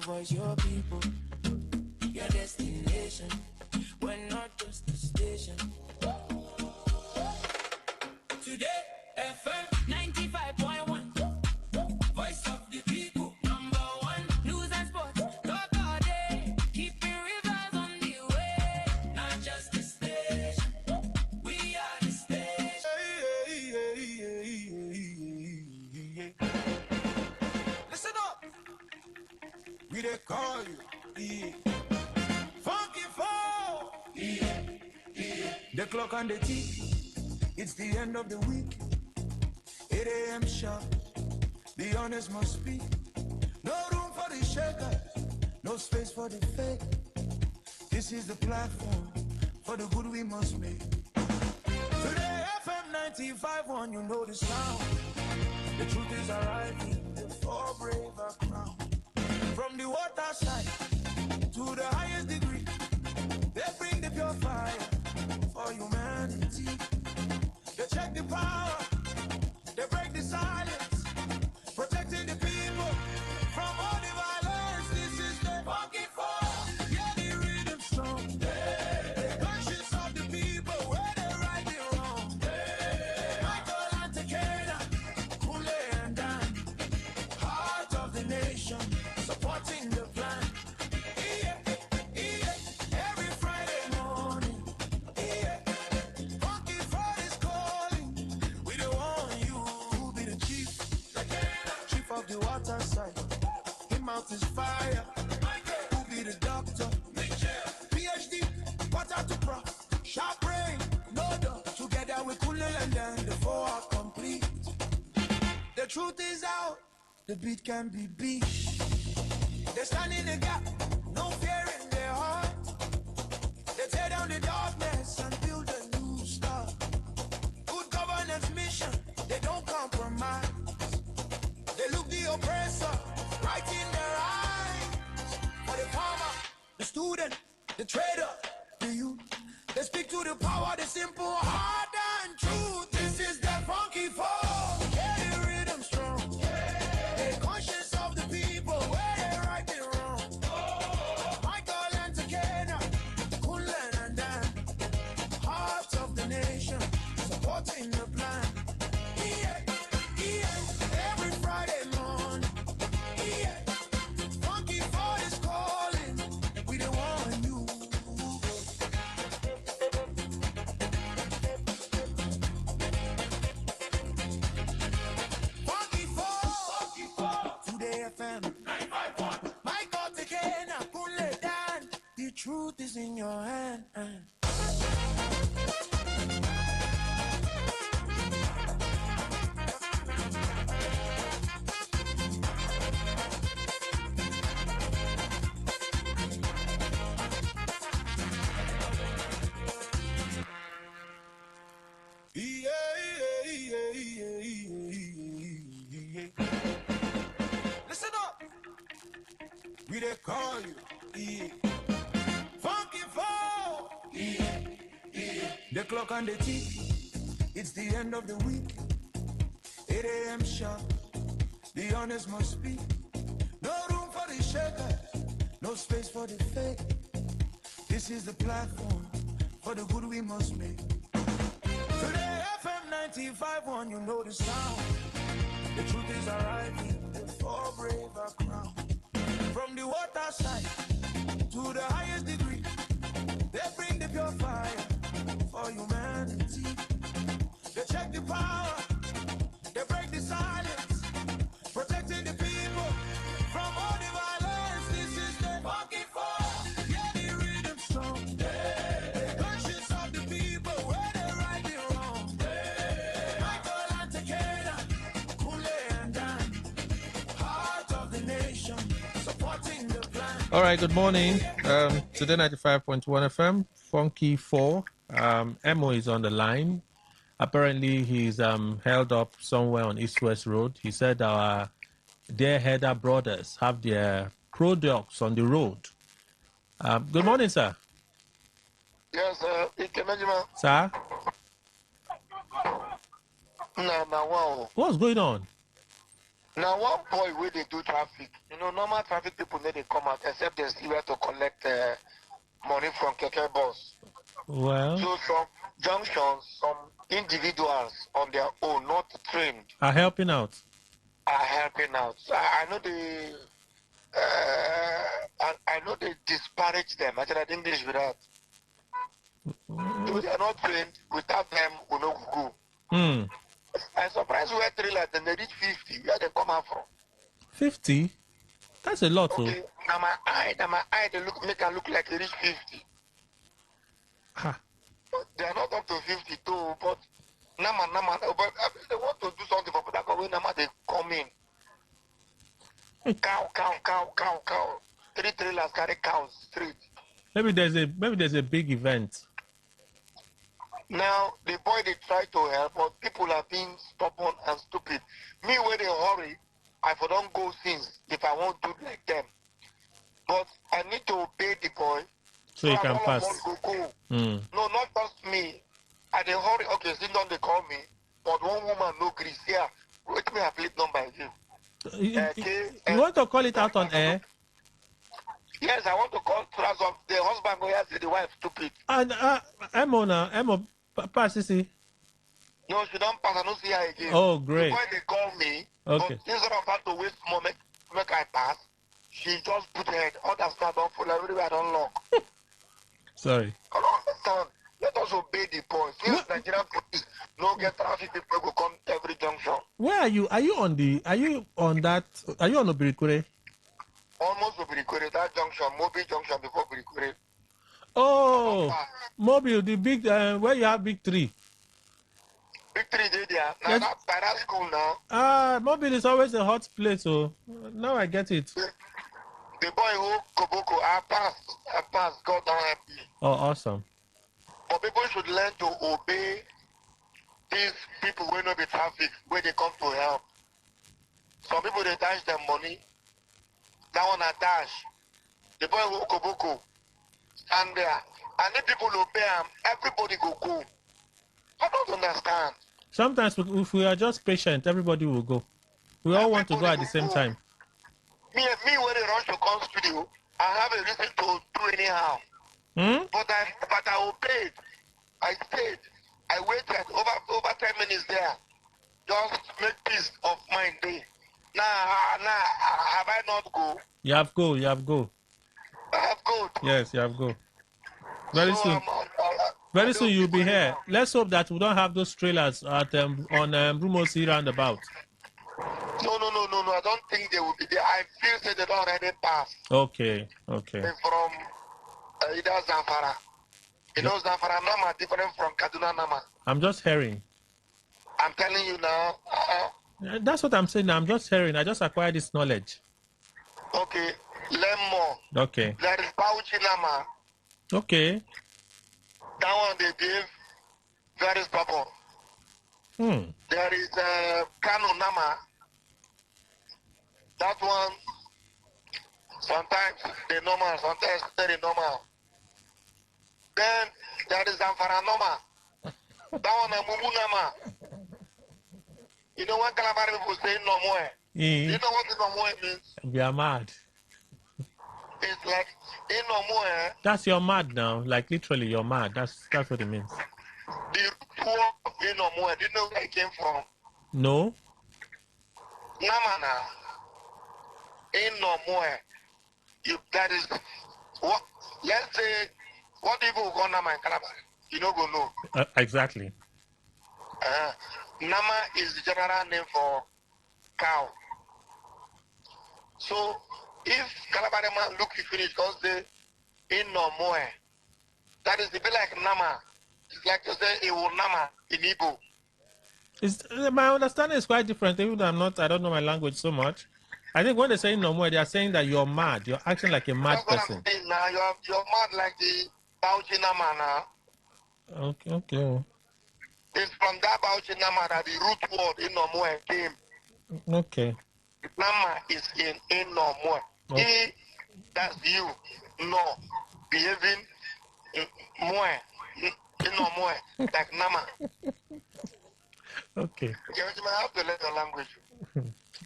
voice, your people, your destination. We're not just a station. Today, FM 95.1, voice of the people, number one, news and sports, talk all day, keeping rivers on the way, not just the station, we are the station. Listen up, we they call you, Funky Fall, the clock on the tick, it's the end of the week, 8 a.m. sharp, the honest must speak, no room for the shaker, no space for the fake, this is the platform, for the good we must make. Today FM 95.1, you know the sound, the truth is arriving, the four brave are crowned, from the water side to the highest degree, they bring the pure fire for humanity. They check the power, they break the silence, protecting the people from all the violence. This is the Funky Fall, yeah, the rhythm strong. The conscience of the people, where they right the wrong. Michael and Takeda, Kule and Dan, heart of the nation, supporting the plan. Every Friday morning, Funky Fall is calling. We don't want you to be the chief of the water side. Him mouth is fire. Who be the doctor? PhD, water to pro. Sharp brain, no doubt. Together with Kule and Dan, the four are complete. The truth is out, the beat can be beat. They stand in the gap, no fear in their heart. They tear down the darkness and build a new start. Good governance mission, they don't compromise. They look the oppressor right in their eyes. For the farmer, the student, the trader, the youth, they speak to the power, the simple, hard and truth. This is the Funky Fall. Yeah, the rhythm strong. The conscience of the people, where they right and wrong. Michael and Takena, Kunlen and Dan, heart of the nation, supporting the plan. Every Friday morning, Funky Fall is calling. We don't want you. Funky Fall, Today FM 95.1. Michael Takena, Kunle Dan, the truth is in your hand. Listen up, we they call you, Funky Fall, the clock on the tick, it's the end of the week, 8 a.m. sharp, the honest must speak, no room for the shaker, no space for the fake, this is the platform, for the good we must make. Today FM 95.1, you know the sound, the truth is arriving, the four brave are crowned, from the water side to the highest degree, they bring the pure fire for humanity. They check the power, they break the silence, protecting the people from all the violence. This is the Funky Fall, yeah, the rhythm strong. The conscience of the people, where they right the wrong. Michael and Takeda, Kule and Dan, heart of the nation, supporting the plan. All right, good morning. Today 95.1 FM, Funky 4. Emo is on the line. Apparently, he's held up somewhere on East West Road. He said our dear Header brothers have their products on the road. Good morning, sir. Yes, Sir? No, wow. What's going on? Now, one boy where they do traffic, normal traffic people they come out except they see where to collect money from Keke boss. Well, So some junctions, some individuals on their own, not trained, are helping out. are helping out. So I know they, I know they disparage them. I said I English with that. So they are not trained. Without them, we no go. I'm surprised we had 3 like then they reach 50. Where they come out from? 50? That's a lot, Okay, now my eye, they make her look like they reach 50. Ha. They are not up to 52, but Nama, but they want to do something for that way. Nama, they come in. Cow. 3 trailers carry cows straight. Maybe there's a big event. Now the boy they try to help, but people are being stubborn and stupid. Me when they hurry, I for don't go since if I won't do like them. But I need to obey the boy. So you can all pass. of us go. Mm. No, not just me. I they hurry. Okay, sit down. They call me, but one woman no grease here. Wait me a plate number again. You want to call it out on air? Yes, I want to call of the husband go say the wife stupid. And Emma, pass see. No, she don't pass. I don't see her again. Oh, great. The boy they call me, okay. But instead of her to waste moment, make I pass, she just put her head. Other stuff don't follow. Everywhere I don't lock. Sorry. I don't understand. Let us obey the boys. Yes, Nigerian police no get traffic people go come every junction. Where are you? Are you on Obirikure? Almost Obirikure, that junction, Mobile junction before Obirikure. Oh, Mobile, the big where you have big tree. Big tree there. Now Yes. that's by that school now. Mobile is always a hot place, so now I get it. The boy who Koboko, I passed, God don't help me. Oh, awesome. But people should learn to obey these people who know the traffic, where they come to help. Some people, they dash them money. That one a dash. The boy who Koboko stand there. And if people obey him, everybody go. I don't understand. Sometimes if we are just patient, everybody will go. We all want to go at the same time. Me when they rush to come studio, I have a reason to do anyhow. But I obeyed. I stayed. I waited over 10 minutes there. Just make peace of mind day. Now, have I not go? You have go. I have go. Yes, you have go. Very soon. Very soon you'll be here. Let's hope that we don't have those trailers at on Rumosi roundabout. No. I don't think they will be there. I feel that they don't already pass. Okay. They're from either Zamfara. You know Zamfara Nama different from Kaduna Nama. I'm just hearing. I'm telling you now. That's what I'm saying. I'm just hearing. I just acquired this knowledge. Okay. Learn more. Okay. There is Bauchi Nama. Okay. That one they give very stubborn. There is Kano Nama. That one, sometimes they normal, sometimes very normal. Then there is Zamfara Nama. That one a Mumu Nama. You know when Calabari people say no more? You know what no more means? We are mad. It's like in no more. That's you're mad now. Like literally, you're mad. That's what it means. The root of in no more. Do you know where it came from? No. Namana. In no more. That is what. Let's say what people go Nama in Calabari. You don't go know. Exactly. Nama is the general name for cow. So if Calabari man look you finish because they in no more. That is the be like Nama. It's like to say it will Nama in Igbo. My understanding is quite different. Even though I don't know my language so much. I think when they say no more, they are saying that you're mad. You're acting like a mad person. That's what I'm saying now. You're mad like the Bauchi Nama now. Okay. It's from that Bauchi Nama that the root word in no more came. Okay. Nama is in no more. Okay. That's you. No. Behaving more. In no more. Like Nama. Okay. You have to learn your language.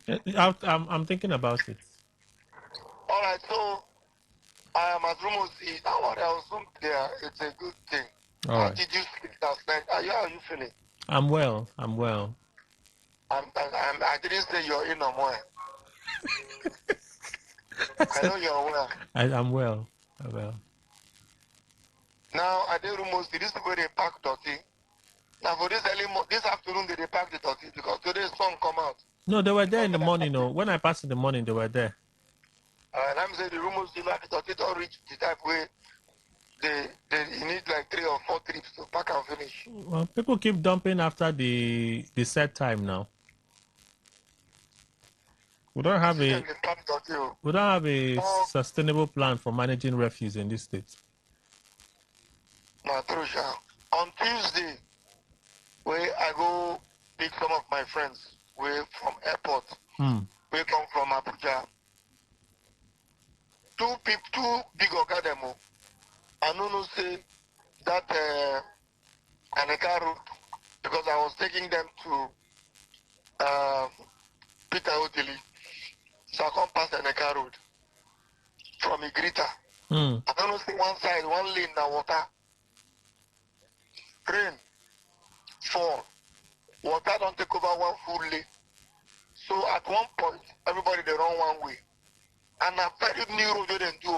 I'm thinking about it. All right, so as rumors is, how are you there? It's a good thing. All How right. did you sleep last night? How are you feeling? I'm well. I'm well. I didn't say you're in or more. I know you're well. I'm well. I'm well. Now, I did rumors, these people, they pack dirty. Now, for this afternoon, they pack the dirty because today's sun come out. No, they were there in the morning. No, when I passed in the morning, they were there. And I'm saying the rumors, the dirty don't reach the type where you need like 3 or 4 trips to pack and finish. Well, people keep dumping after the set time now. We don't have a sustainable plan for managing refuse in this state. On Tuesday, where I go pick some of my friends way from airport, we come from Abuja. Two big Ogademo. I don't say that Aneka route because I was taking them to Pt2. So I come past Aneka road from Igrita. I don't see one side, one lane now water. Rain, fall. Water don't take over one full lane. So at one point, everybody they run one way. And a very new road they didn't do.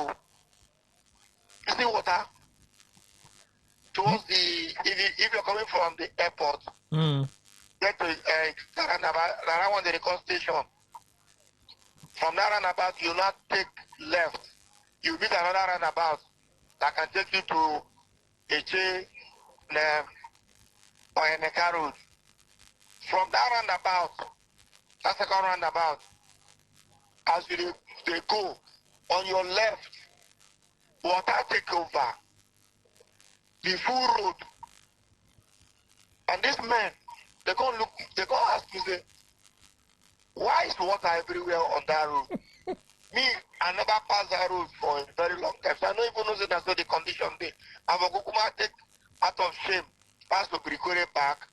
You see water? Towards if you're coming from the airport, get to that one the call station. From that roundabout, you not take left. You meet another roundabout that can take you to Eche or Eneka Road. From that roundabout, that second roundabout, as they go, on your left, water take over the full road. And this man, they go ask me, say, why is water everywhere on that road? Me, I never passed that road for a very long time. So I don't even know that that's not the condition there. I'm a Gukuma take out of shame, pass to Obrikore back,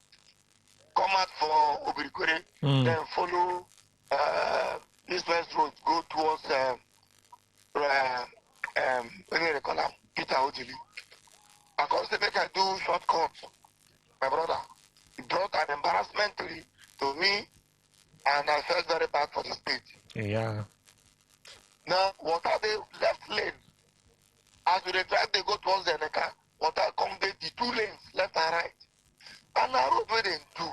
come out for Obrikore, then follow this west road, go towards what do they call them? Pt2. I can't say make I do shortcut, my brother. It brought an embarrassment to me, and I felt very bad for the state. Yeah. Now, water the left lane. As we drive, they go towards the Neka. Water come the 2 lanes, left and right. And I road where they do.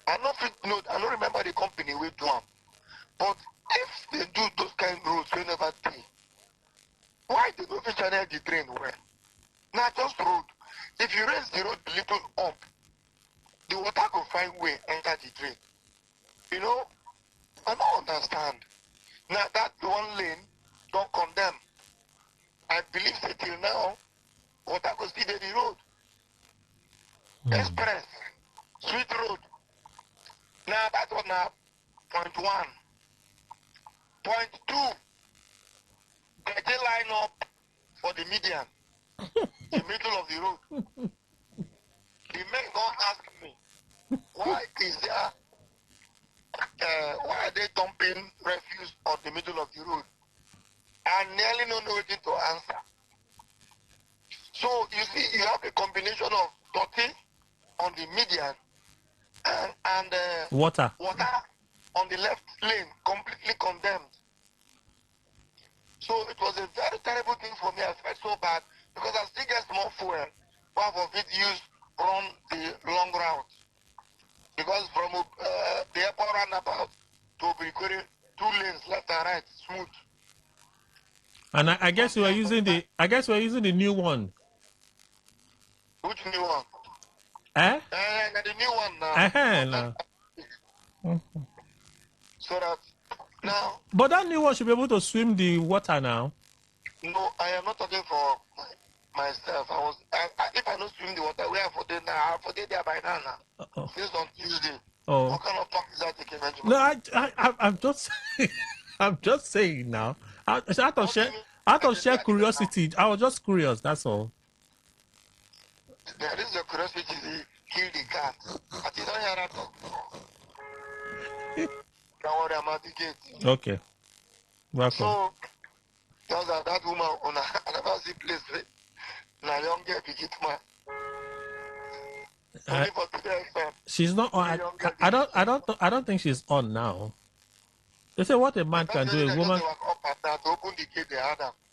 I don't remember the company we do them. But if they do those kind of roads, we never do. Why they don't channel the drain well? Now just road. If you raise the road a little up, the water will find way enter the drain. You know, I don't understand. Now that one lane don't condemn. I believe that till now, water goes still the road. Express, sweet road. Now that was now point 1. Point 2, they line up for the median, the middle of the road. The men don't ask me, why is there, why are they dumping refuse on the middle of the road? I nearly don't know anything to answer. So you see, you have a combination of dirty on the median and water on the left lane, completely condemned. So it was a very terrible thing for me. I felt so bad because I still get more fuel. Half of it used run the long route. Because from the airport roundabout to Obrikore, 2 lanes left and right, smooth. And I guess we're using the new one. Which new one? The new one now. So that now. But that new one should be able to swim the water now. No, I am not talking for myself. If I don't swim the water, where for day now? I'll for day there by now. This on Tuesday. What kind of talk is that taking? No, I'm just I'm just saying now. Out of sheer curiosity, I was just curious. That's all. There is a curiosity. Kill the cat. I did not hear that talk. Don't worry, I'm at the gate. Okay. Welcome. So, just that woman on I never see place. Na young girl begin man. Only for today, she's not on. I don't think she's on now. They say what a man can do, a woman.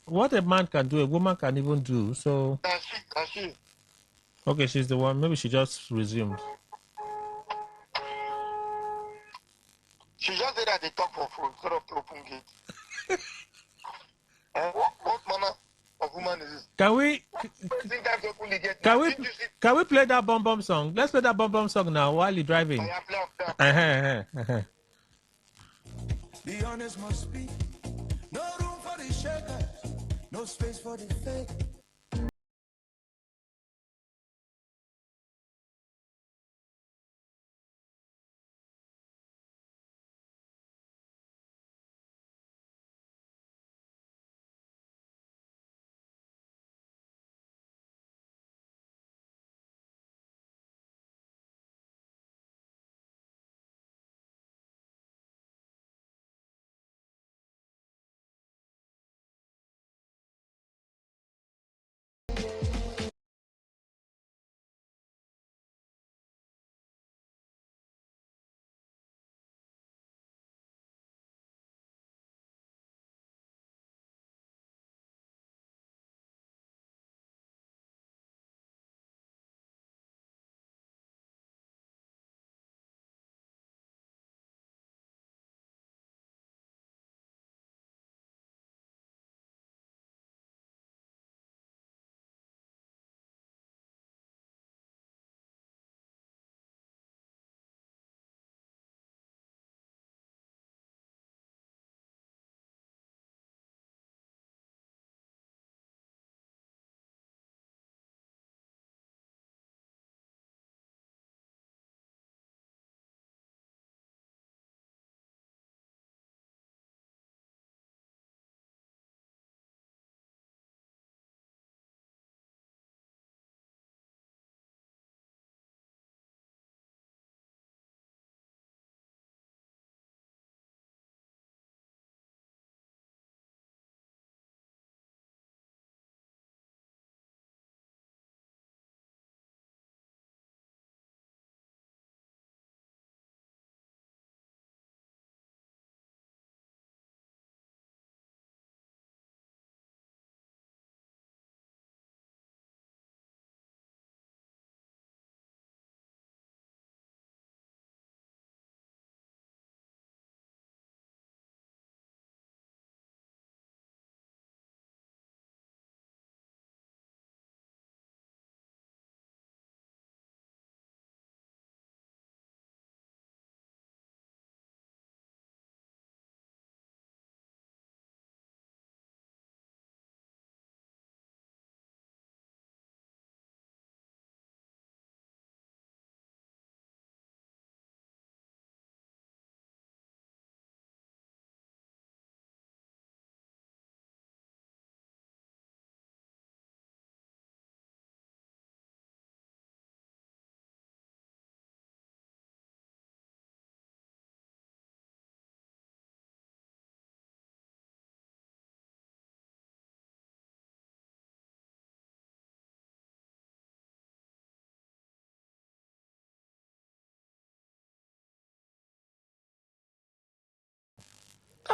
What a man can do, a woman can even do. So. That's she. Okay, she's the one. Maybe she just resumed. She just said that they talk for phone instead of the open gate. What manner of woman is this? Can we play that Bum Bum song? Let's play that Bum Bum song now while you're driving. The honest must be no room for the shakers, no space for the fake.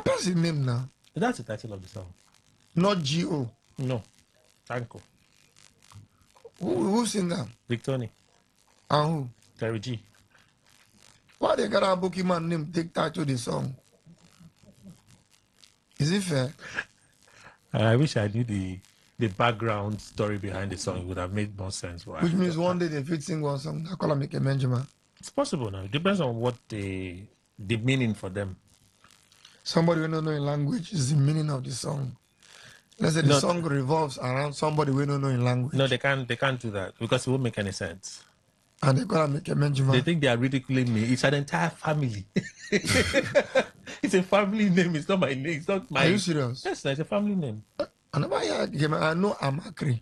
That's his name now. That's the title of the song. Not G.O. No. Tanko. Who sing that? Victoni. And who? Terry G. Why they got a bookie man name take title the song? Is it fair? I wish I knew the background story behind the song. It would have made more sense. Which means one day they fit sing one song. I call him make a Benjamin. It's possible now. It depends on what the meaning for them. Somebody who don't know in language is the meaning of the song. Let's say the song revolves around somebody we don't know in language. No, they can't do that because it won't make any sense. And they gotta make a Benjamin. They think they are ridiculing me. It's an entire family. It's a family name. It's not my name. It's not my. Are you serious? Yes, it's a family name. I know Amakri.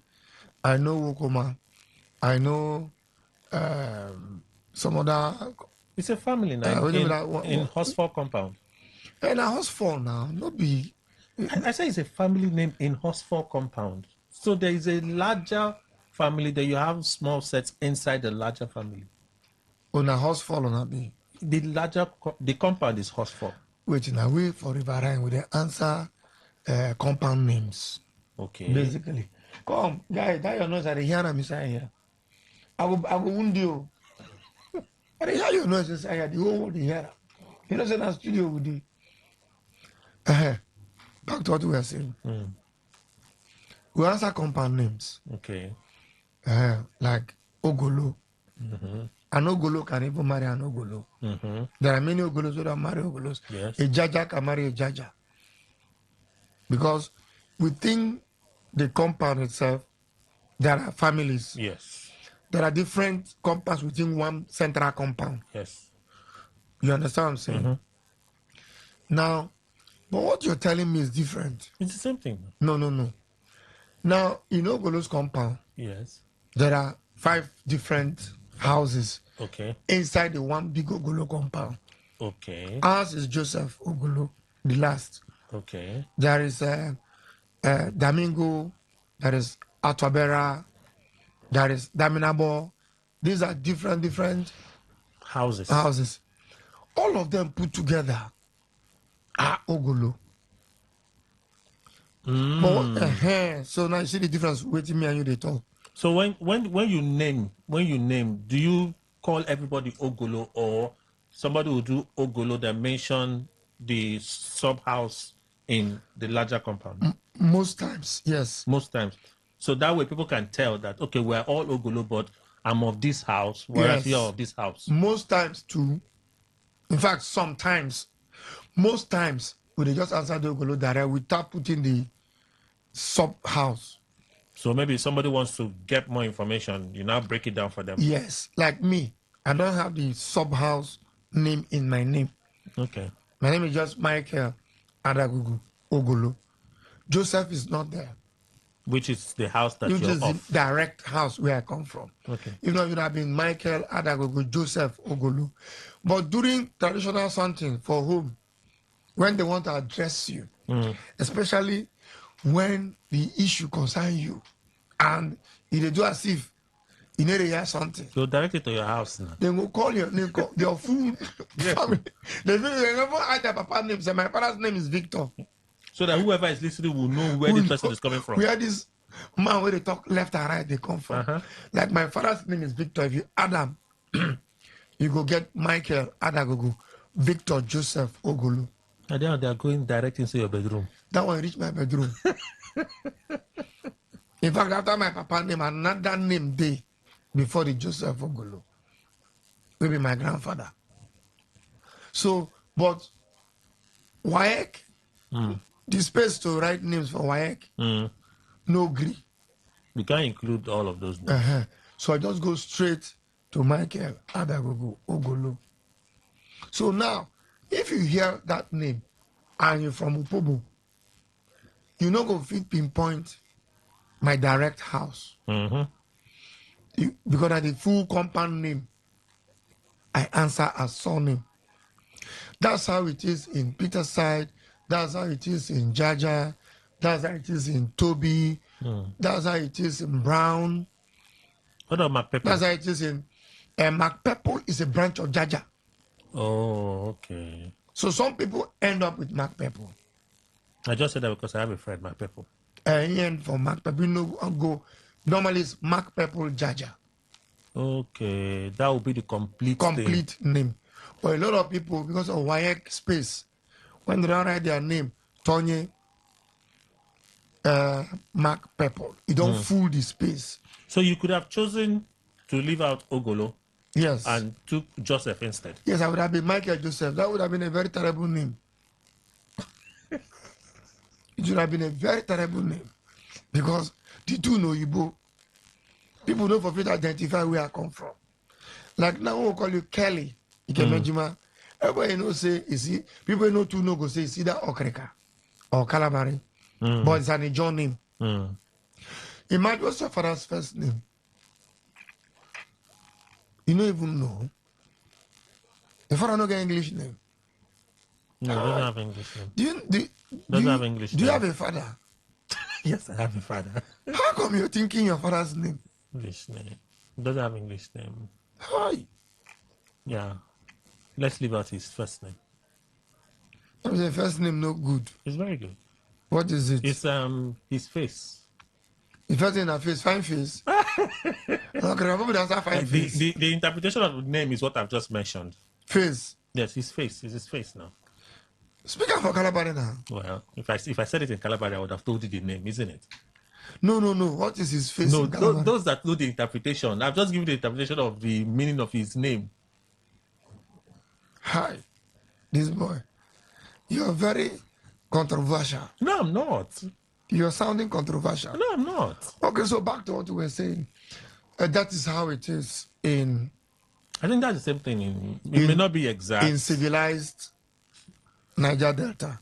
I know Wokoma. I know some other. It's a family name in Hosford compound. And a house for now, no be. I say it's a family name in Hosford compound. So there is a larger family that you have small sets inside the larger family. On a house for on a be. The compound is Hosford. Wait, now wait for Riverine with the answer compound names. Okay. Basically. Come, guy, that your nose at the here, I'm inside here. I will wound you. I hear your nose inside here, the whole world here. You know, in a studio with you. Back to what we were saying. We answer compound names. Okay. Like Ogolo. An Ogolo can even marry an Ogolo. There are many Ogolos who don't marry Ogolos. Yes. A Jaja can marry a Jaja. Because within the compound itself, there are families. Yes. There are different compounds within one central compound. Yes. You understand what I'm saying? Now, but what you're telling me is different. It's the same thing. No. Now, in Ogolo's compound, Yes. there are 5 different houses Okay. inside the one big Ogolo compound. Okay. Ours is Joseph Ogolo, the last. Okay. There is Domingo, there is Atwabera, there is Daminabo. These are different Houses. All of them put together are Ogolo. But, so now you see the difference waiting me and you they talk. So when you name, do you call everybody Ogolo, or somebody will do Ogolo that mention the sub house in the larger compound? Most times, yes. Most times. So that way people can tell that, okay, we're all Ogolo, but I'm of this house, whereas you're of this house. Most times too. In fact, sometimes, most times, we just answer the Ogolo direct without putting the sub house. So maybe somebody wants to get more information, you now break it down for them. Yes, like me, I don't have the sub house name in my name. Okay. My name is just Michael Adagugu Ogolo. Joseph is not there. Which is the house that Which you're is off. the direct house where I come from. Okay. If not, it would have been Michael Adagugu Joseph Ogolo. But during traditional something for home, when they want to address you, especially when the issue concerns you, and if they do as if you need to hear something, So direct it to your house now. they will call your name, your full family. They never add their papa's name. Say, my father's name is Victor. So that whoever is listening will know where this person is coming from. Where this man, where they talk left and right, they come from. Like my father's name is Victor. If you Adam, you go get Michael Adagogo, Victor Joseph Ogulu. And then they are going direct into your bedroom. That one reached my bedroom. In fact, after my papa name, another name day before the Joseph Ogulu will be my grandfather. So, but WAEC, the space to write names for WAEC, no agree. We can't include all of those names. So I just go straight to Michael Adagogo Ogulu. So now, if you hear that name and you're from Upobo, you know go fit pinpoint my direct house. Because of the full compound name, I answer as surname. That's how it is in Peterside. That's how it is in Jaja. That's how it is in Toby. That's how it is in Brown. What about MacPepple? That's how it is in MacPepple is a branch of Jaja. Oh, okay. So some people end up with MacPepple. I just said that because I have a friend, MacPepple. And for MacPepple, you know, go normally it's MacPepple Jaja. Okay, that would be the complete name. But a lot of people, because of WAEC space, when they don't write their name, Tony MacPepple, it don't fool the space. So you could have chosen to leave out Ogolo. Yes. And took Joseph instead. Yes, I would have been Michael Joseph. That would have been a very terrible name. It would have been a very terrible name. Because the two know Igbo. People don't forget to identify where I come from. Like now we'll call you Kelly. Ikemejima. Everybody knows say is he people know two no go say it's either Okreka or Calamari. But it's an Ijon name. Imagine what's your father's first name? You don't even know. The father no get English name. No, doesn't have English name. Do have English do you name. have a father? Yes, I have a father. How come you're thinking your father's name? English name. Doesn't have English name. Hi. Yeah. Let's leave out his first name. The first name no good. It's very good. What is it? It's his face. The first name face, fine face. Okay, remember that's a fine face. The interpretation of the name is what I've just mentioned. Face. Yes, his face. It's his face now. Speaking for Calabari now. Well, if I said it in Calabari, I would have told you the name, isn't it? No. What is his face? No, in Calabari? those that know the interpretation. I've just given the interpretation of the meaning of his name. Hi, this boy. You're very controversial. No, I'm not. You're sounding controversial. No, I'm not. Okay, so back to what we were saying. That is how it is in. I think that's the same thing. It may not be exact. In civilized Niger Delta.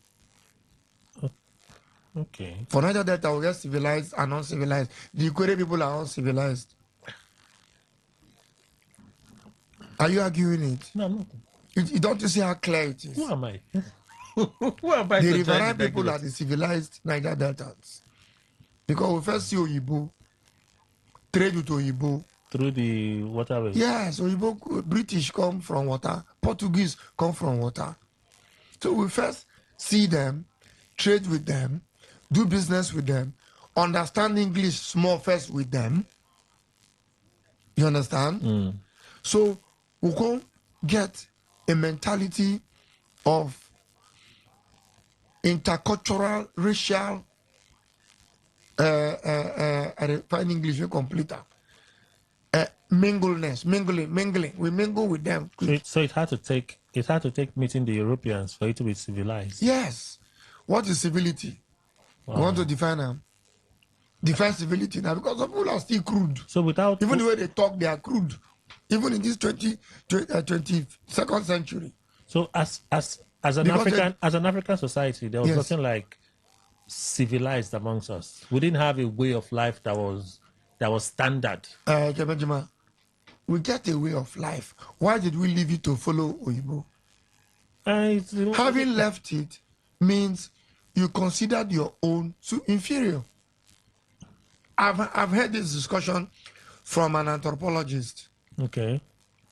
Okay. For Niger Delta, we get civilized and uncivilized. The Ikwere people are uncivilized. Are you arguing it? No, I'm not. You don't see how clear it is? Who am I? Who am I? The to riverine judge the people are the civilized Niger Deltans. Because we first see Oyibo, trade with Oyibo. Through the waterways. Yes, Oyibo, British come from water, Portuguese come from water. So we first see them, trade with them, do business with them, understand English small first with them. You understand? Mm. So we can get a mentality of intercultural, racial, I find English very complete. Mingling. We mingle with them. So it had to take meeting the Europeans for it to be civilized. Yes. What is civility? Wow. We want to define them. Define civility now because some people are still crude. So without even the way they talk, they are crude. Even in this 22nd century. So as an African society, there was Yes. nothing like civilized amongst us. We didn't have a way of life that was standard. Jema, we get a way of life. Why did we leave it to follow Oyibo? Having left it means you considered your own inferior. I've heard this discussion from an anthropologist. Okay.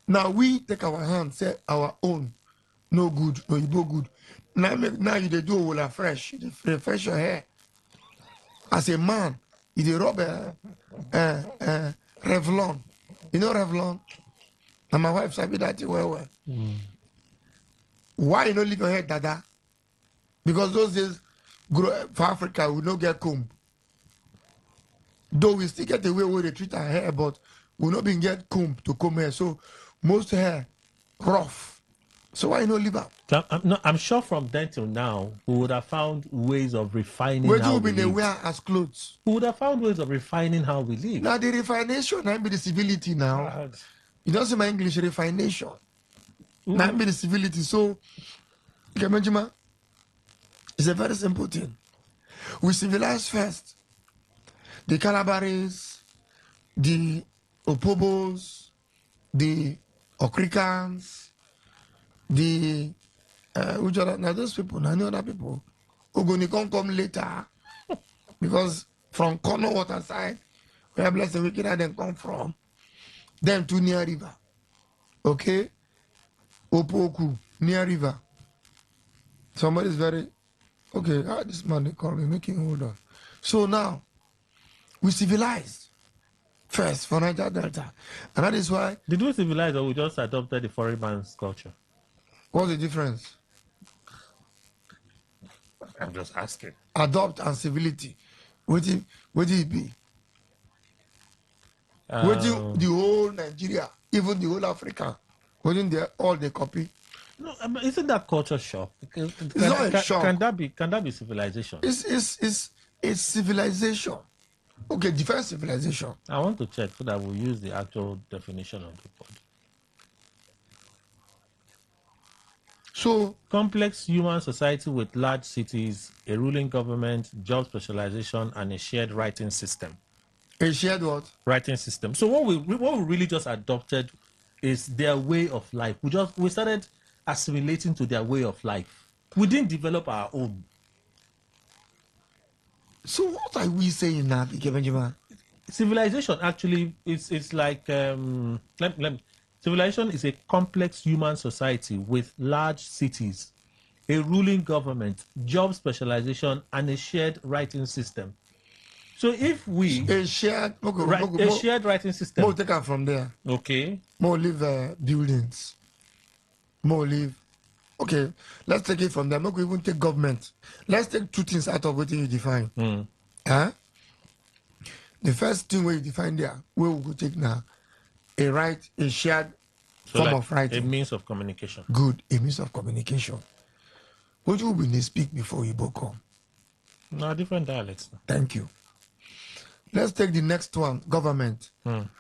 Now we take our hand, say our own, no good, Oyibo good. Now you dey do all fresh, you refresh your hair. As a man, you dey rub Revlon. You know Revlon? And my wife said that well. Why you don't leave your hair, Dada? Because those days, for Africa, we don't get comb. Though we still get the way where they treat our hair, but we not been get comb to comb hair. So most hair rough. So why you not leave out? I'm sure from then till now, we would have found ways of refining Where how you we been live. wear as clothes? We would have found ways of refining how we live. Now the refination, now be the civility now. You don't see my English refination. Now be the civility. So, Benjamin, it's a very simple thing. We civilize first. The Calabaris, the Opobos, the Okrikans, the now those people, now other people, Ogoni can't come later because from corner water side, where blessed the wicked then come from, them to near river, okay, Opoku near river. Somebody's very okay. This man they call me, making hold on. So now we civilized first for Niger Delta, and that is why. Did we civilize or we just adopted the foreign man's culture? What's the difference? I'm just asking. Adopt and civility. What do it be? What do the whole Nigeria, even the whole Africa, wouldn't they all they copy? No, isn't that culture shock? It's not a shock. Can that be civilization? It's civilization. Okay, different civilization. I want to check so that we'll use the actual definition of the word. So, complex human society with large cities, a ruling government, job specialization, and a shared writing system. A shared what? Writing system. So what we really just adopted is their way of life. We started assimilating to their way of life. We didn't develop our own. So what are we saying now, Benjamin? Civilization actually it's like civilization is a complex human society with large cities, a ruling government, job specialization, and a shared writing system. So if we A shared, a shared writing system, more take it from there. okay, More live buildings. More live. Okay, let's take it from there. Make we even take government. Let's take two things out of what you define. Huh? The first thing we define there, we will take now a shared form like of writing. a means of communication. Good, a means of communication. What you will speak before you come? No, different dialects. Thank you. Let's take the next one, government.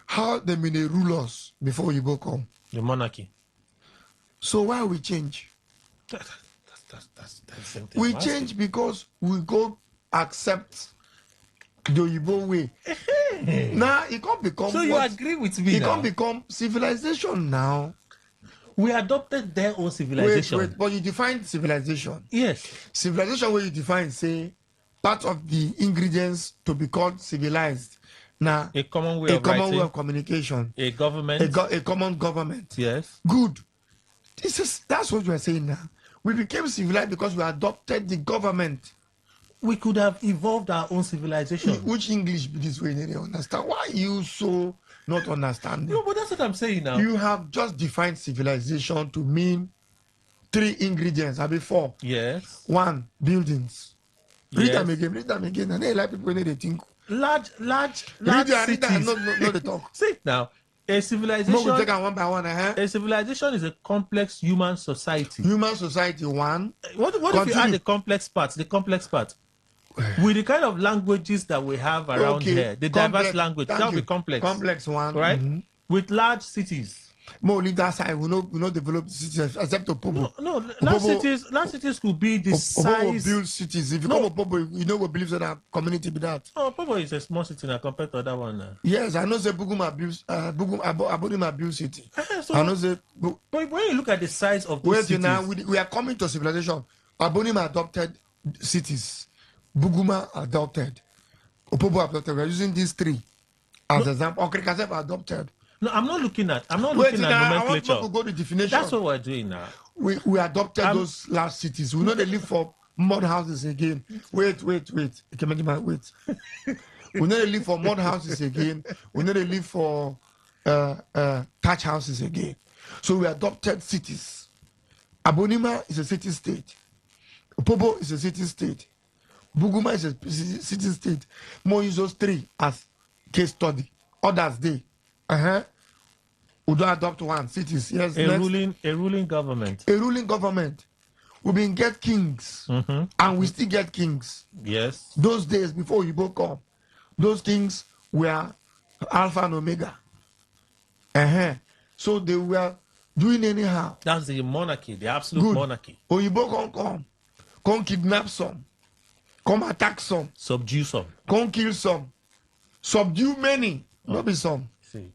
How they may rule us before you come? The monarchy. So why we change? That's the same thing. We change because we go accept the Oyibo way. Now it can't become. So you agree with me? It can't become civilization now. We adopted their own civilization. Wait, but you define civilization. Yes. Civilization where you define, say, part of the ingredients to be called civilized. Now, a common way of communication. A government. A common government. Yes. Good. That's what we are saying now. We became civilized because we adopted the government. We could have evolved our own civilization. Which English be this way? They understand. Why are you so not understanding? No, but that's what I'm saying now. You have just defined civilization to mean 3 ingredients. I mean 4. Yes. 1, buildings. Yes. Read them again. And they like people when they think. Large Read them, not the talk. See now, a civilization. No, we take them one by one. A civilization is a complex human society. Human society, 1. What if you add the complex parts? The complex part. With the kind of languages that we have around here, the diverse language, that will be complex. Complex 1. Right? With large cities. More leave that side. We not develop cities except Opobo. No, large cities could be the size. Build cities. If you come Opobo, you know what believes in that community be that. Oh, Opobo is a small city now compared to other one now. Yes, I know say Buguma builds Abodima build city. So, I know say. But when you look at the size of those cities, now we are coming to civilization. Abodima adopted cities. Buguma adopted. Opobo adopted. We are using these 3 as example. Okrikasef adopted. No, I'm not looking at nomenclature. I want to go to definition. That's what we're doing now. We adopted those large cities. We know they live for mud houses again. Wait. We know they live for mud houses again. We know they live for thatch houses again. So we adopted cities. Abonima is a city state. Opobo is a city state. Buguma is a city state. More use those 3 as case study. Others they. We don't adopt 1 cities. Yes. A ruling government. A ruling government. We been get kings, and we still get kings. Yes. Those days before you both come, those kings were Alpha and Omega. So they were doing anyhow. That's the monarchy, the absolute monarchy. Oyibo come kidnap some, come attack some, subdue some, come kill some, subdue many, not be some. See.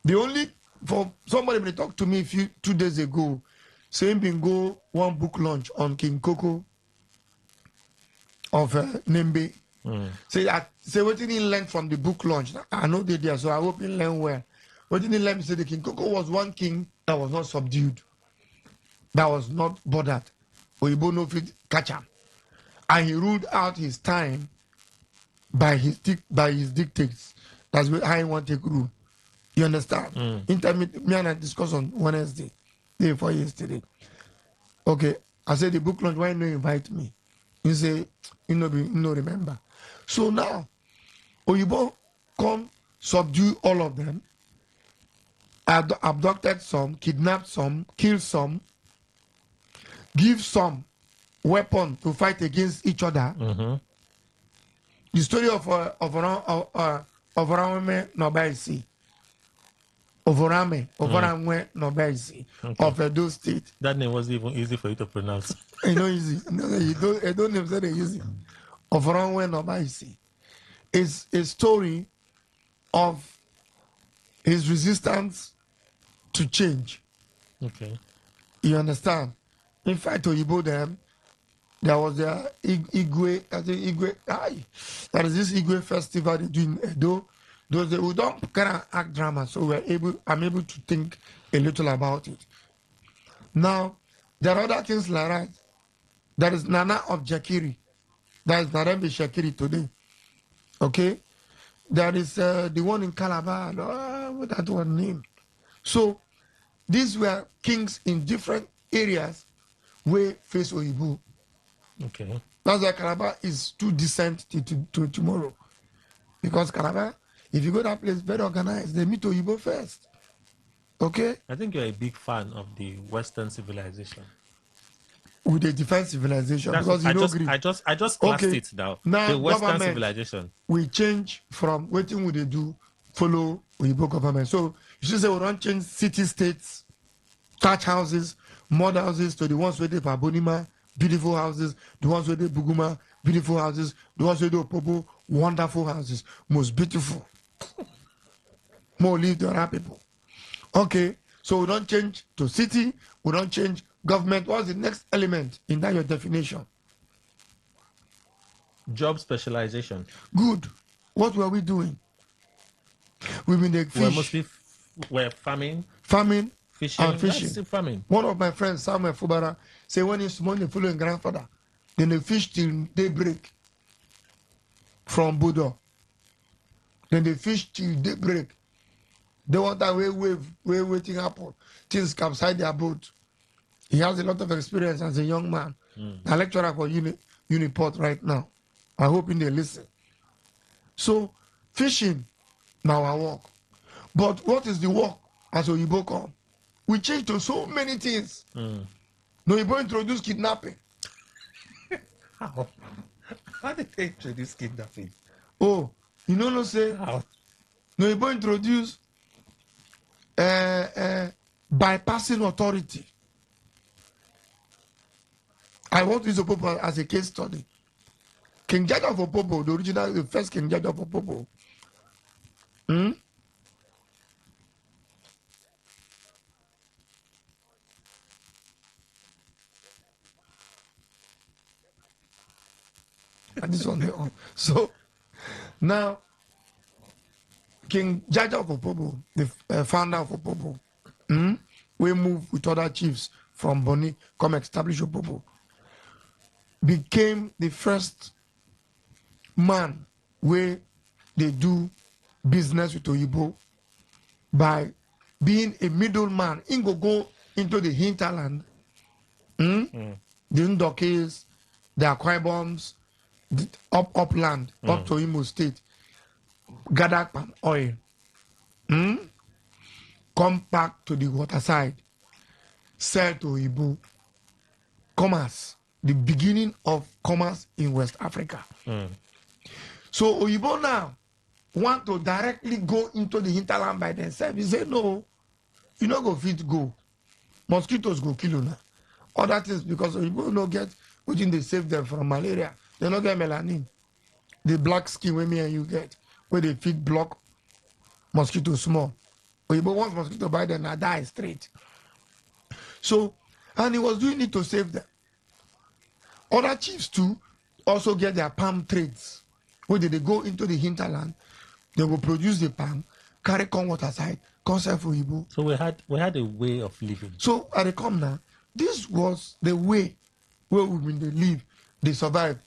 The only for somebody when they talked to me 2 days ago, saying been go one book launch on King Koko of Nembe. Say what did he learn from the book launch? I know they there, so I hope he learn well. What did he learn? Say the King Koko was one king that was not subdued, that was not bothered. Oyibo no fit catch him, and he ruled out his time by his dictates. That's how he want to take rule. You understand? Me and I discussed on Wednesday, day before yesterday. Okay, I said the book launch. Why no invite me? You say you no remember. So now, Oyibo come subdue all of them, abducted some, kidnapped some, killed some, give some weapon to fight against each other. The story of Ovorame Nobaisi. Ovorame Nobaisi of Edo State. That name wasn't even easy for you to pronounce. You know, easy. Edo name said easy. Ovorame Nobaisi is a story of his resistance to change. Okay. You understand? In fact, Oyibo them, there was the Igwe, I think Igwe, there is this Igwe festival they do in Edo. Those we don't kind of act drama, so I'm able to think a little about it. Now, there are other things like that. There is Nana of Jakiri. That is Narembe Shakiri today. Okay? There is the one in Calabar. What that one name? So, these were kings in different areas where face Oyibo. Okay. That's why Calabar is too decent to tomorrow. Because Calabar, if you go to that place, very organized, they meet Oyibo first. Okay? I think you're a big fan of the Western civilization. With the defense civilization. That's because I just classed okay. It now. Now The Western civilization. We change from waiting would they do, follow Oyibo government. So you should say we don't change city states, thatch houses, mud houses to the ones where they Babonima, beautiful houses, the ones where they Buguma, beautiful houses, the ones where they Opobo, wonderful houses, most beautiful. More live the other people. Okay, so we don't change to city, we don't change government. What's the next element in that your definition? Job specialization. Good. What were we doing? We've been the fish. We're farming, fishing, and fishing. That's farming. One of my friends, Samuel Fubara, say when he's small, they follow his grandfather. Then they fish till daybreak from Budo. Then they fish till daybreak. They want that way waiting happen. Things capsize their boat. He has a lot of experience as a young man. A lecturer for Uniport right now. I hope they listen. So, fishing, now our work. But what is the work as Oyibo come? We change to so many things. No, Oyibo introduce kidnapping. How? How did they introduce kidnapping? Oh, you know what say? How? No, Oyibo introduce bypassing authority. I want to use Opobo as a case study. King Jaja of Opobo, the first King Jaja of Opobo. And this one there on. So now King Jaja of Opobo, the founder of Opobo, we move with other chiefs from Boni, come establish Opobo, became the first man where they do business with Oyibo by being a middleman. He go into the hinterland, the Ndokis, the Akwa Bombs, upland, up to Imo State, gather palm oil, come back to the water side, sell to Oyibo. Commerce, the beginning of commerce in West Africa. So Oyibo now want to directly go into the hinterland by themselves. He said, no, you not go fit go. Mosquitoes go kill you now. Other things because Oyibo no get within they save them from malaria. They don't get melanin. The black skin where me and you get, where they feed block mosquito small. Oyibo wants mosquito by them and die straight. So, and he was doing it to save them. Other chiefs too also get their palm trades. Where they go into the hinterland, they will produce the palm, carry come water side, come sell for Igbo. So we had a way of living. So at the come now, this was the way where we been they live, they survive.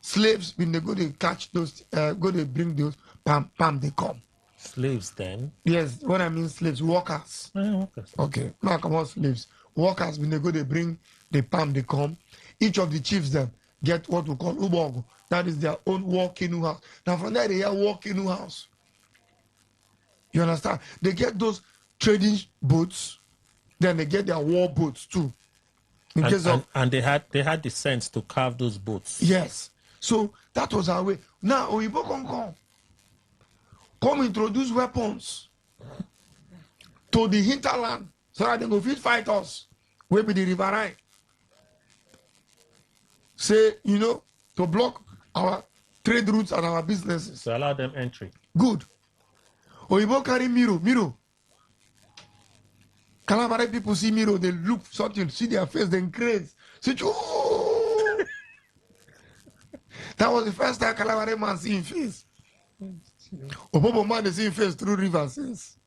Slaves been they go they catch those, go they bring those palm they come. Slaves then? Yes, when I mean slaves, workers. Workers. Okay, now come on slaves. Workers been they go they bring the palm they come. Each of the chiefs them get what we call ubogo. That is their own war canoe house. Now from there they have war canoe house. You understand? They get those trading boats, then they get their war boats too. And they had the sense to carve those boats. Yes. So that was our way. Now Oyibo come introduce weapons to the hinterland so that they go fit fight us. Where be the riverine? Say, to block our trade routes and our businesses. To allow them entry. Good. Oyibo carry Miro. Calamari people see mirror, they look something, see their face, then craze. Say, oh! That was the first time Calamari man see him face. Obobo man is seeing face through river since.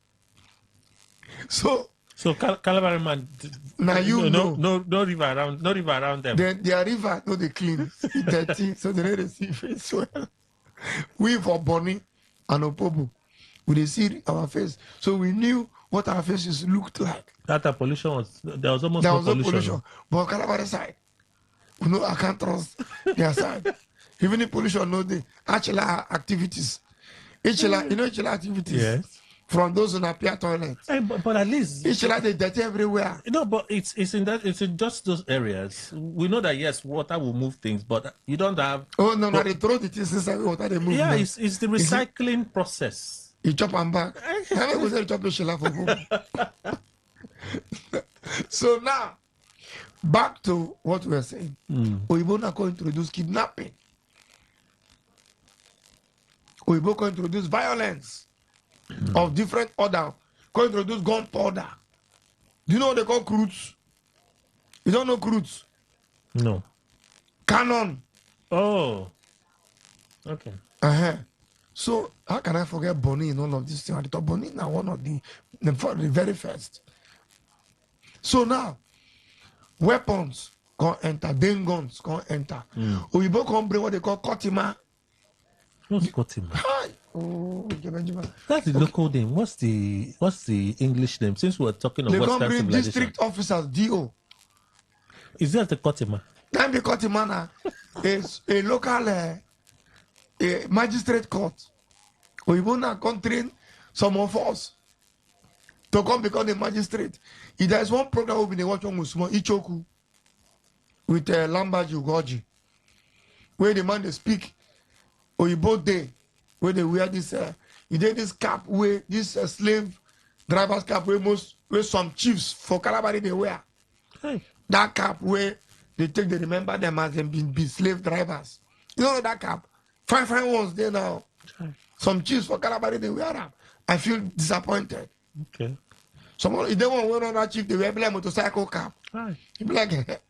So Calabar man, now you know. No river around them. Their river, no, they clean, dirty, so they don't see face well. We for Bonnie and Opobo, we did see our face, so we knew what our faces looked like. That pollution was there was almost no pollution. But Calabar side, you know, I can't trust their side. Even the pollution, no, the actual activities, HLA activities. Yes. From those who appear toilets. Hey, but at least they dirty everywhere. You know, but it's in just those areas. We know that yes, water will move things, but you don't have. Oh no, they throw the things inside water, they move. Yeah, it's the recycling process. You chop and back. So now, back to what we are saying. Oyibo now going to introduce kidnapping. Oyibo going to introduce violence. Of different order, going to introduce gunpowder. Do you know what they call crudes? You don't know crudes? No. Cannon. Oh. Okay. So how can I forget Bonnie in all of this thing? I thought Bonnie now one of the very first. So now, weapons can enter, then guns can enter. Oyibo can bring what they call kotima. What's kotima? Hi. That's the local name. What's the English name? Since we're talking of Western civilization, district officers, DO. Is that the Kotima? Then the Kotima is a local magistrate court. We want to train some of us to come become a magistrate. If there's one program we've been watching with Ichoku with Lambaji Ugoji, where the man they speak Oyibo Day. Where they wear this, you did this cap where this slave driver's cap where some chiefs for Calabari they wear. Hey. That cap where they remember them as them being slave drivers. You know that cap? Fine ones there now. Hey. Some chiefs for Calabari they wear them. I feel disappointed. Okay. Someone if they want to wear on that chief, they wear like motorcycle cap. Hi. He be like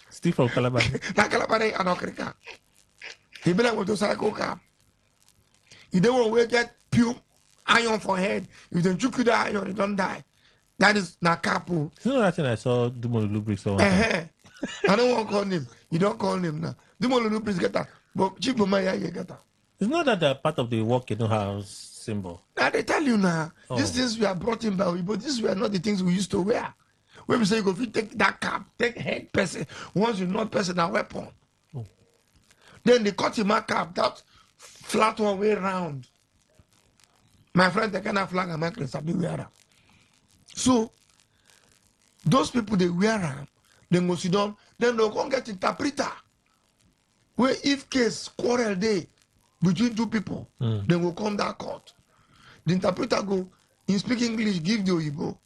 Steve from Calabari. That Calabari and Okrika. He be like motorcycle cap. If they want to get pure iron for head, if they choke you the iron, you don't die. That is Nakapu. You know that thing I saw Dumolo Lubrix on. I don't want to call him. You don't call him now. Dumolo Lubrix get that. But Chief Bomaya get that. It's not that they're part of the walk in the house symbol. Now they tell you now, these things we are brought in by but these were not the things we used to wear. When we say you go take that cap, take head person, once you not person a weapon. Then they cut him a cap, that flat one way round. My friend, the kind of flag and necklace I be wearing. So, those people they wear them, then go sit down, then they'll go get interpreter. Where if case quarrel day between two people, then will come that court. The interpreter go, in speak English, give the Oyibo.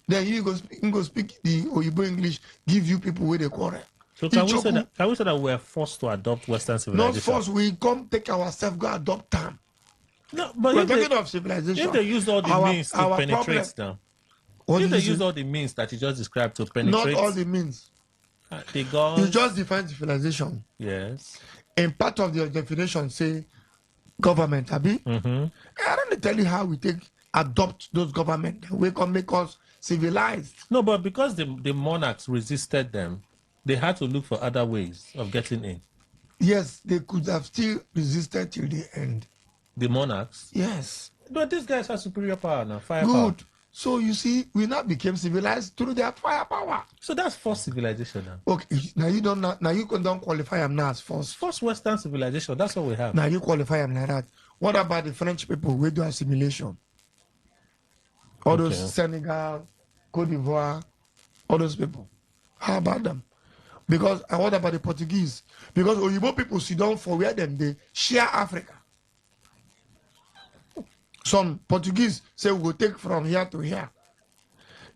Then you go speak the Oyibo English, give you people where they quarrel. So can we say that we're forced to adopt Western civilization? Not forced, we come take ourselves, go adopt them. No, but we're talking of civilization. If they use all the means to penetrate now, if they use all the means that you just described to penetrate, not all the means. The guns. You just define civilization. Yes. And part of the definition say government, Abi. I don't tell you how we adopt those government. We can make us civilized. No, but because the monarchs resisted them, they had to look for other ways of getting in. Yes, they could have still resisted till the end. The monarchs? Yes. But these guys have superior power now, firepower. Good. So you see, we now became civilized through their firepower. So that's forced civilization now. Okay, now you don't qualify them now as forced. Forced Western civilization, that's what we have. Now you qualify them like that. What about the French people who do assimilation? All those Senegal, Cote d'Ivoire, all those people. How about them? Because and what about the Portuguese? Because Oyibo people sit down for where them they share Africa. Some Portuguese say we go take from here to here.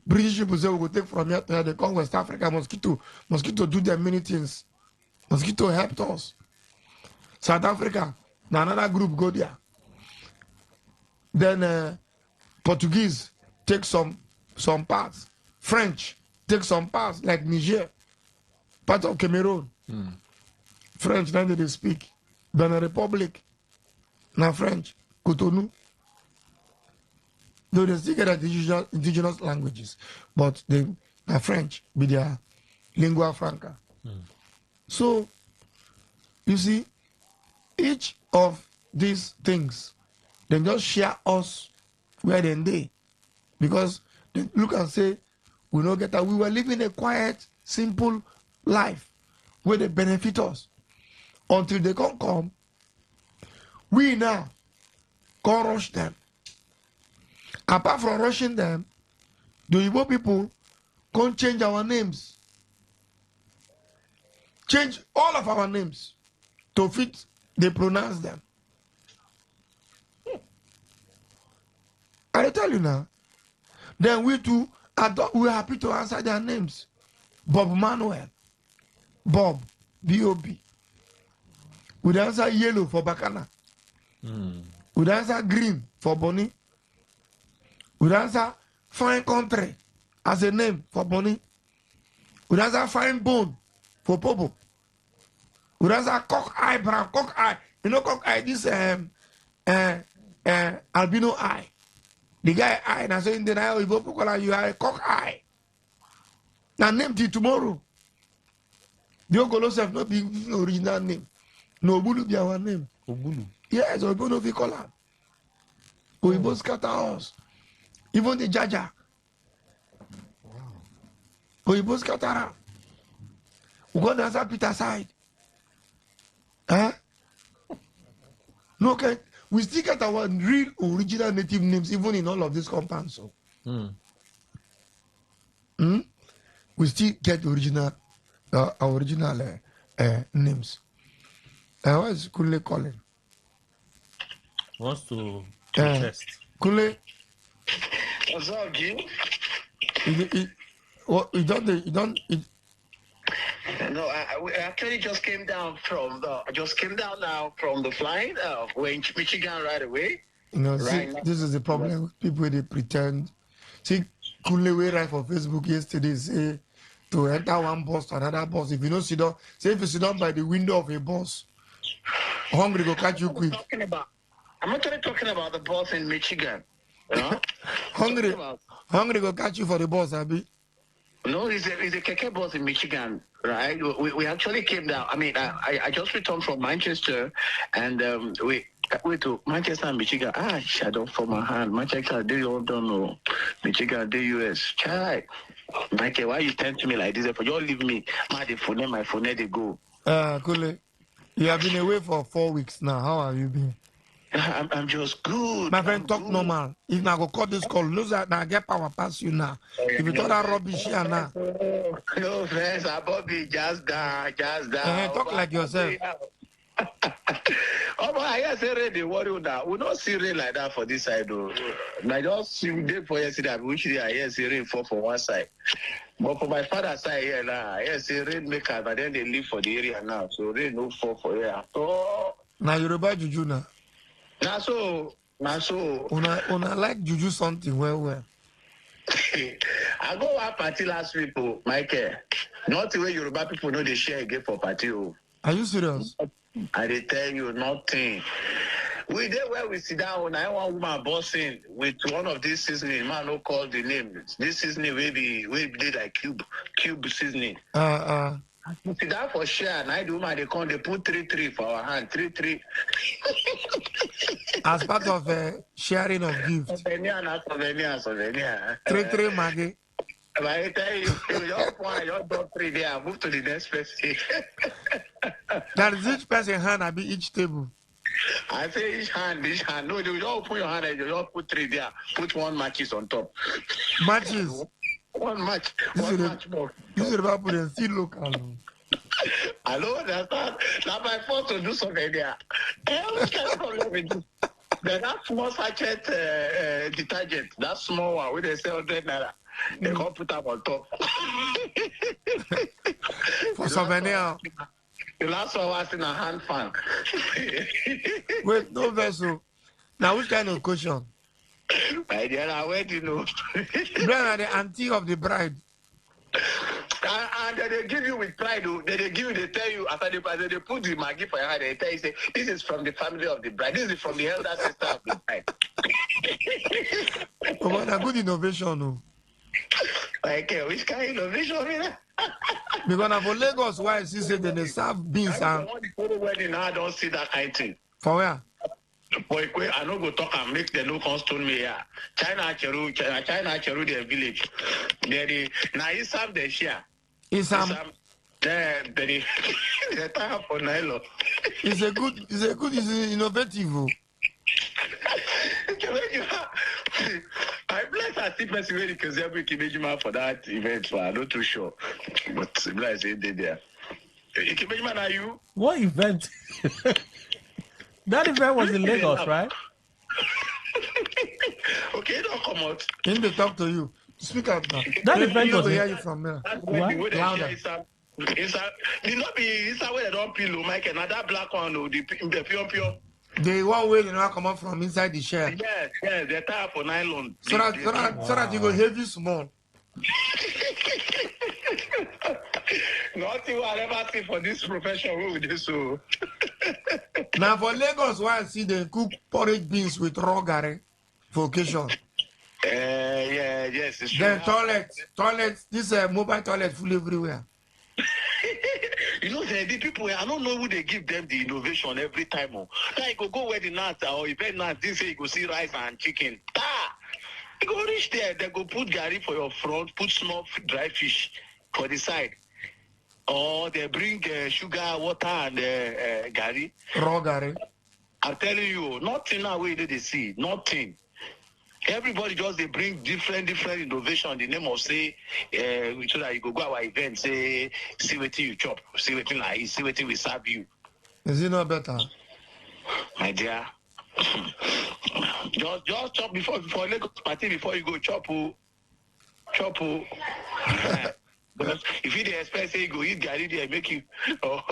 British people say we go take from here to here. They call West Africa mosquito. Mosquito do their many things. Mosquito helped us. South Africa, now another group go there. Then Portuguese take some parts. French take some parts like Niger, part of Cameroon. French, now they speak. Benin Republic, now French. Cotonou. Though they still get indigenous languages, but they are French with their lingua franca. So, you see, each of these things, they just share us where they. Because they look and say, we don't get that. We were living a quiet, simple life where they benefit us. Until they can't come, we now can't rush them. Apart from rushing them, the Igbo people can't change our names. Change all of our names to fit they pronounce them. I tell you now. Then we too, we're happy to answer their names. Bob Manuel. Bob. B-O-B. We'd answer yellow for Bacana. We'd answer green for Bonnie. We'd answer fine country as a name for Bonnie. We'd answer fine bone for Popo. We'd answer cock eye, brown cock eye. You know cock eye, this albino eye. The guy eye, and I say in the night, you are a cock eye. Now name till tomorrow. The Ogolo self not be original name. No Obulu be our name. Obulu. Yes, Obulu we call her. Oyibo scatter us. Even the Jaja. Oyibo scatter her. We go to answer Peter side. Huh? No, okay. We still get our real original native names even in all of these compounds. So. We still get original, our original names. What is Kule calling? Wants to protest. Kule. What's up, G? You don't. No, we actually just came down now from the flying. We're in Michigan right away. You know, right see, this is the problem with people. They pretend. See, Kunle way right for Facebook yesterday say to enter one bus to another bus. If you don't sit down, say if you sit down by the window of a bus, hungry go catch you quick. I'm actually talking about the bus in Michigan. You know? hungry go catch you for the bus, Abi. No, it's a keke bus in Michigan, right? We actually came down. I mean, I just returned from Manchester, and we to Manchester and Michigan. Shadow for my hand. Manchester, do you don't know? Michigan, the US. Chai. Michael, why you tend to me like this? If you leave me, my phone, they go. Kule, you have been away for 4 weeks now. How have you been? I'm just good. My friend, talk normal. If I go cut this call, lose that now. Get power pass you now. If you talk that rubbish here now. No friends, Bobby, just down. Talk like yourself. Oh, but I say rain, they worry now. We don't see rain like that for this side, though. I just see day for yesterday, which I hear see rain fall for one side. But for my father's side here now, I hear see rain maker, but then they live for the area now. So rain no fall for here. So now Yoruba Juju now. Now so. Una like Juju something well. I go one party last week, Michael. Not the way Yoruba people know they share again for party. Are you serious? I they tell you nothing. We there where we sit down. I one woman bossing with one of these seasoning. Man, no call the name. This seasoning we did like cube seasoning. We sit down for share. And I do woman they come. They put 3 for our hand. 3. As part of sharing of gifts. Souvenir. 3 Maggie. I tell you, your dog 3 there. Move to the next person. That is each person hand. I be each table. I say each hand. No, you don't put your hand and you don't put 3 there. Put 1 matches on top. Matches? 1 match. One match more. This is about putting still local. I don't understand. Now my fault to do something there. Which kind of problem with this? There's that small sachet detergent. That small one where they sell 100 naira. They can't put up on top. For souvenir. The last one was in a hand fan. Wait, no vessel. Now which kind of cushion? My dear, I went, Bride are the auntie of the bride. And they give you with pride. They tell you after they put the Maggie for your hand. They tell you, say, this is from the family of the bride. This is from the elder sister of the bride. Oh, man, a good innovation, no. Okay, which kind of innovation? Because now for Lagos, why she said they serve beans I and want the photo wedding. I don't see that kind of thing. for where? Boy, I no go talk and make the no stone me here. China Cheru, their village. Now you serve the share. It's The time for nylon. it's innovative. Oh. I bless I see person really because every Kimejima for that event, so I'm not too sure. But bless it there. Kimejima, are you? What event? That event was in Lagos, right? Okay, don't come out. Can they talk to you? Speak out now. That event was hear in... you from there. What? Louder. It's not be where they don't pillow, Mike, and that black one, the pure. The one way they not come out from inside the shell. Yes, the tire for nylon. So that you go heavy small. Nothing will ever see for this profession we do so. Now for Lagos, why I see they cook porridge beans with raw gari for occasion. Yes, it's true. Then toilet, this mobile toilet full everywhere. The people, I don't know who they give them the innovation every time. Like, you go wedding night or event night, this say you go see rice and chicken. You go reach there, they go put gari for your front, put small dry fish for the side. Or they bring sugar, water, and gari. Raw gari. I'm telling you, nothing now where they see, nothing. Everybody just they bring different innovation. The name of say, so that you go our event, say, see what you chop, see what you like, see what we serve you. Is it not better? My dear, just chop before Lagos party before you go chop. Because if you expect say you go eat gari there, make you, or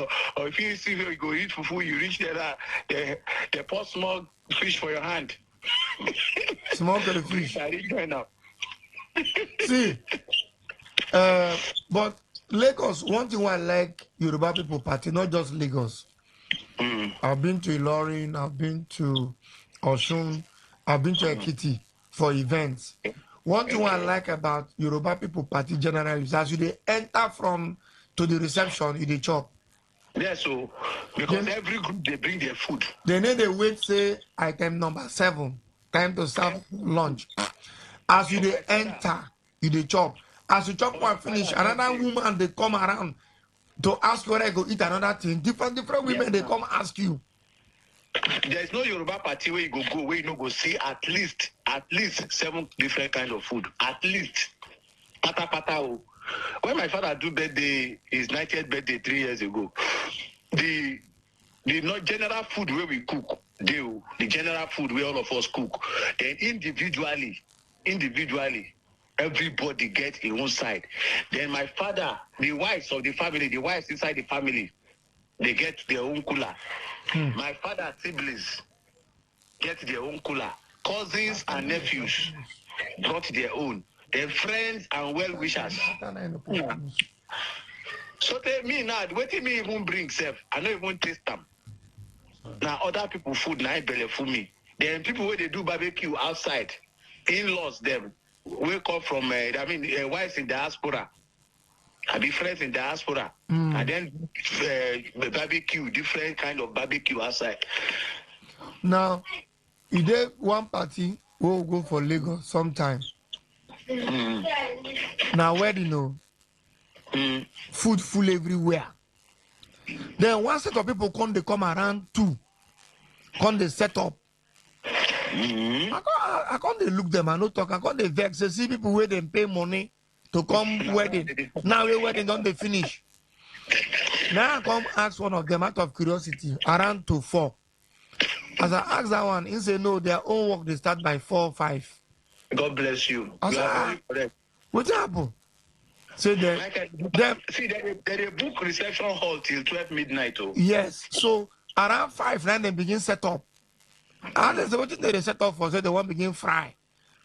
if you see you go eat fufu, you reach there, they pour small fish for your hand. Small fish. See, but Lagos, one thing I like Yoruba people party, not just Lagos. I've been to Ilorin, I've been to Osun, I've been to Ekiti for events. One thing I like about Yoruba people party generally is as you they enter from to the reception, you they chop. Yeah, so because every group they bring their food. They need they wait say item number 7, time to serve lunch. As you they enter, you they chop. As you chop one finish, another woman they come around to ask whether I go eat another thing. Different women they come ask you. There is no Yoruba party where you go where you no go see at least 7 different kind of food. At least. Pata. When my father do birthday, his 90th birthday 3 years ago, the not general food where we cook, the general food where all of us cook, then individually, everybody get his own side. Then my father, the wives of the family, the wives inside the family, they get their own cooler. My father's siblings get their own cooler. Cousins and nephews brought their own. Their friends and well-wishers. So tell me now, what do me even bring self? I don't even taste them. Now other people food now belly for me. Then people where they do barbecue outside, in-laws them, we come from wives in diaspora. I be friends in diaspora. And then barbecue, different kind of barbecue outside. Now, if there one party, we'll go for Lagos sometime. Now, where do you know? Food full everywhere. Then one set of people they come around too. They set up. I can't they look them and no talk. I can't they vex. They see people where they pay money to come wedding. Now we wedding don't they finish. Now I come ask one of them out of curiosity around to 4. As I ask that one, he say no, their own work they start by 4 or 5. God bless you. I said, what happened? So then, see, they book reception hall till 12 midnight. Oh. Yes. So around 5, then they begin set up. And they say, what did they set up for? So they want begin fry.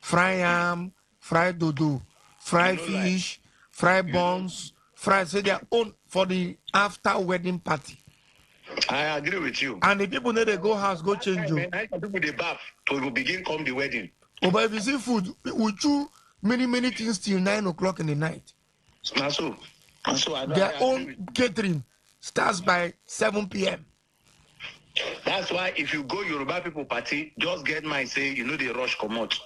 fry yam, fry dodo, fry fish, fry buns, fry say their own for the after wedding party. I agree with you. And the people need to go house, go change you. I can do with the bath to begin come the wedding. Oh, but if you see food, we chew many things till 9 o'clock in the night. So Their own catering starts by 7 p.m. That's why if you go Yoruba people party, just get my say, you know, they rush come out.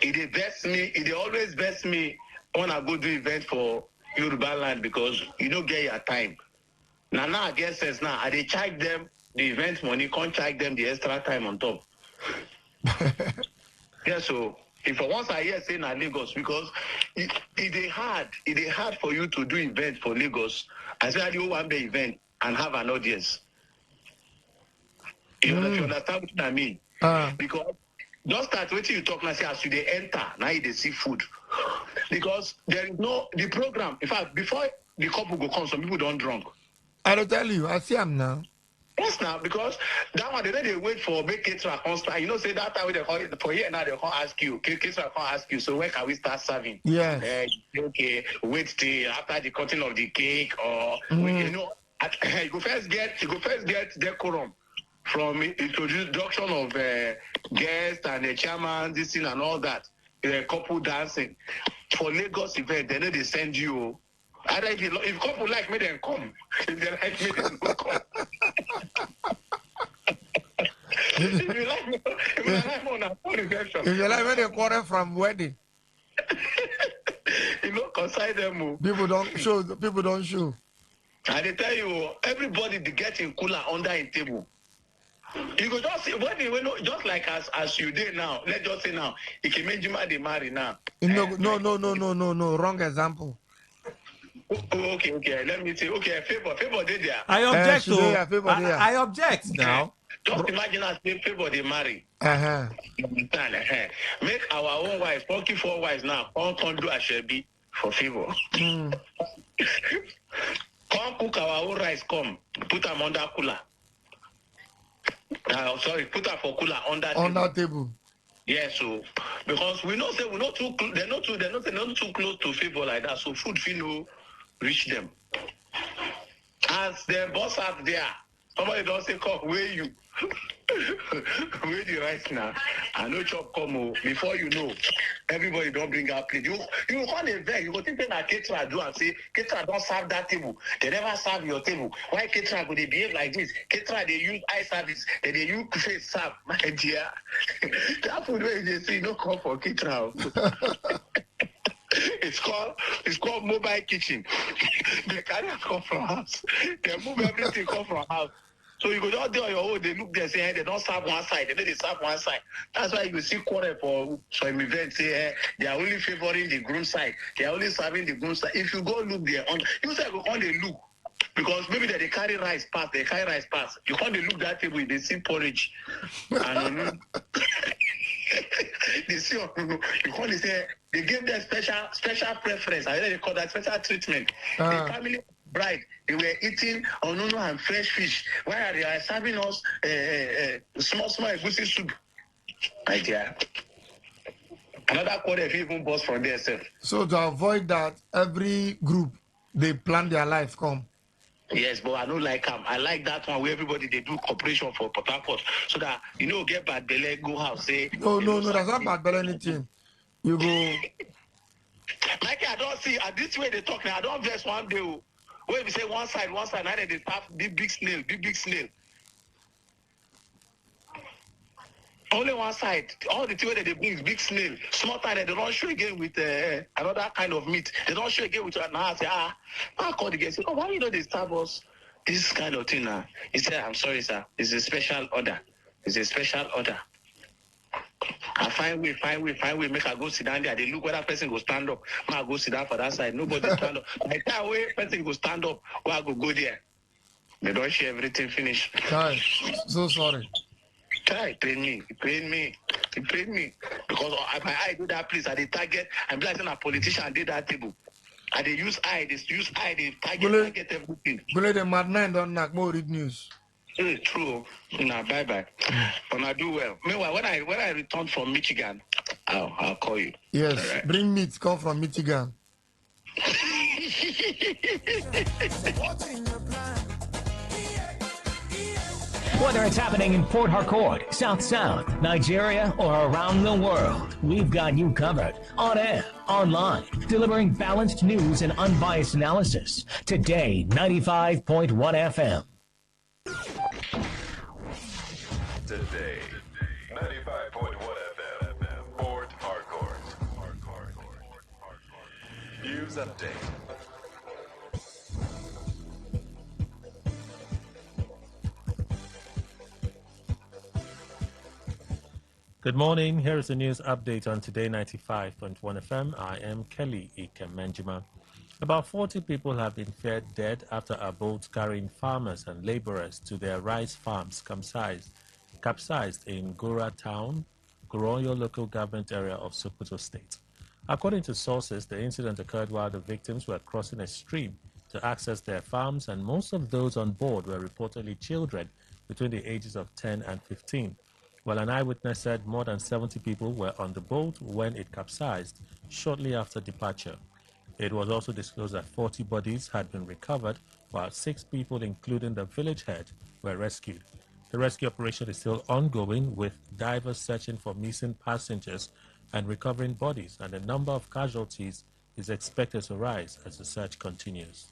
It always best me when I go do event for Yoruba land because you don't get your time. Now I guess sense now. I they charge them the event money, can't charge them the extra time on top. Yeah, so if I once I hear saying na Lagos, because it hard for you to do event for Lagos, especially you want the event and have an audience. You understand what I mean? Because don't start waiting you talk now say as you they enter, now you they see food. Because there is no the program. In fact, before the couple go come, some people don't drunk. I don't tell you, I see them now. Yes, now because that one they wait for make caterer constant. You know, say that time they call it for here now they can't ask you. Caterer can't ask you. So when can we start serving? Yeah. Okay, wait till after the cutting of the cake or you know, you go first get decorum from introduction of guests and the chairman, this thing and all that. Couple dancing for Lagos event. They know they send you. Either if couple like me, then come. If they like me, then go come. If you like me, if you like when they quarter from wedding, you know, consider them. People don't show. I they tell you, everybody they get in cooler under a table. You go just see when you just like as you did now. Let's just say now, it can make you they marry now. No. Wrong example. Okay. Let me say. Okay, favor did there. I object to. I object now. Just imagine us favor they marry. Make our own wives, funky 4 wives now. Come do a shabby for favor. Come cook our own rice. Come put them under cooler. Put them for cooler under table. Yes, so because we know say we're not too they're not too close to favor like that. So food feel reach them. As the boss out there, somebody don't say come where you where the rice now. I know chop come before you know everybody don't bring out plate. You can't event, you go think that caterer do and say caterer don't serve that table. They never serve your table. Why caterer go they behave like this? Caterer they use eye service, they use face serve. My dear. That food where they say no come for caterer. It's called mobile kitchen. They carry come from house. They move everything come from house. So you go down there on your own, they look there, say, hey, they don't serve one side, they serve one side. That's why you see quarter for some events, say, hey, they are only favoring the groom side. They are only serving the groom side. If you go look there, you say go on the look. Because maybe they carry rice pass. You can't look that table, they see porridge. And they see, you can't say, they give them special preference. I they call that special treatment. The family bride, they were eating onono and fresh fish. Why are they serving us small egusi soup? My dear. Another quarter if even boss from there self. So to avoid that, every group they plan their life come. Yes, but I don't like them. I like that one where everybody they do cooperation for Port Harcourt. So that get bad belly, go house, say no, that's not bad belly anything. You go like I don't see this way they talk now. I don't vex one day. Where we say one side, now they tap big snail. Only one side. All the two that they bring is big snail. Small time they don't show again with another kind of meat. They don't show again with now. I say, I call the guy. Say, why they stab us this kind of thing now? He said, I'm sorry, sir. It's a special order. I find way, make I go sit down there. They look whether person go stand up. I go sit down for that side. Nobody stand up. By that way, person go stand up, where I go there. They don't share everything finish. Kai, so sorry. Kai, pain me. Because my eye do that place, I they target, I'm like a politician did that table. And they use eye, they target everything. Bule the madman don't knock more read news. It's true. Nah, bye. But I do well. Meanwhile, when I returned from Michigan, I'll call you. Yes, All right. bring meat, come from Michigan. Whether it's happening in Port Harcourt, South South, Nigeria, or around the world, we've got you covered. On air, online, delivering balanced news and unbiased analysis. Today, 95.1 FM. Today, 95.1 FM, Port Harcourt. News update. Good morning. Here is the news update on Today 95.1 FM. I am Kelly Ikemenjima. About 40 people have been feared dead after a boat carrying farmers and laborers to their rice farms capsized in Gora town, Goroyo local government area of Sokoto state. According to sources, the incident occurred while the victims were crossing a stream to access their farms, and most of those on board were reportedly children between the ages of 10 and 15. While an eyewitness said more than 70 people were on the boat when it capsized shortly after departure. It was also disclosed that 40 bodies had been recovered, while 6 people, including the village head, were rescued. The rescue operation is still ongoing, with divers searching for missing passengers and recovering bodies, and the number of casualties is expected to rise as the search continues.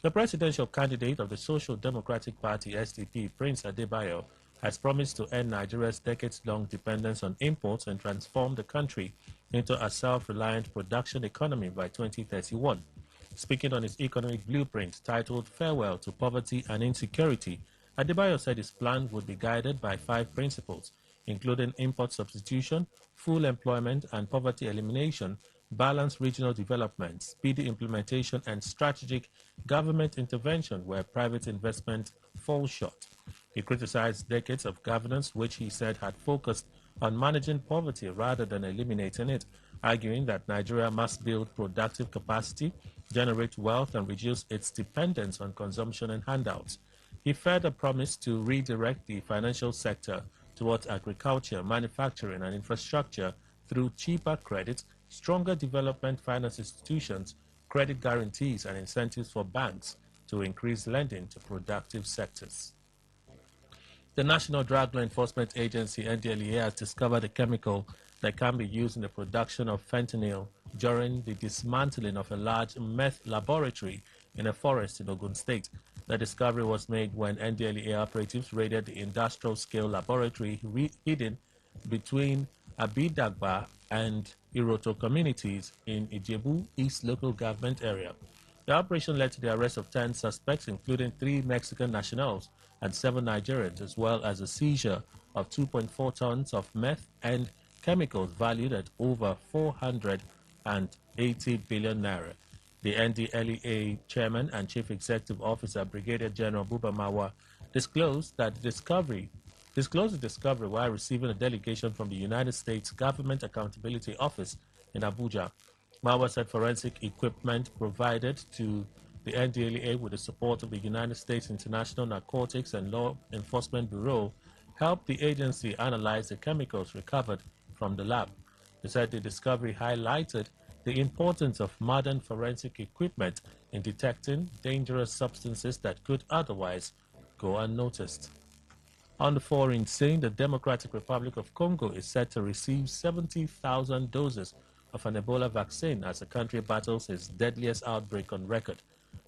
The presidential candidate of the Social Democratic Party, SDP, Prince Adebayo, has promised to end Nigeria's decades-long dependence on imports and transform the country into a self-reliant production economy by 2031. Speaking on his economic blueprint titled Farewell to Poverty and Insecurity, Adebayo said his plan would be guided by 5 principles, including import substitution, full employment and poverty elimination, balanced regional development, speedy implementation, and strategic government intervention where private investment falls short. He criticized decades of governance, which he said had focused on managing poverty rather than eliminating it, arguing that Nigeria must build productive capacity, generate wealth, and reduce its dependence on consumption and handouts. He further promised to redirect the financial sector towards agriculture, manufacturing, and infrastructure through cheaper credit, stronger development finance institutions, credit guarantees, and incentives for banks to increase lending to productive sectors. The National Drug Law Enforcement Agency, NDLEA, has discovered a chemical that can be used in the production of fentanyl during the dismantling of a large meth laboratory in a forest in Ogun State. The discovery was made when NDLEA operatives raided the industrial-scale laboratory hidden between Abidagba and Iroto communities in Ijebu East local government area. The operation led to the arrest of 10 suspects, including 3 Mexican nationals and 7 Nigerians, as well as a seizure of 2.4 tons of meth and chemicals valued at over 480 billion naira. The NDLEA chairman and chief executive officer, Brigadier General Buba Mawa, disclosed the discovery while receiving a delegation from the United States Government Accountability Office in Abuja. Mawa said forensic equipment provided to the NDLEA with the support of the United States International Narcotics and Law Enforcement Bureau helped the agency analyze the chemicals recovered from the lab. He said the discovery highlighted the importance of modern forensic equipment in detecting dangerous substances that could otherwise go unnoticed. On the foreign scene, the Democratic Republic of Congo is set to receive 70,000 doses of an Ebola vaccine as the country battles its deadliest outbreak on record.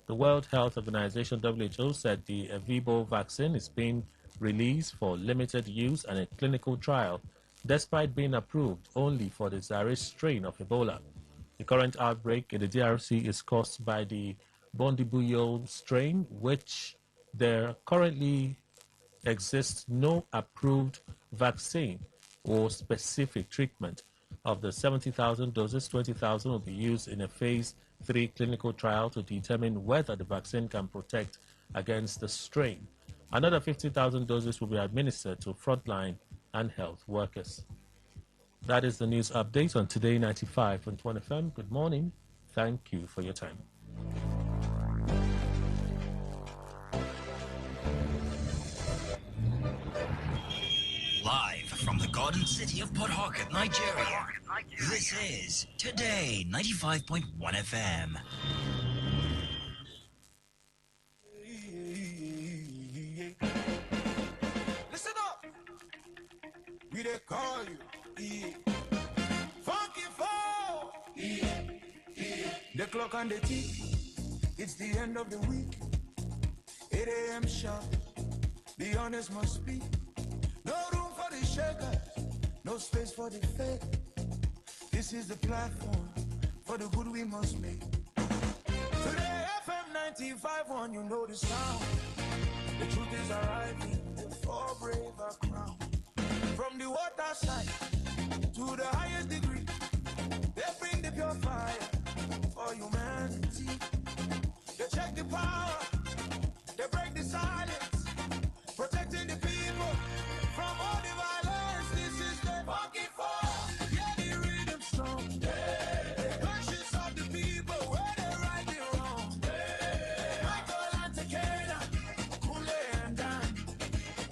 The World Health Organization (WHO) said the Evibo vaccine is being released for limited use and a clinical trial, despite being approved only for the Zaire strain of Ebola. The current outbreak in the DRC is caused by the Bondibugyo strain, which there currently exists no approved vaccine or specific treatment. Of the 70,000 doses, 20,000 will be used in a phase 3 clinical trial to determine whether the vaccine can protect against the strain. Another 50,000 doses will be administered to frontline and health workers. That is the news update on Today 95.1 FM. Good morning. Thank you for your time. Live from the Garden City of Port Harcourt, Nigeria. This is Today 95.1 FM. Listen up. We they call you. Yeah. Funky fall. Yeah. Yeah. The clock on the tick. It's the end of the week. 8 a.m. sharp. The honest must speak. No room for the shaker. No space for the fake. This is the platform for the good we must make. Today FM 95.1, you know the sound. The truth is arriving, the four brave are crowned. From the water side to the highest degree, they bring the pure fire for humanity. They check the power, they break the silence, protecting the people from all the violence. This is the fucking fall. Yeah, the rhythm strong. The conscience of the people where they right the wrong. Michael and Takeda, Kule and Dan,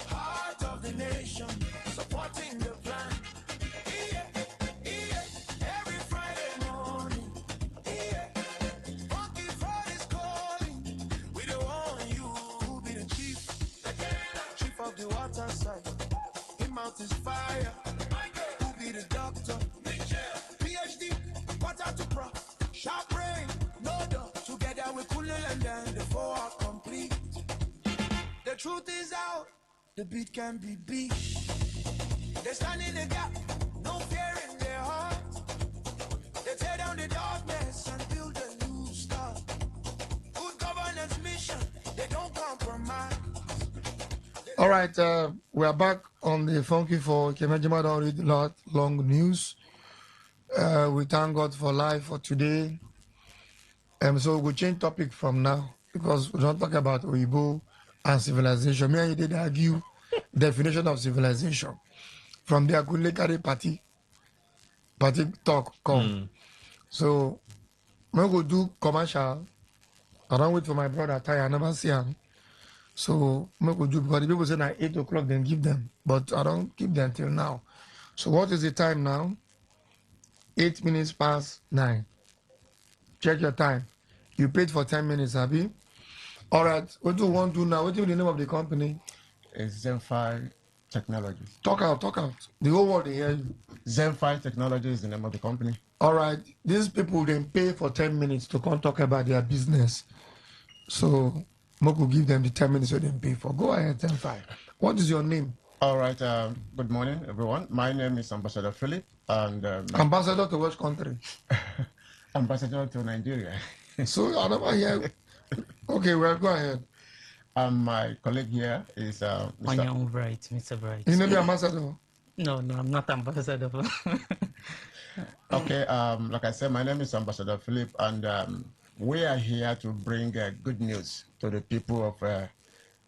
heart of the nation, supporting the plan. Yeah, yeah, every Friday morning. Yeah, Funky Friday is calling. We don't want you who be the chief of the water side. Him out is fire. Who be the doctor? PhD, water to pro. Sharp brain, no doubt. Together we cool and then the four are complete. The truth is out, the beat can be beat. They stand in the gap, no fear in their heart. They tear down the darkness and build a new start. Good governance mission, they don't compromise. All right, we are back on the Funky for Kemejima don't read a lot long news. We thank God for life for today. So we'll change topic from now because we don't talk about Oyibo and civilization. Me and you did argue definition of civilization. From there, could look at party talk come. So I'm going to do commercial. I don't wait for my brother Ty. I never see him. So I'm going to do because the people say at 8 o'clock then give them, but I don't keep them till now. So what is the time now? 8 minutes past 9. Check your time. You paid for 10 minutes, Abby. All right. What do you want to do now? What is the name of the company? It's Zenfi Technologies. Talk out. The whole world they hear you. Zenfi Technologies is the name of the company. All right. These people then pay for 10 minutes to come talk about their business. So Moko give them the 10 minutes so they pay for. Go ahead, Zenfi. What is your name? All right. Good morning, everyone. My name is Ambassador Philip, and Ambassador to which country? Ambassador to Nigeria. So I never hear. Okay, well, go ahead. My colleague here is Mr. Bright, Mr. Bright. You know the ambassador? No, I'm not ambassador. Okay, like I said, my name is Ambassador Philip, and we are here to bring good news to the people of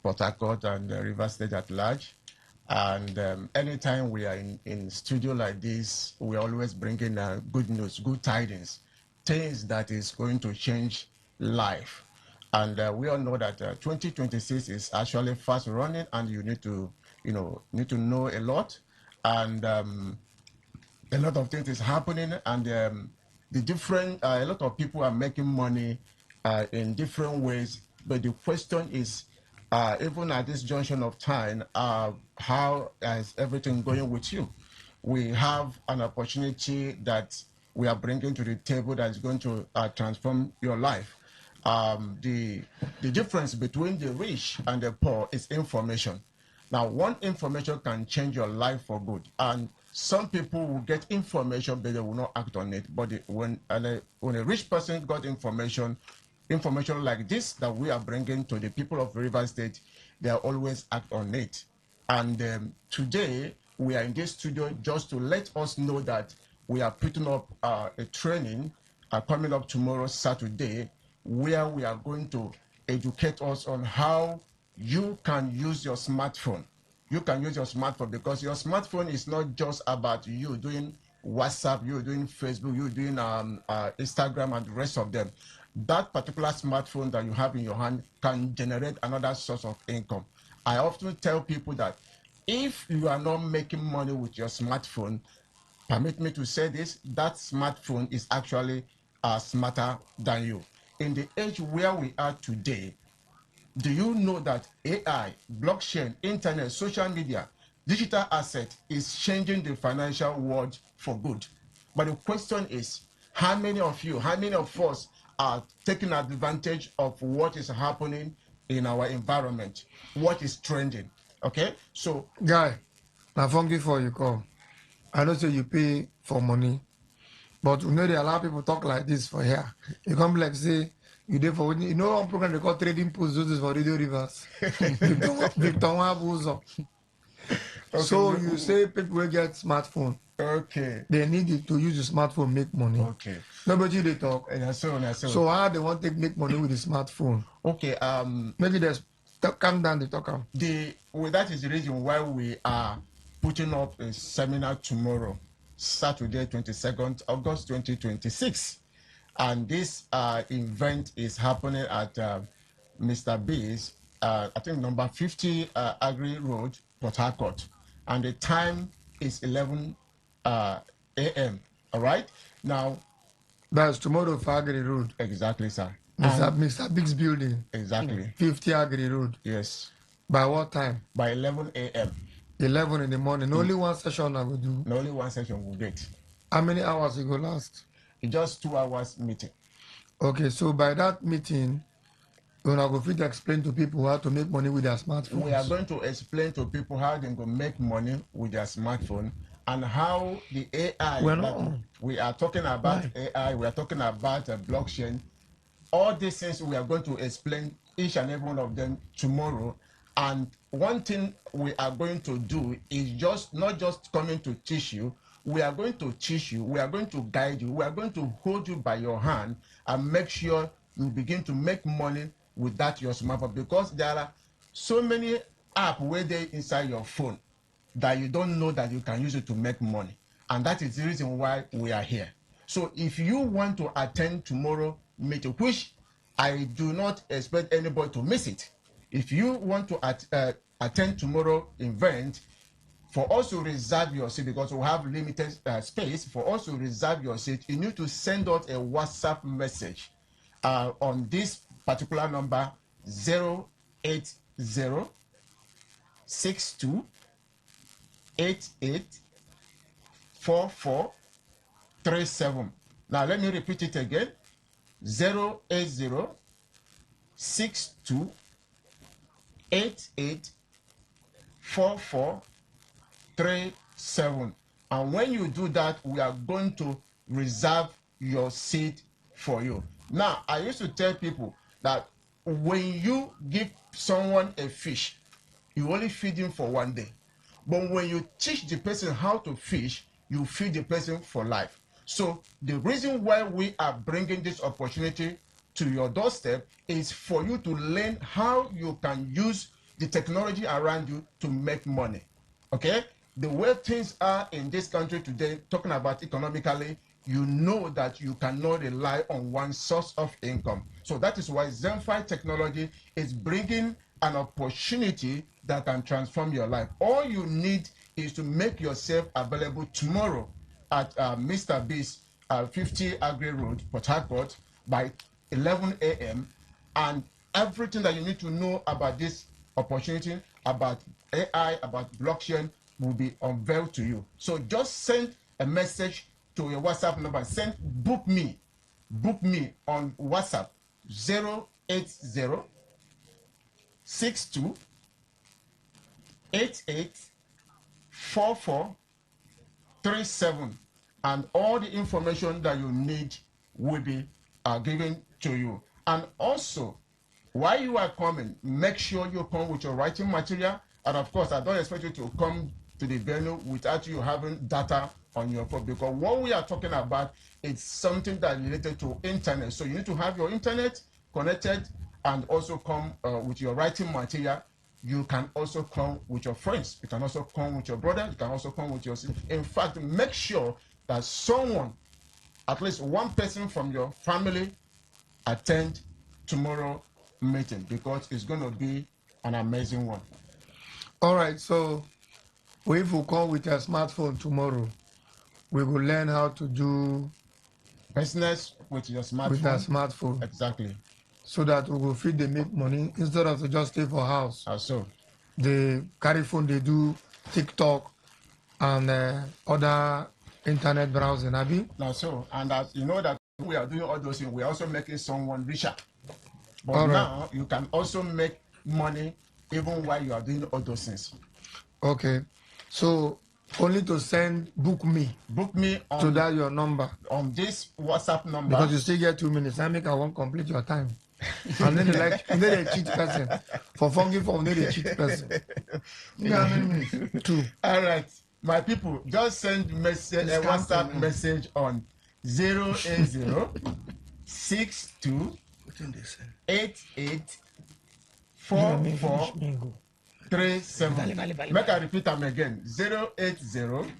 Port Harcourt and River State at large. And anytime we are in studio like this, we always bring in good news, good tidings, things that is going to change life. And we all know that 2026 is actually fast running, and you need to know a lot. And a lot of things is happening, and a lot of people are making money in different ways. But the question is, even at this junction of time, how is everything going with you? We have an opportunity that we are bringing to the table that is going to transform your life. The difference between the rich and the poor is information. Now, one information can change your life for good. And some people will get information, but they will not act on it. But when a rich person got information like this that we are bringing to the people of River State, they always act on it. And today, we are in this studio just to let us know that we are putting up a training coming up tomorrow, Saturday, where we are going to educate us on how you can use your smartphone. You can use your smartphone because your smartphone is not just about you doing WhatsApp, you doing Facebook, you doing Instagram and the rest of them. That particular smartphone that you have in your hand can generate another source of income. I often tell people that If you are not making money with your smartphone, permit me to say this, that smartphone is actually smarter than you. In the age where we are today, do you know that AI, blockchain, internet, social media, digital asset is changing the financial world for good? But the question is, how many of you, how many of us are taking advantage of what is happening in our environment, what is trending? Okay, so Guy, now funky for you come. I know say you pay for money, but you know they allow people talk like this for here. You come like say you did for you know one program they call trading posts, this is for radio rivers. Victor Wabuzo. okay, So you say people will get smartphone. okay, They need it to use the smartphone make money. okay. Nobody they talk. So how they want to make money with the smartphone? Okay, Maybe there's calm down the talk. That is the reason why we are putting up a seminar tomorrow, Saturday, 22nd August 2026. And this event is happening at Mr. B's, I think number 50 Agri Road, Port Harcourt. And the time is 11 a.m. All right? Now, that's tomorrow for Agri Road. Exactly, sir. Mr. Big's building. Exactly. 50 Agri Road. Yes. By what time? By 11 a.m. 11 in the morning. Only one session I will do. Only one session will get. How many hours it will last? Just 2 hours meeting. Okay, so by that meeting, we're going to explain to people how to make money with their smartphones. We are going to explain to people how they can make money with their smartphone and how the AI we are talking about AI, we are talking about blockchain. All these things we are going to explain each and every one of them tomorrow. And one thing we are going to do is just not just coming to teach you. We are going to teach you. We are going to guide you. We are going to hold you by your hand and make sure you begin to make money with that your smartphone, because there are so many apps where they inside your phone that you don't know that you can use it to make money. And that is the reason why we are here. So if you want to attend tomorrow meeting, which I do not expect anybody to miss it. If you want to attend tomorrow event, for us to reserve your seat, because we have limited space, for us to reserve your seat, you need to send out a WhatsApp message on this particular number 080 62 88 4437. Now let me repeat it again. 080 62 88 4437. And when you do that, we are going to reserve your seat for you. Now, I used to tell people that when you give someone a fish, you only feed him for one day. But when you teach the person how to fish, you feed the person for life. So the reason why we are bringing this opportunity to your doorstep is for you to learn how you can use the technology around you to make money. Okay? The way things are in this country today, talking about economically, you know that you cannot rely on one source of income. So that is why Zenfi Technology is bringing an opportunity that can transform your life. All you need is to make yourself available tomorrow at Mr. B's 50 Agri Road, Port Harcourt, by 11 a.m. And everything that you need to know about this opportunity, about AI, about blockchain, will be unveiled to you. So just send a message to your WhatsApp number. Send book me on WhatsApp 080 62 88 4437, and all the information that you need will be given to you. And also, while you are coming, make sure you come with your writing material. And of course, I don't expect you to come to the venue without you having data on your phone, because what we are talking about is something that is related to internet. So you need to have your internet connected and also come with your writing material. You can also come with your friends. You can also come with your brother. You can also come with your sister. In fact, make sure that someone, at least one person from your family, attend tomorrow meeting, because it's going to be an amazing one. All right, so if we come with a smartphone tomorrow, we will learn how to do business with your smartphone. with a smartphone. Exactly. So that we will fit they make money instead of to just stay for house. Also. They carry phone, they do TikTok and other internet browsing, Abi. Now so, and as you know that we are doing all those things, we are also making someone richer. But All now right. you can also make money even while you are doing all those things. Okay. So only to book me on, to that your number. On this WhatsApp number. Because you still get 2 minutes. I make I won't complete your time. And then they cheat person. For funky form, they cheat person. Yeah, how many minutes? 2. All right. My people, just send message a WhatsApp message on 080 62 88 44 37. Make I repeat them again. 080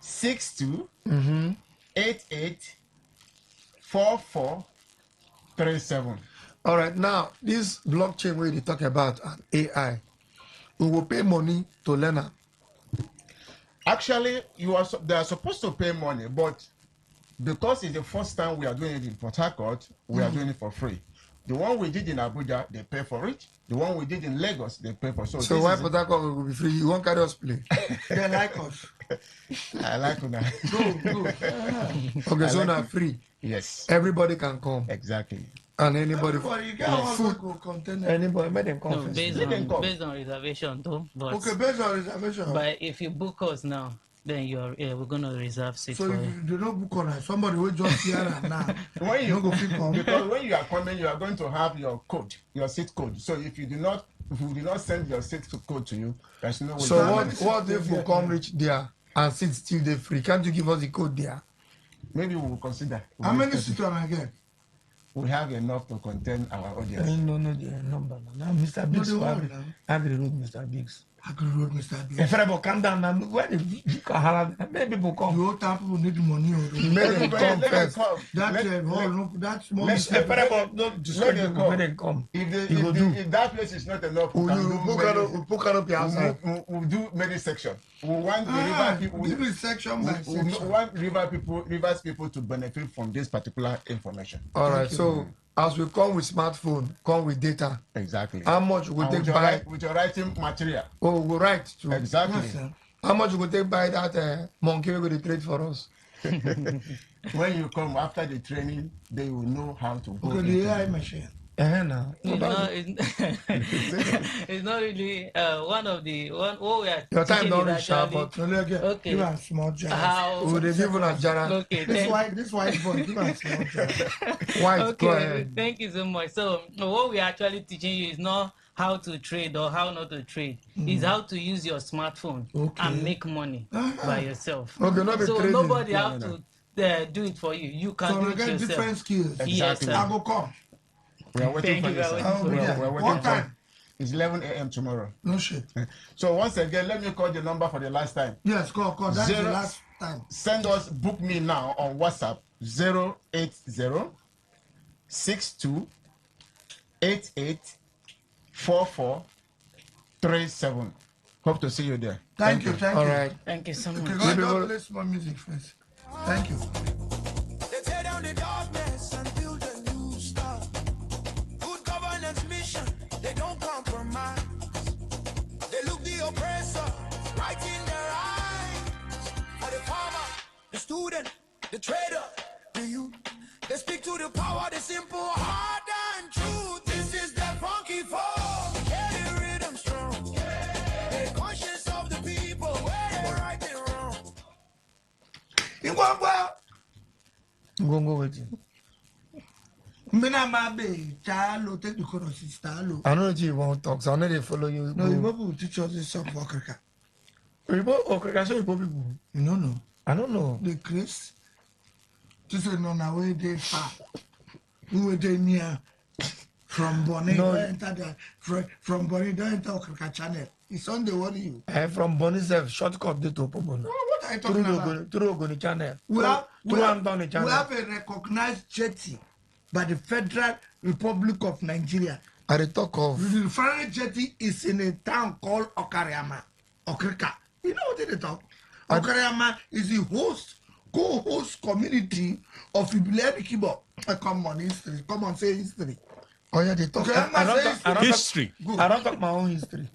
62 88 44 37. All right, now this blockchain where they talk about and AI, we will pay money to learn it. Actually, they are supposed to pay money, but because it's the first time we are doing it in Port Harcourt, we are doing it for free. The one we did in Abuja, they pay for it. The one we did in Lagos, they pay for it. So why Port Harcourt will be free? You won't carry us play. They like us. I like you now. Go. Okay, so now free. Yes. Everybody can come. Exactly. And anybody food container. Anybody make them come. No, based on reservation though. But, okay, based on reservation. But if you book us now, then we're gonna reserve seats so for if you. you don't book on us, somebody will just hear and now. When you go because when you are coming, you are going to have your code, your seat code. So if you do not send your seat code to you, there's no way. So what if we come reach there and sit still there free? Can't you give us the code there? Maybe we will consider. How many seats am I get? We have enough to contain our audience. No, the number. Now, Mr. Biggs. Agri Road, Mr. Biggs. Agri Road, Mr. Biggs. If I calm down now, where the many people come. You all people need money. Make them come first. That small. If they come. If that place is not enough, we'll book up your outside. We'll do many section. We want the river people. We want rivers people to benefit from this particular information. All right. So as we come with smartphone, come with data. Exactly. How much we take buy with your writing material? Oh, we write too. Exactly. Yes, how much we take buy that monkey we go to trade for us? When you come after the training, they will know how to go. Okay, the AI machine. No. It's not really what we are. Your time don't reach out, but okay. Give us small jar. How? We give you a jar. Okay. This white boy, give us small jar. White. Okay. Go ahead. Thank you so much. So what we're actually teaching you is not how to trade or how not to trade. It's how to use your smartphone and make money by yourself. Okay, not so trading. nobody have to do it for you. You can do it yourself. Different skills. Exactly. Yes, sir. I go come. We are waiting for you, sir. We're what time? It's 11 a.m. tomorrow. No shit. So once again, let me call the number for the last time. Yes, call. That's the last time. Send us, book me now on WhatsApp 080 62 88 44 37. Hope to see you there. Thank you. All right. Thank you so much. Okay, God bless my music first. Thank you. They tear down the darkness and build a new start. Good governance mission, they don't compromise. They look the oppressor right in their eyes. For the farmer, the student, the trader, the youth. They speak to the power, the simple, hard and true. This is the funky fall. Yeah, the rhythm strong. The conscience of the people, where they right and wrong. Go with you. Take the code of sister. I know you won't talk, so I know they follow you. No, you will teach us this song for Africa. Okay, so you people. You don't know. I don't know. The Chris. This is not away they far. We were there near from Bonnie. No. From Bonnie, don't enter Africa channel. It's on the one you. From Bonnie Self, shortcut the to Popo. What are you talking about? Through Ogoni channel. We have channel. a recognized jetty by the Federal Republic of Nigeria. At the talk of The refinery jetty is in a town called Okariama. Okrika. You know what they talk? Okriyama is the co-host community of Ibilemi Kibo. Come on, history. Come on, say history. Oh yeah, they talk. History. I don't talk my own history.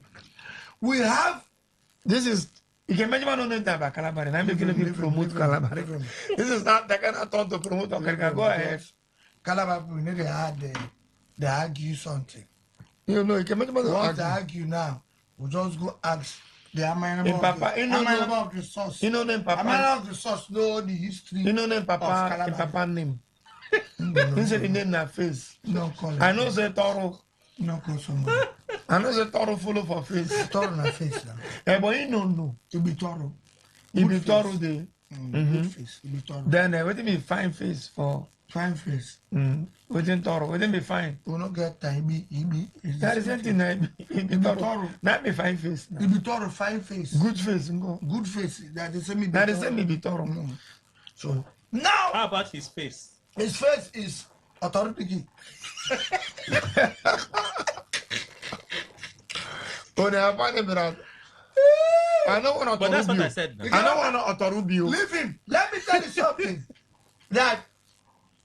We have. This is. You can imagine one on the time about Calabar, and I'm making to promote Calabar. This is not that kind of thought to promote Okrika. Go ahead. Calabar, we need to add they argue something. You know, you can imagine what they argue now. We just go ask the Amana of the source. You know name Papa. Amana of the source know the history. You know name Papa. The Papa name. You say the name na face. No call it. I know say Toro. No call somebody. I know say Toro follow for face. Toro na face now. But you don't know. It be Toro. It be Toro day. Good face. It be Toro. Then what be fine face for? Fine face. Within Toro, within be fine. We not get time. He be. That is something. It be Toro. That be fine face. It be Toro fine face. Good face. Good face. That is me. That is me be Toro. So now. How about his face? His face is authority. Oh, they are funny, but I don't want to. But that's what I said. I don't want to authority. Leave him. Let me tell you something. That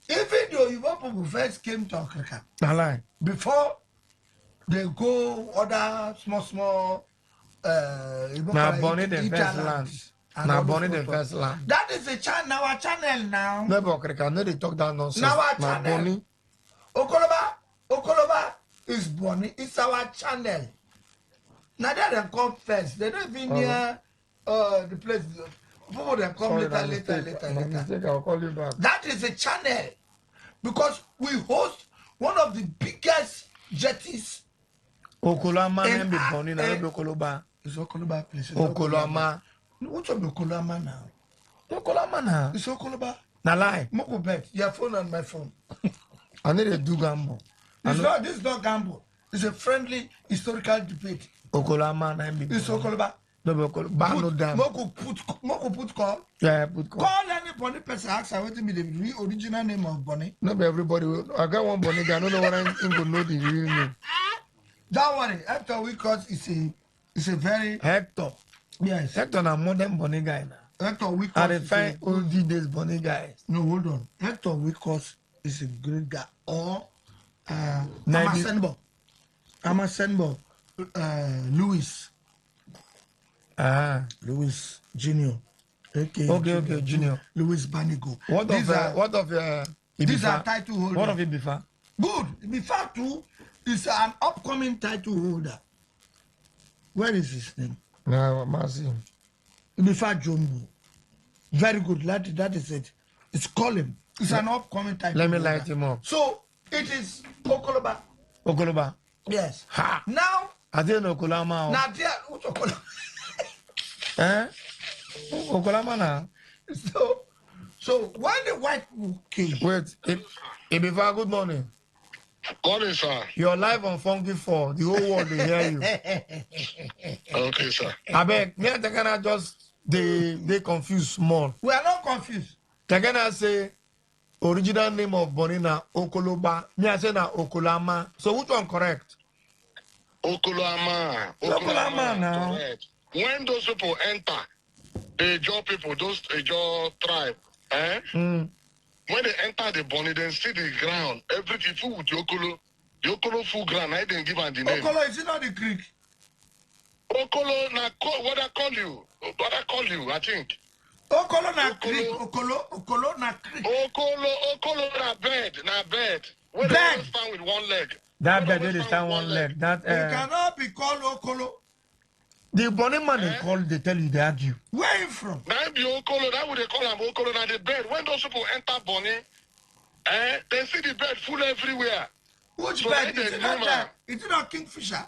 even though you people first came to Africa, before they go other small now Bonnie the first land. Now Bonnie the first land. That is a channel, our channel now. Never Africa, no they talk that nonsense. Now our channel. Bonnie. Okoloba is Bonnie. It's our channel. Now they come first. They don't even near the place. People they come later. I'll call you back. That is a channel. Because we host one of the biggest jetties. Okolama and be Bonnie, not Okoloba. It's Okoloba place. Okolama. What's up Okolama now? Okolama now. It's Okoloba. Now lie. Moko bet. Your phone and my phone. I need to do gamble. This is not gamble. It's a friendly historical debate. Okolama and be. It's Okoloba. Moko put call. Yeah, put call. Call any Bonnie person. Ask her what be the original name of Bonnie. Not everybody. I got one Bonnie guy. I don't know what I'm going to know the real name. Don't worry. Hector Wickos is a very Hector. Yes. Hector na modern Bonnie guy now. Hector Wickos. I define old days Bonnie guys. No, hold on. Hector Wickos is a great guy. Or Amasenbo. Louis. Louis Junior. Okay, Junior. Louis Banigo. What of these are title holders. What of Ibifa? Good. Ibifa too is an upcoming title holder. Where is his name? No, Masi. Ibifa Jumbo. Very good. That is it. It's Colin. It's an upcoming title Let me holder. light him up. So it is Okoloba. Okoloba. Yes. Ha. Now. I didn't know Okolama. Now there. Okoloba. Okolama now. So when the white people came. Wait. Ibifa, good morning. Morning, sir. You're live on Funky 4. The whole world will hear you. Okay, sir. I beg, me and Takana just they confuse small. We are not confused. Takana say original name of Bonina Okoloba. Me I say na Okolama. So which one correct? Okolama. Okolama now. Correct. When those people enter, the Jaw people, those Jaw tribe, when they enter the Bonnie, they see the ground. Everything full with the Okolo full ground. I didn't give them the name. Okolo, is it not the creek? Okolo, what I call you, I think. Okolo na creek. Okolo na creek. Okolo na bed. Where they stand with one leg. That bed where they stand one leg. That it cannot be called Okolo. The Bonnie man they call, they tell you they argue. Where are you from? That be Okolo, that would they call them Okolo na the bed. When those people enter Bonnie, they see the bed full everywhere. Which so bed? Is it not Kingfisher?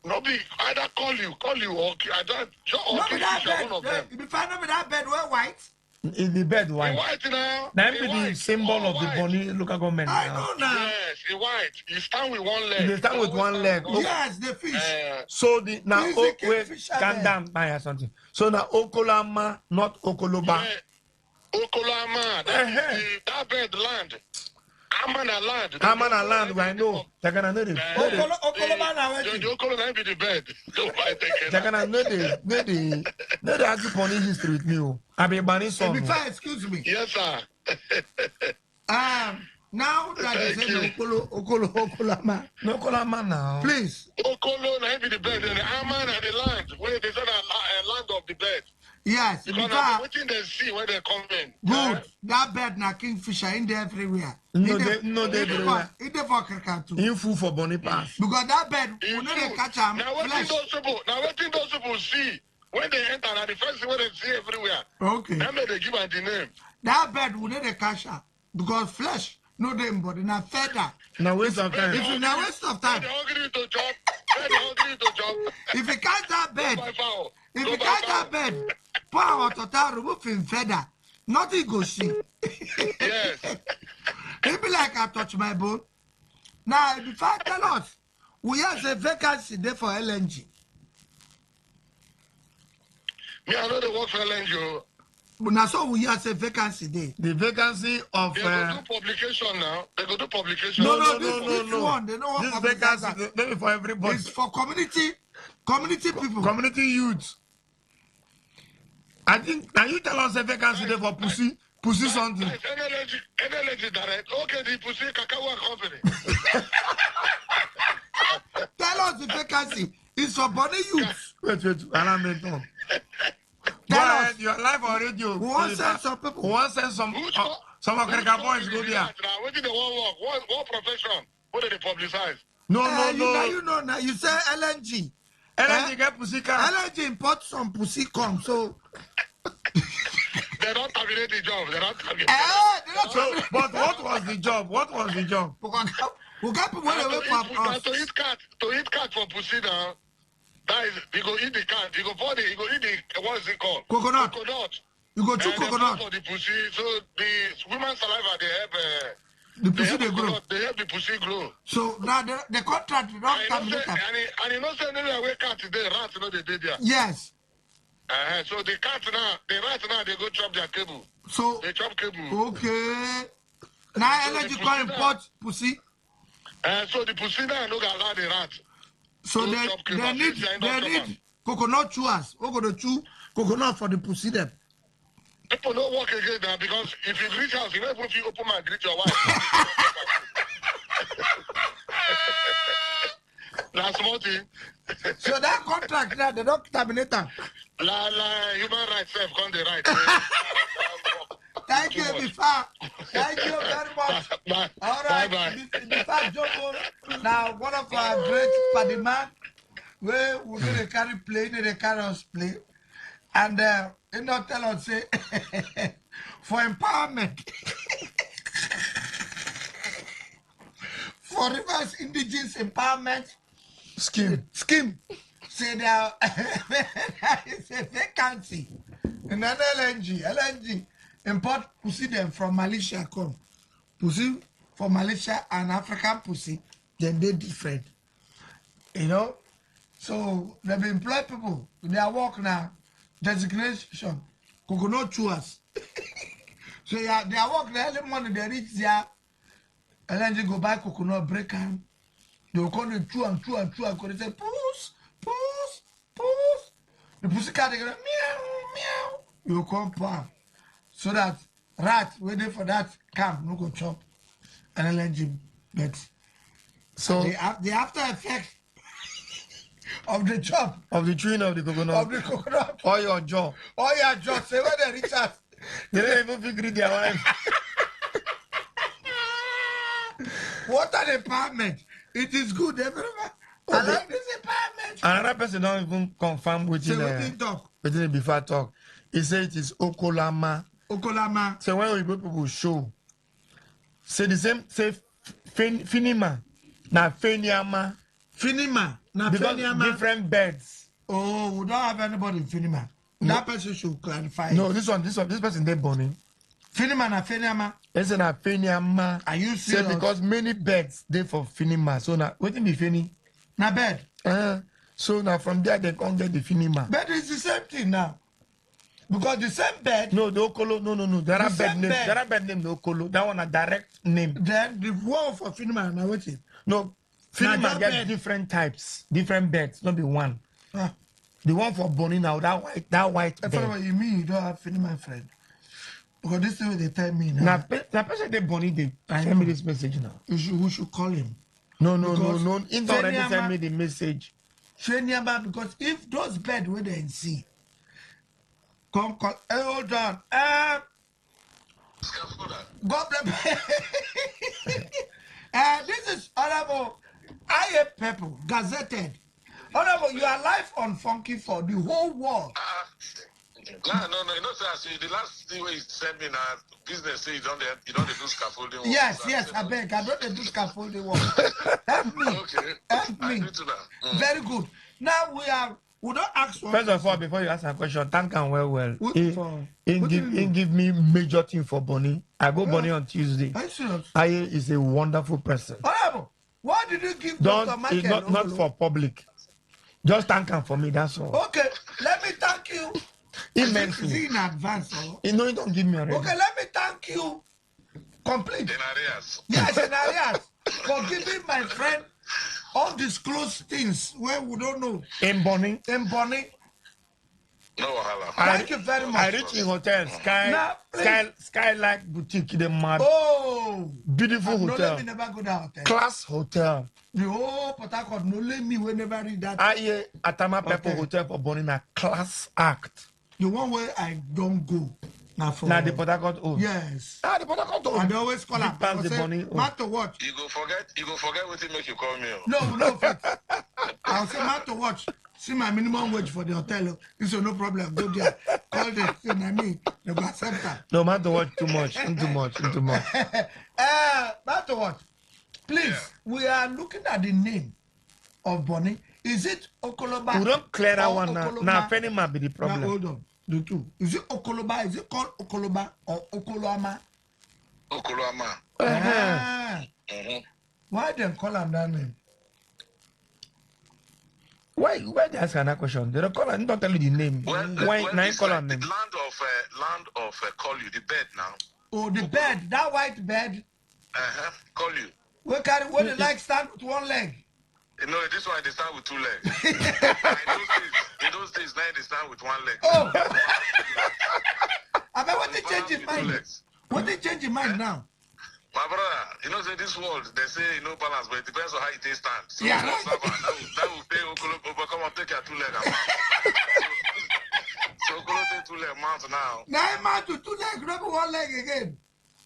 No, be either call you, or I don't. Or Kingfisher, one of them. If you find out that bed, we're white. Is the bed white? White now. That be the symbol of the Bonnie local government. I know now. Yes, it's white. You stand with one leg. They stand with one leg. Yes, the fish. So the now calm down, buy something. So now Okolama, not Okoloba. Yeah. Okolama, that bed land. Amana land. Amana land, I know. Jagana know the Okoloba na wetin. The Okolo be the bed. Jagana know the Agiponi history with me. I be banning son. Before, excuse me. Yes, sir. Now that you say Okolama. No Okolama now. Please. Okolo na be the bed. And Amana the land. Where they say land of the bed. Yes, because waiting they see where they come in. Good. That bed na kingfisher in there everywhere. No, they everywhere. It dey for Krakatu. In full for Bonnie Pass. Because that bed, we know they catch them. Now waiting those people see when they enter. Now the first thing where they see everywhere. Okay. Then they give them the name. That bed, we know they catch them because flesh, no them body, na feather. Now waste of time. If you now waste of time. They're hungry to jump. If you catch that bed, power total remove him feather. Nothing go see. Yes. It be like I touch my bone. Now, the fact tell us, we have a vacancy there for LNG. Me, I know they work for LNG. But now, so we have a vacancy there. The vacancy of. They go do publication now. They go do publication. No. This one, they know what this vacancy, maybe for everybody. It's for community people. Community youth. I think, can you tell us a vacancy there for pussy something? Energy direct. Okay, the pussy Kakawa company. Tell us the vacancy. It's for body youth. Wait, Alameton. Tell us. Your life on radio. We want to send some people. We want to send some African boys go there. What did they want work? What profession? What did they publicize? No. You know now. You say LNG. LNG get pussy car. LNG import some pussy come. So they don't terminate the job. They don't terminate. But what was the job? We got people when they wait for us. To eat cat for pussy now. That is, you go eat the cat. You go eat the what is it called? Coconut. You go chew coconut. For the pussy, so the women's saliva they help. The pussy they grow. They help the pussy grow. So now the contract we don't terminate. And you know say anywhere where cat today, rats you know they did there. Yes. So the rat now they go chop their cable. So they chop cable. Okay. Now energy call import pussy. So the pussy now no go allow the rat. So they need coconut chewers. We're going to chew coconut for the pussy them. People don't work again now because if you reach house, you know if you open my greet your wife. That's small thing. So that contract now, they don't terminate them. Human rights self come the right. Thank you, Bifa. Thank you very much. Bye. All right. Bye. Bifa Joko, now one of our great party man, where we're going to carry plane, they carry us plane. And you know, tell us, say, for empowerment, for reverse indigenous empowerment scheme. Say there is a vacancy in an LNG import pussy them from Malaysia come. Pussy for Malaysia and African pussy, then they different. You know? So they've employed people. Their work now, designation, coconut chewers. So yeah, their work the early morning they reach there, LNG go buy coconut, break them. They will call it chew and they say, puss. The pussy cat they go meow. You come palm. So that rat waiting for that camp no go chop and LNG bet. So the after effect of the chop of the chewing of the coconut or your jaw. Say where they reach us. They don't even figure their wife. What an empowerment. It is good everywhere. I like this empowerment. Another person don't even confirm with it before talk. He said it is Okolama. So when we people show, say the same, say Finima, na Feniama. Because different beds. Oh, we don't have anybody in Finima. No. That person should clarify. No, this person they born. Finima na Feniama. It's na Feniama. Are you serious? Say because many beds they for Finima. So now, what be Feni? Na bed. So now from there they can't get the Finima. Bed is the same thing now. Because the same bed. No, the Okolo. No. There are bed name. There are bed name the Okolo. That one a direct name. Then the one for Finima now waiting. No, Finima get different types, different beds, not be one. The one for Bonnie now, that white bed. What you mean you don't have Finima friend? Because this is what they tell me now. Now person they Bonnie they send me this message now. We should call him. No. He already send me the message. Because if those bed where they see, come call. Hey, hold on. God bless. This is Honorable I People Gazetted. Honorable, you are live on Funky for the whole world. No. You know, sir, the last thing you sent me now, business, you don't do scaffolding work. Yes, I beg. I don't do scaffolding work. Help me. Okay. Help me. Very good. Now we don't ask for. First of all, before you ask a question, thank him well. He give me major thing for Bonnie. I go Bonnie on Tuesday. Aye is a wonderful person. Honorable, why did you give Dr. Michael? Not for public. Just thank him for me, that's all. Okay, let me thank you. Immensely. In advance, or? You know you don't give me already. Okay, let me thank you. Complete. In arrears. Yes, in arrears. For giving my friend undisclosed things where we don't know. In Bonnie. No wahala. Thank you very much. I reach in hotel Skylight Boutique in the mad. Oh, beautiful hotel. No, let me never go that hotel. Class hotel. The whole Port Harcourt, no let me whenever read that. Aye, Atama Pepper Hotel for Bonnie na class act. The one where I don't go. Now the Port Harcourt own. Yes. The Port Harcourt own. And they always call up. The Bonnie man to watch. You go forget what it make you call me. No, I'll say man to watch. See my minimum wage for the hotel. This is no problem. Go there. Call the thing I mean. They go accept that. No, man to watch too much. Too much. Man to watch. Please, we are looking at the name of Bonnie. Is it Okoloba? We don't clear that one now. Now, Penny might be the problem. Now, hold on. The two. Is it Okoloba? Is it called Okoloba or Okoloama? Okoloama. Why them call him that name? Why they ask that question? They don't call him. Don't tell you the name. Why call him name? Land of call you the bed now. Oh, the bed, that white bed. Call you. When the leg stand with one leg. No, this one they stand with two legs. in those days, now they stand with one leg. Oh. I mean, what they change your mind? What they change your mind now? My brother, you know, say this world, they say no balance, but it depends on how you stand. So yeah. That will pay Okolo, come on, take your two legs. So Okolo take two leg mount now. Now mount to two legs, not one leg again.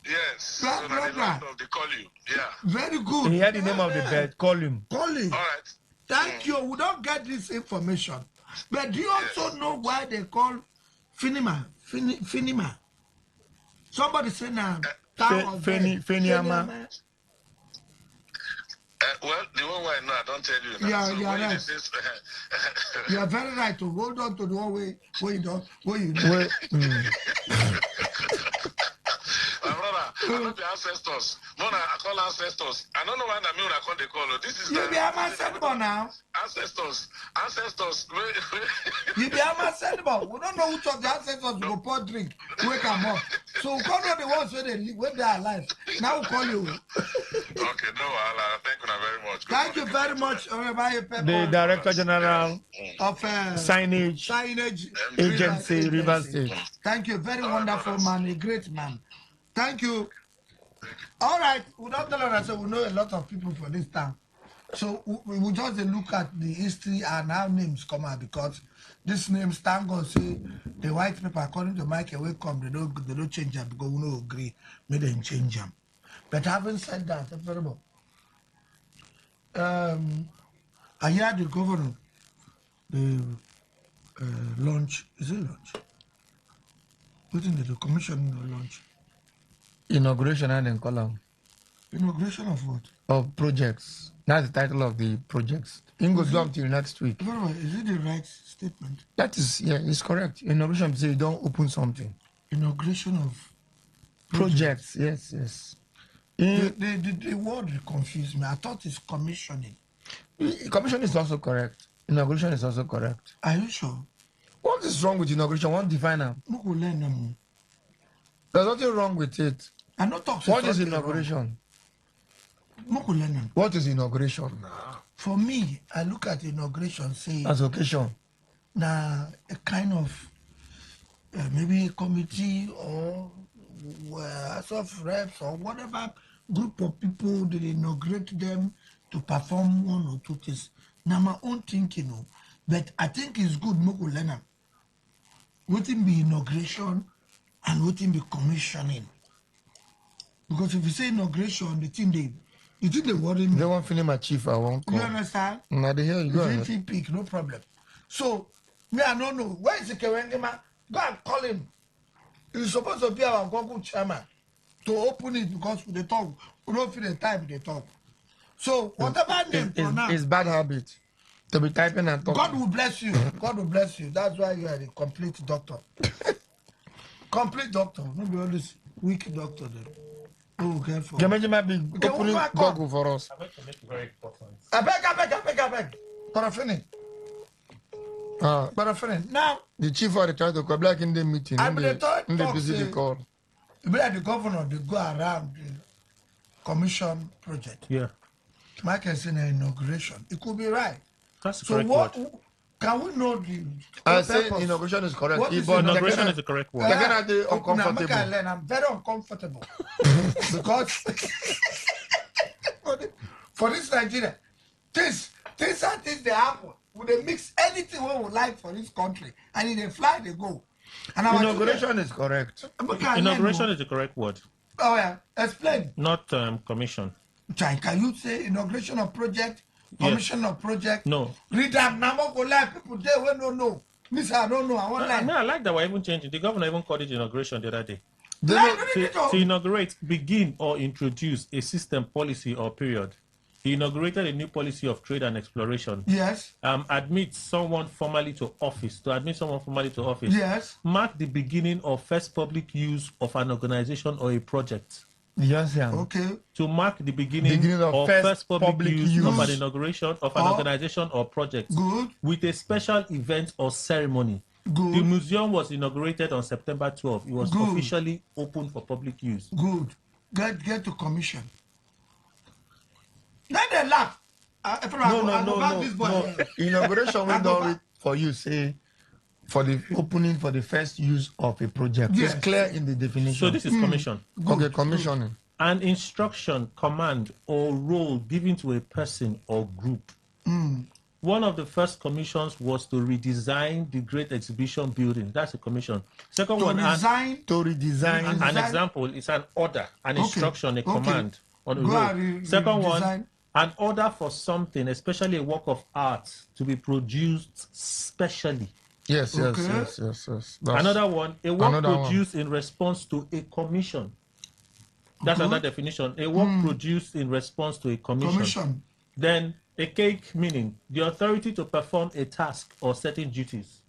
Yes. So now the land of the call you. Yeah. Very good. He had the name of the bed. Call him. Call him. All right. Thank you. We don't get this information. But do you also know why they call Finima? Finima. Somebody say now. Feniama. Well, the one way I know, I don't tell you. Now. Yeah, so you are right. You are very right to hold on to the one way where you don't, where you know. My brother, I know the ancestors. Mona, I call ancestors. I don't know why I mean I call the call. This is you be a ancestor now. Ancestors. You be a ancestor. We don't know which of the ancestors go pour drink, wake them up. So we call them the ones when they are alive. Now we call you. Okay, no, thank you very much. Thank you very much, the Director General of Signage Agency, Rivers State. Thank you, very wonderful man, a great man. Thank you. All right, we don't tell us, so we know a lot of people for this town. So we will just look at the history and how names come out, because these names, thank God, say the white people, according to Michael, will come, they don't change them because we don't agree, may them change them. But having said that, I hear the governor, the launch, is it launch? Within the commission launch. Inauguration and then column. Inauguration of what? Of projects. That's the title of the projects. It goes up till next week. Is it the right statement? That is, yeah, it's correct. Inauguration says you don't open something. Inauguration of projects. Yes. The word confused me. I thought it's commissioning. Commission is also correct. Inauguration is also correct. Are you sure? What is wrong with inauguration? One definer. There's nothing wrong with it. I not talk. What is inauguration? What is inauguration? For me, I look at inauguration, say as occasion. Now a kind of maybe a committee or House of Reps or whatever group of people they inaugurate them to perform one or two things. Now my own thinking, but I think it's good. Moko learn what in be inauguration and what in be commissioning. Because if you say inauguration, the thing they worry me. They won't feel my chief. I won't call. You understand? Now they hear you. If he pick, no problem. So me, I don't know. Where is the Kewengema? Go and call him. He's supposed to be our Google chairman to open it because we talk. We don't feel the time they talk. So whatever name for now. It's bad habit to be typing and talking. God will bless you. God will bless you. That's why you are a complete doctor. Complete doctor. Not be all this weak doctor then. Oh, careful. Can you might be opening Google for us? I'm going to make it very important. I beg. Parafini. Parafini. Now, the chief of the trying to come back in the meeting. I'm in the busy the call. The governor, they go around the commission project. Yeah. Mike is in an inauguration. It could be right. That's so what word. Can we know the I say inauguration is correct. What is inauguration is the correct word. Uncomfortable. I'm very uncomfortable. Because for this Nigeria, things they happen. We they mix anything we would like for this country. And in they fly, they go. And inauguration is correct. Inauguration is the correct word. Oh yeah. Explain. Not commission. Can you say inauguration of project? Commission of project? No. Read that number for life. People there will not know. Miss, I don't know. I like that we're even changing. The governor even called it inauguration the other day. To inaugurate, begin, or introduce a system, policy, or period. He inaugurated a new policy of trade and exploration. Yes. Admit someone formally to office. To admit someone formally to office. Yes. Mark the beginning of first public use of an organization or a project. Yes, yeah. Okay. To mark the beginning of first public use of an inauguration of an organization or project. Good. With a special event or ceremony. Good. The museum was inaugurated on September 12. It was officially open for public use. Good. Get to commission. Then they laugh. No. Inauguration we don't read for you, say, for the opening for the first use of a project. Yes. It's clear in the definition. So this is commission. Okay, commissioning. An instruction, command, or role given to a person or group. One of the first commissions was to redesign the Great Exhibition Building. That's a commission. Second to one, redesign. An example is an order, an instruction, a command on a role. Second one, an order for something, especially a work of art, to be produced specially. Yes. Another one, a work produced in response to a commission. That's another definition. A work produced in response to a commission. Then a cake, meaning the authority to perform a task or certain duties.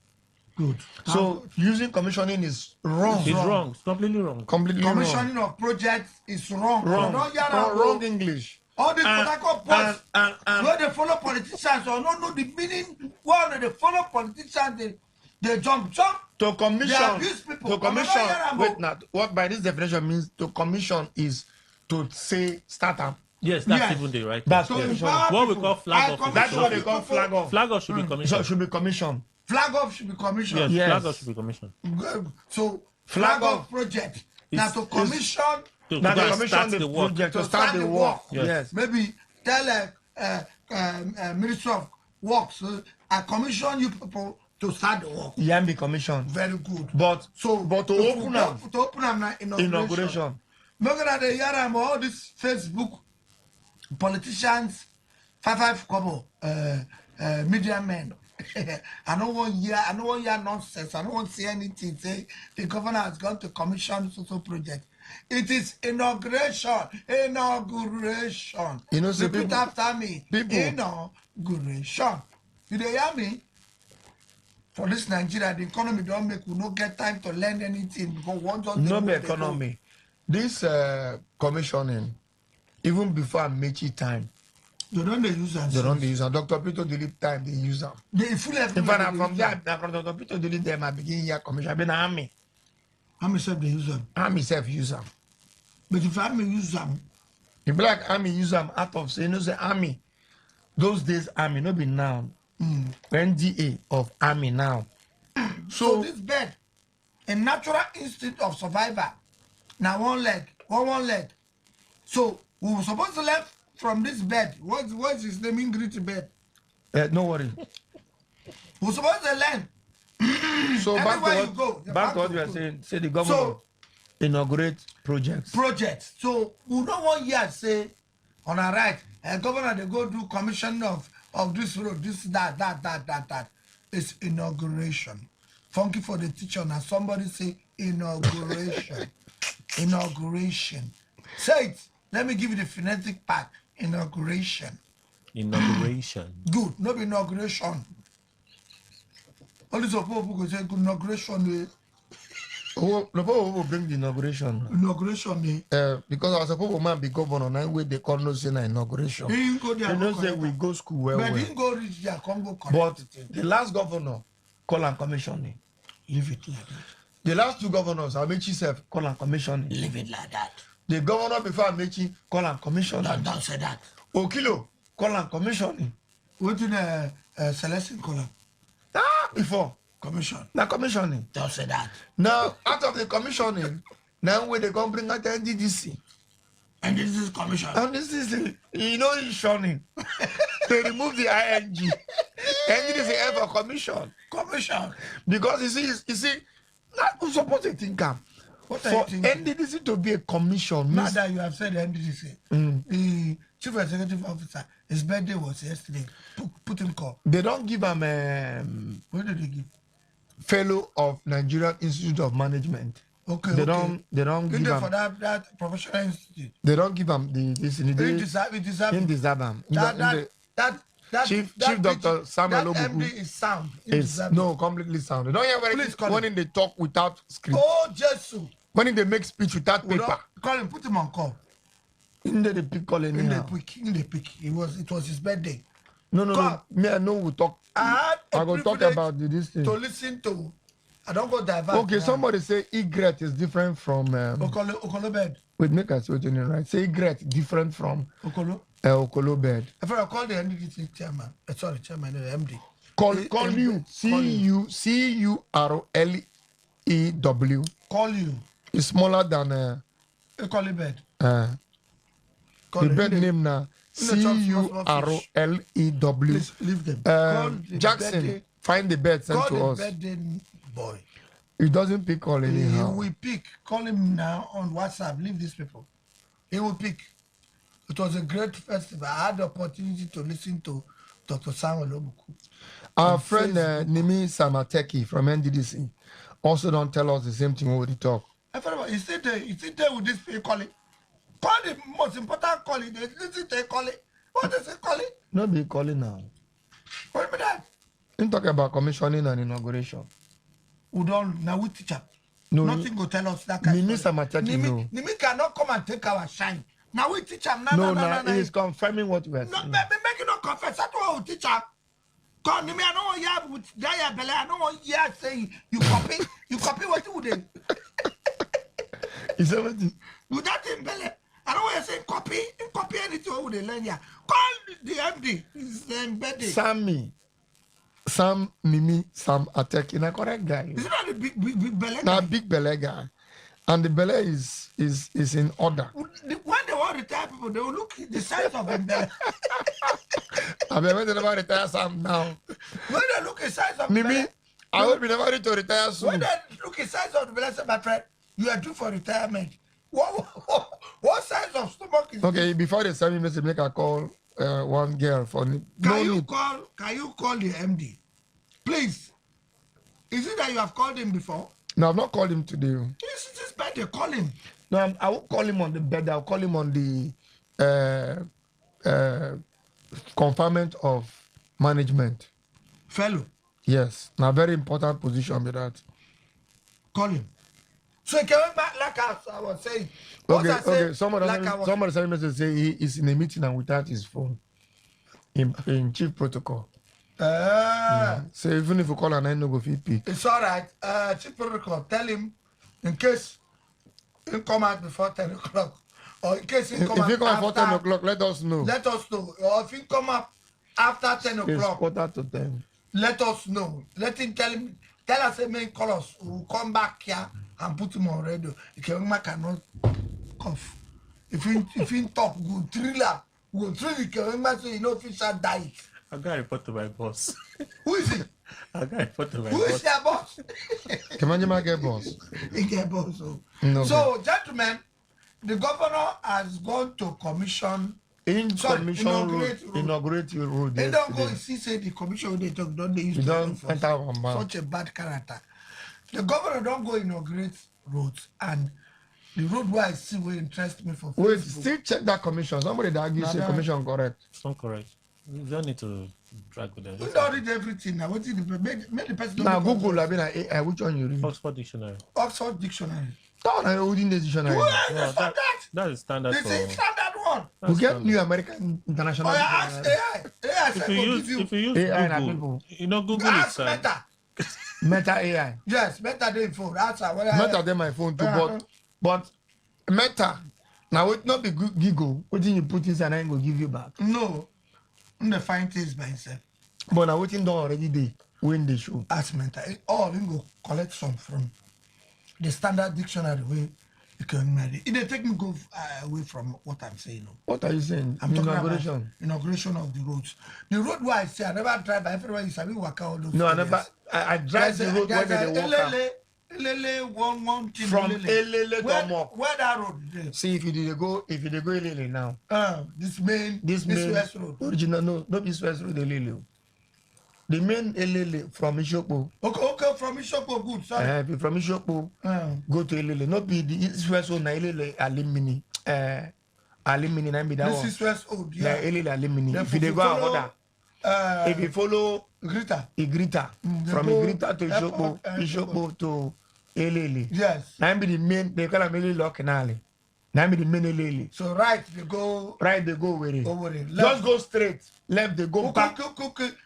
Good. So using commissioning is wrong. It's wrong. It's completely wrong. Commissioning of projects is wrong. Wrong English. All these political posts where they follow politicians or not know the meaning. Why they follow politicians? They jump. To commission. They abuse people. To commission. Wait, now what by this definition means to commission is to say startup. Yes, that's even the right. That's what we call flag off. That's what they call flag off. Flag off should be commissioned. So should be commissioned. Flag off should be commissioned. Yes, flag off should be commissioned. So flag off project. Now to commission. To start the work. Project, to start the work. Yes. Maybe tell Ministry of Works, I commission you people to start the work. Yeah, be commissioned. Very good. But to open up. To open up inauguration. Look at the Yaram, all these Facebook politicians, five couple, media men. I don't want hear nonsense. I don't want to see anything. Say the governor has gone to commission social project. It is inauguration. You know, so repeat after me. Inauguration. You hear me? For this Nigeria, the economy don't make. We don't get time to learn anything because one just no economy. This commissioning, even before Mechi time, They don't use them. They don't use them. Dr. Peter delete time, they use them. They full In fact, from there, from Dr. Peter delete them, I begin here commission. I've been army. Army self they use them. Army self use them. But if army use them, the black army use them out of say, you know, the army. Those days, army, no be now. NDA of army now. So this bed, a natural instinct of survival. Now one leg. So we were supposed to learn from this bed. What's his name? Ingrid bed. No worry. We're supposed to learn. So back to what you are go. saying. Say the government inaugurate projects. So we don't want here say on our right, governor they go do commission of this road, this that. It's inauguration. Funky for the teacher. Now somebody say inauguration. Inauguration. Say it. Let me give you the phonetic part. Inauguration. Inauguration. Good. No be inauguration. All these people go say good inauguration. Who will bring the inauguration? Inauguration. Because our support man be governor now where they call no say inauguration. He didn't go there. You know say we go school well. But he didn't go reach there. Congo. But the last governor call and commission. Leave it like that. The last two governors, Amechi self call and commission. Leave it like that. The governor before Amechi call and commission. Don't say that. Okilo call and commission. What did Celestine call him? Before. Commission. Now commissioning. Don't say that. Now, out of the commissioning, now where they come bring out the NDDC. And this is commission. And this is, you know, it's shunning. They remove the ING. NDDC ever commission. Commission. Because you see, not who's supposed to think what for NDDC to be a commission. Now that you have said NDDC, the chief executive officer, his birthday was yesterday. Put him call. They don't give him what did they give? Fellow of Nigerian Institute of Management. Okay. They don't give him for that professional institute. They don't give him this. He deserve him. That Chief Dr. Samuel that Obuku MD is sound. Is completely sound. They don't hear when they talk without script. Oh, Jesus. When they make speech without paper. Call him. Put him on call. In the pick call anyhow. In the pick. It was his birthday. No. Me, I know we talk. I go talk about this thing. To listen to. I don't go divert. Okay, somebody say egret is different from Okolo bed. Wait, make us what you know, right? Say egret different from Okolo. Okolo bed. I call the NDDC chairman. Sorry, chairman, the MD. Call you. CURLEW. Call you. It's smaller than Okolo bed. The bed name now. CURLEW. Please leave them. Jackson, find the bed sent to us. Boy. He doesn't pick call anyhow. He will pick. Call him now on WhatsApp. Leave these people. He will pick. It was a great festival. I had the opportunity to listen to Dr. Samuel Obuku. Our friend Nimi Samateki from NDDC also don't tell us the same thing when we talk. You sit there with this people calling. Call the most important calling. They listen to calling. What is it calling? No be calling now. What about that? You talk about commissioning and inauguration. We don't now we teacher. No, nothing go tell us that kind Nimi of story. Samateki no. Nimi cannot come and take our shine. Now we teach him. No, he is confirming what we are saying. No, make you not confess. That's what we teach him. Come, Nimi, I don't want you with Daya Bele. I don't want you saying you copy. You copy what you did. Is that what? With that in Bele. I don't want you saying copy. Copy anything what they learn here. Call the MD. It's embedded. Sam Nimi Sam Ateki. Na correct guy. Is it not the big Bele guy? Na big Bele guy. And the belly is in order. When they want to retire people, they will look at the size of them belly. I mean, when they never retire Sam now. When they look at the size of Nimi, belly, I hope you never need to retire soon. When they look at the size of the belly, say, my friend, you are due for retirement. What size of stomach is okay, this? before they send me message, make a call one girl for me. Can you call the MD? Please. Is it that you have called him before? No, I've not called him today. This is bad. They call him. No, I won't call him on the bed. I'll call him on the conferment of management. Fellow. Yes. Now, very important position with that. Call him. So he came back like I was saying. Okay. Somebody sent me message say he is in a meeting and without his phone. in chief protocol. So even if you call and I no go fit pick. It's all right. Chief protocol, tell him in case he come out before 10 o'clock. Or in case he come out if you come after before 10 o'clock, let us know. Let us know. Or if he come up after 10 o'clock. It's 9:45. Let us know. Let him tell us a main call us. We'll come back here and put him on radio. Ikemma cannot cough. If he talk, we'll drill Ikemma so you know if he shall die. I got to report to my boss. Who is it? I got to report to my Who boss. is your boss? Kemanyama get boss. He get boss. No, so, gentlemen, the governor has gone to commission. Inaugurate your road. They don't go see say the commission they talk, don't they use you don't enter one man. Such a bad character. The governor don't go inaugurate roads, and the road where I see will interest me for wait, Facebook. still check that commission. Somebody that argues say commission correct. It's not correct. You don't need to drag with them. We don't read everything now. What is make the person now Google I mean AI, which one you read? Oxford Dictionary. Oxford Dictionary. That one holding the dictionary. That is standard This for. is standard one. We get New American International. Oh, yeah, ask AI. AI If you use AI Google, you know Google is ask Meta. Meta AI. Yes, Meta dey phone. That's what Meta dey my phone too, but Meta now it not be Google. What you put inside and I go give you back. No, I'm the find things by himself. But now waiting done already they win the show. Ask Meta. All him go collect some from the standard dictionary way. It they take me go away from what I'm saying. What are you saying? I'm talking inauguration. about inauguration of the roads. The road where I say I never drive, but everywhere you say we walk out those. No, I never. I drive the road where they walk out. Elele, one thing. From Elele to Amok. Where that road is? See if you go Elele now. This main West road. Original no East West road Elele. The main Elele from Ishopo. Okay, from Ishopo, good. Sorry. From Ishopo, go to Elele. Not be the East West road na Elele Alimini. Alimini na be that one. This East West road, yeah. Elele Alimini. If you go order, if you follow Igrita, from Igrita to Ishopo, Ishopo to Elele. Yes. Now be the main. They call them Elele Canale. Now be the main Elele. So right they go where it. Over it. Just go straight. Left they go back.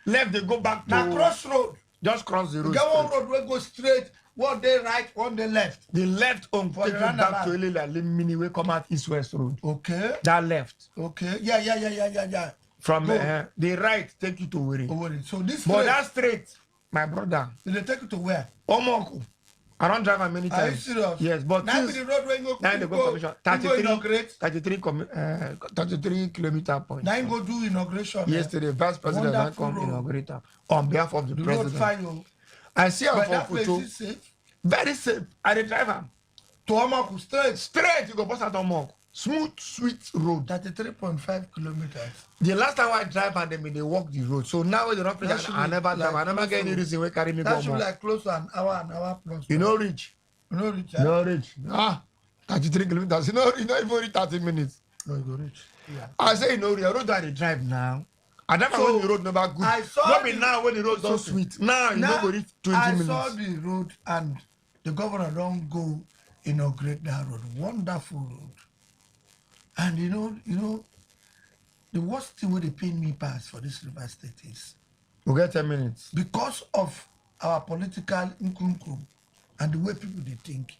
Left they go back to. Now crossroad. Just cross the road. Get one road where go straight. One day right, one day left. The left on take you back to Elele Alimini. We come out East West road. Okay. That left. Okay. Yeah. From the right take you to Were. So this. But that straight, my brother. They take you to where? Omoko. I don't drive many times. Are you serious? Yes, but now the road where you now they go commission 33 kilometer point. Now you go do inauguration. Yesterday, Vice President had come inaugurate on behalf of the president. Road fine, I see her that for place photo. is safe. Very safe. I the driver. To Omoko Straight, you go pass at Omoko. Smooth, sweet road. 33.5 kilometers. The last time I drive and they walk the road. So now when the road I never drive. I never get any reason where carry me go. That should be like close to an hour plus. You know reach. You know reach. No reach. 33 kilometers. You know even reach 30 minutes. No, you go reach. Yeah. I say you know the road that they drive now. I never when the road never good. I saw not be now when the road so sweet. Now you know go reach 20 minutes. I saw the road and the governor don't go inaugurate that road. Wonderful road. And you know, the worst thing where they pay me pass for this River State is we get 10 minutes. Because of our political income and the way people they think.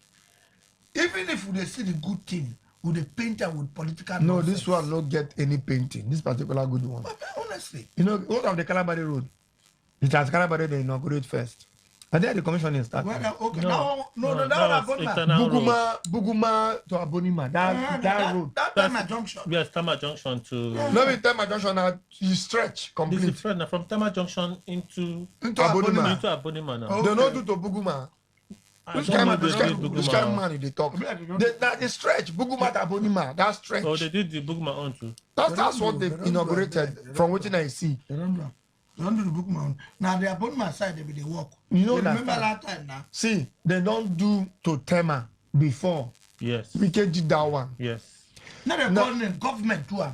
Even if they see the good thing, would they paint it with political No, nonsense? this one not get any painting. This particular good one. But honestly. You know, what of the Calabari Road? It has Calabari they inaugurate first. And then the commission is starting. Well, okay, No, that one Buguma to Abonima. That road. That's my junction. Yes, Tama Junction to. No, we tell my junction now you stretch complete. This is from Tama Junction into Abonima. Into Abonima now. Okay. They don't do to Buguma. Which kind of man they talk? They stretch. Buguma to Abonima. That stretch. Oh, they did the Bugma on too. That's what they've inaugurated from what I see. They don't do the book man. Now they are on my side, they be they walk. You know remember that time now? See, they don't do to Tema before. Yes. We can do that one. Yes. Now they're calling it government too.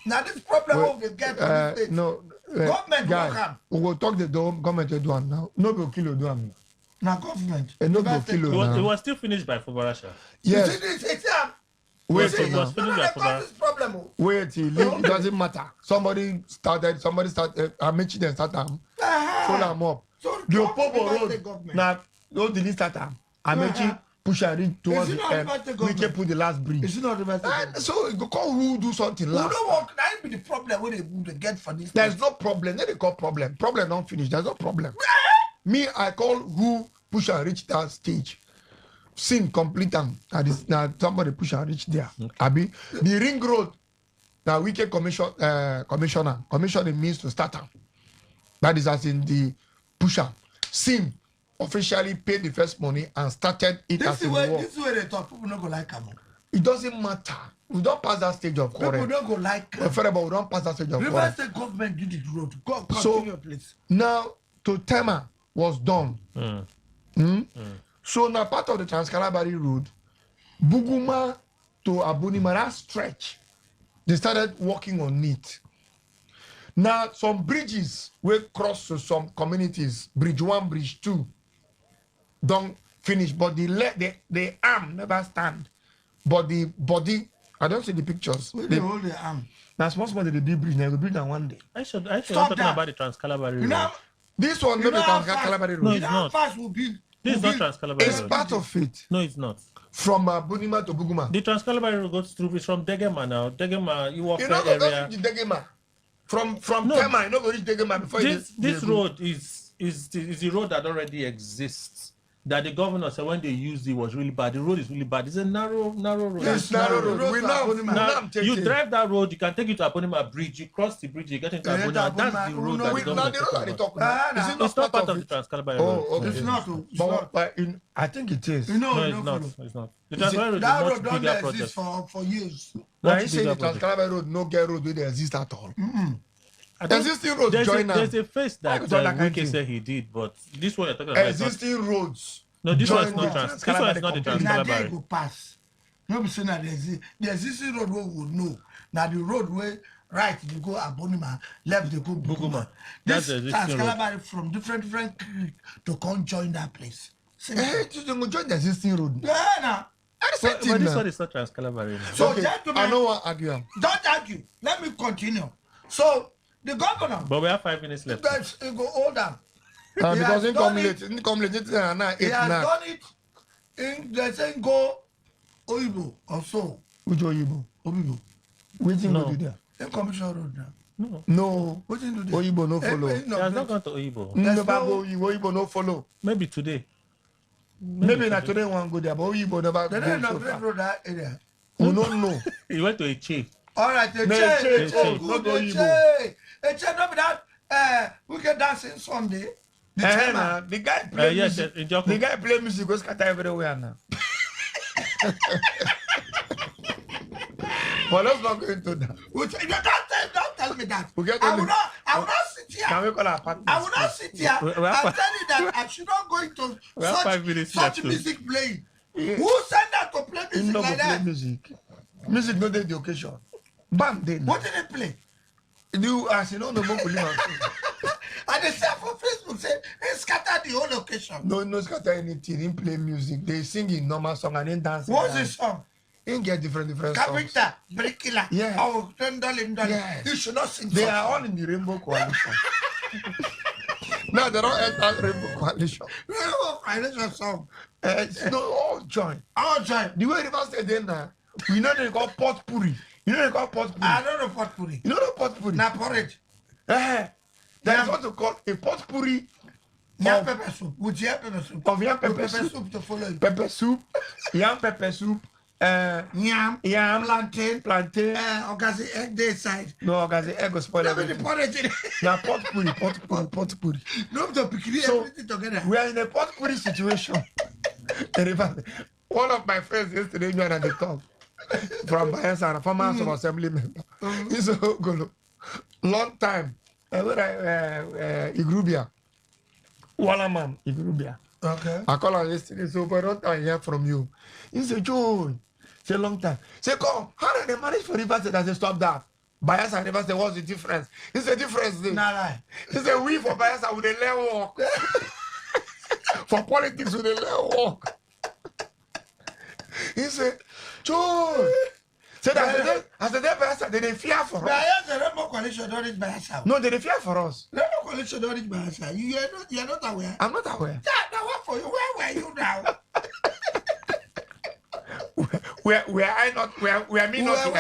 Now this problem will get to the state. No. Government guy, will come. we will talk the government to do one now. No go kilo do one. Now government. No go kilo now. It was still finished by Fobarasha. Yes. It's Wait, It was finished That's before. his problem. Wait, it doesn't matter. Somebody started, I mentioned them start them. Follow them up. So The Trump Opobo Rivers Road. State government. Now, don't delete start them. I mentioned push and reach towards Is it the not end. Rivers State We government? can put the last bridge. It's not Rivers State government. So you call who do something Who last. don't work? That be the problem when they get for this. There's no problem. Then they call problem. Problem don't finish. There's no problem. Me, I call who push and reach that stage. Sin complete them. Now somebody push and reach there. Abi, the ring road. Now we can commissioner. Commissioning means to start them. That is as in the pusher. Sin officially paid the first money and started it This as is a where war. they thought people not go like him. It doesn't matter. We don't pass that stage of People quarrel. don't go like him. But we don't pass that stage of Rivers quarrel. State government did the road. Go So continue, please. now to Tema was done. So now part of the Trans-Calabari Road, Buguma to Abunima, that stretch, they started working on it. Now some bridges will cross to some communities, bridge 1, bridge 2, don't finish, but the arm never stand. But the body, I don't see the pictures. They hold their arm. Now small they did bridge, they will build that one day. I should Stop talking that. about the Trans-Calabari You know, Road. This one, you not the know how Trans-Calabari fast- Road. you know how fast will be. This is not Trans-Calabari It's Road. part of it. No, it's not. From Bunima to Buguma. The Trans-Calabari Road goes through. It's from Degema now. Degema, you walk You that know, area. go reach Degema. From No. Tema, you know, go reach Degema before This road is the road that already exists. That the governor said when they used it was really bad. The road is really bad. It's a narrow road. Yes, narrow road. We know. Now, you drive that road, you can take you to Aponima Bridge. You cross the bridge, you get into Aponima. That's the road that the governor is talking about. Is it It's not part of the it? Trans-Calabari Road. Oh, okay. It's not. I think it is. You know, No, you it's know, not. follow. It's not. The Trans-Calabari Road is That a road much don't bigger exist project. for years. Now Much you say bigger the project. Trans-Calabari Road no get road where they exist at all. I don't- Existing roads join there's now. a face that Why that kind of Wike thing? said he did, but this one you're talking about is not. Existing roads. No, this one is join not the Trans. This one is not the Trans-Calabari Now they Trans-Calabari. go pass. No be saying that the existing road we would know. Now the road where right they go Abonima, left they go Buguma. That's This the existing road. Trans-Calabari from different creek to come join that place. You go join the existing road. Yeah, now. That's But the this thing one now. is not Trans-Calabari. So Okay, gentlemen, I know what argue. am. don't argue. Let me continue. So the governor, But we have 5 minutes left. guys, he go hold on. He Because has in done come it. late, in come late, it's now He 8 has now. done it. In they say go Oibo or so. Which Oyibo? Obibo. Waiting No. go do there. In Commission Road now. No. What you do there? Oyibo no Eh, follow. eh, He has not no, gone to Oyibo. Never no- go Oyibo no follow. Maybe today. Maybe not today one go there, but Oyibo never they go don't so upgrade far. road that area. We don't know. He went to Eche. All right, the No, chain, Eche, good, not the Oyibo. chain. The chain, no be that, we can dance in Sunday. The chairman. Nah, the guy play Yes, music. in Joko. The guy play music, go scatter everywhere now. But let's not go into that. Don't tell me that. We get I only- will not sit here. Can we call our partner? I will not sit here We and have tell five- you that I should not go into We have 5 minutes such left, too. music playing. Yeah. Who said that to play He music no go like play that? music. Music no dey the occasion. Bam dey now. What did they play? You as you know no more police. And they say for Facebook, say, they scatter the whole location. No scatter anything. He play music. They sing in normal song and then dance. What's the song? He get different songs. Carpenter, bricklayer, Yeah. oh, $10. Yes. You should not sing They such are all song. in the Rainbow Coalition. Now they don't enter Rainbow Coalition. Rainbow Coalition song. No, all join. All join. The way Rivers State dey now, we know they call potpourri. You know they call potpourri. I don't know potpourri. You know the potpourri. Na porridge. There is Yam. what to call a potpourri Yam pepper soup. With yam pepper soup. of yam With pepper soup, to follow it. pepper soup, yam pepper soup, Yam. yam, Plantain. plantain. Okazi egg day side. No, guys, the egg go spoil Let me the everything. porridge in it. Now potpourri. No, to pick So, everything together. We are in a potpourri situation. In Rivers. One of my friends yesterday joined at the top from Bayelsa, a former House of Assembly member. He's a Golo. Long time. Igrubia. Wallaman, Igrubia. Okay. I call her yesterday, so but don't I hear from you. He said, Joe, it's a long time. Say, come, how did they manage for Rivers State? I said, stop that. Bayelsa and Rivers State, what's the difference? He said, difference. Nah, lie. He said, we for Bayelsa with a learn walk. For politics with a learn walk. He said, Joe, So that as the Bayelsa, they fear for us. Bayelsa, Rainbow Coalition don't reach Bayelsa. No, they fear for us. Rainbow Coalition don't reach Bayelsa. You are not aware. I'm not aware. Yeah, now what for you? Where were you now? Where I not? Where me not?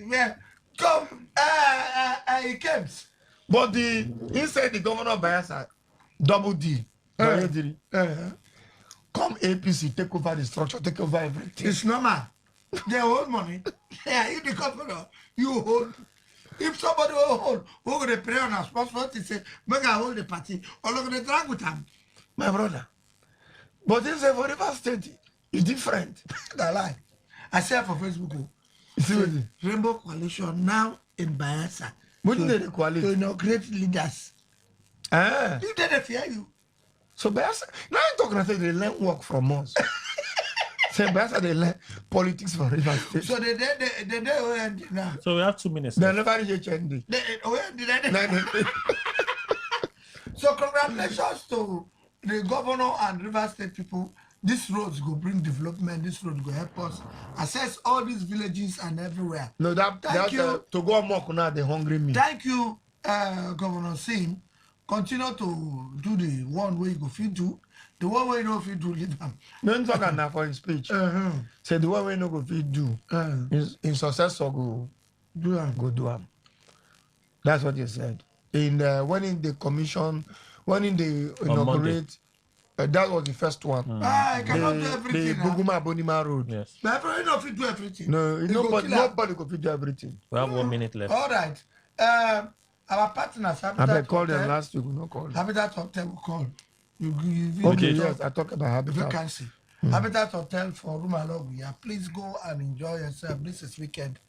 Where? Come, he comes. But inside the governor of Bayelsa, Double D, come APC, take over the structure, take over everything. It's normal. They hold money. Yeah, you the governor, you hold. If somebody will hold, who will pray on our sponsor to say, make I hold the party, or look at the drag with them. My brother. But this is for River State. It's different. That lie. I said for Facebook, Rainbow Coalition now in Bayelsa. What do they coalition? To inaugurate leaders. Ah. You didn't fear you. So Bayelsa, now I'm talking about they learn work from us. Say Bayelsa, they learn politics from River State. So they now. So we have 2 minutes. They never reach HND. So congratulations to the governor and River State people. This roads go bring development. This road go help us access all these villages and everywhere. No, thank you. To go amok now, they hungry me. Thank you, Governor Sim. Continue to do the one way you go fit do. The one way you know fit do, lead them. No talk now for his speech. Say the one way no go fit do. In successor go do am. That's what you said. When in the commission, when in the inaugurate. That was the first one. I cannot do everything. The Buguma Bonima Road. Yes. But everybody not fit do everything. No, nobody could fit do everything. We have 1 minute left. All right. Our partners, I called them last week. We not call them. Habitat Hotel will call. Okay, yes, I talk about Habitat. Vacancy. Habitat Hotel for Rumalogwe. Please go and enjoy yourself. This is weekend.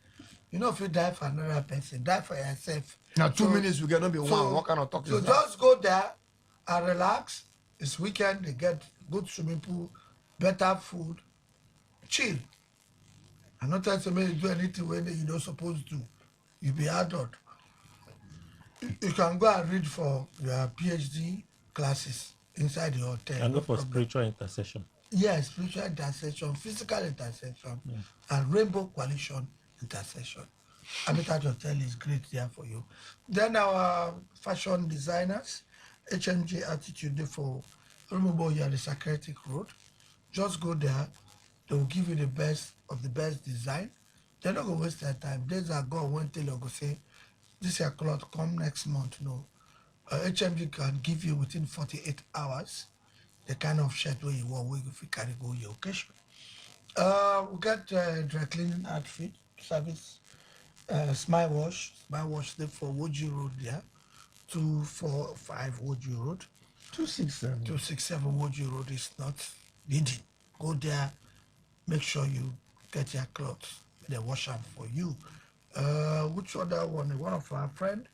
You know, if you die for another person, die for yourself. Now 2 minutes, we cannot be one. What kind of talk is that? So just go there and relax. It's weekend, they get good swimming pool, better food, chill. I'm not trying to make you do anything when you're not supposed to. You be adult. You can go and read for your PhD classes inside the hotel. And go for spiritual intercession. Yes, spiritual intercession, physical intercession, and Rainbow Coalition intercession. Habitat Hotel is great there for you. Then our fashion designers, HMG Attitude for remember you are the Socratic Road. Just go there. They will give you the best of the best design. They're not going to waste their time. Days are gone when tailor go say, this your cloth come next month. No. HMG can give you within 48 hours the kind of shirt where you want, where you carry go your occasion. We got dry cleaning outfit service, smile wash there for Woji Road there. 245 Woji Road. 267. 267 Woji Road is not needed. Go there, make sure you get your clothes. They wash them for you. Which other one? One of our friend,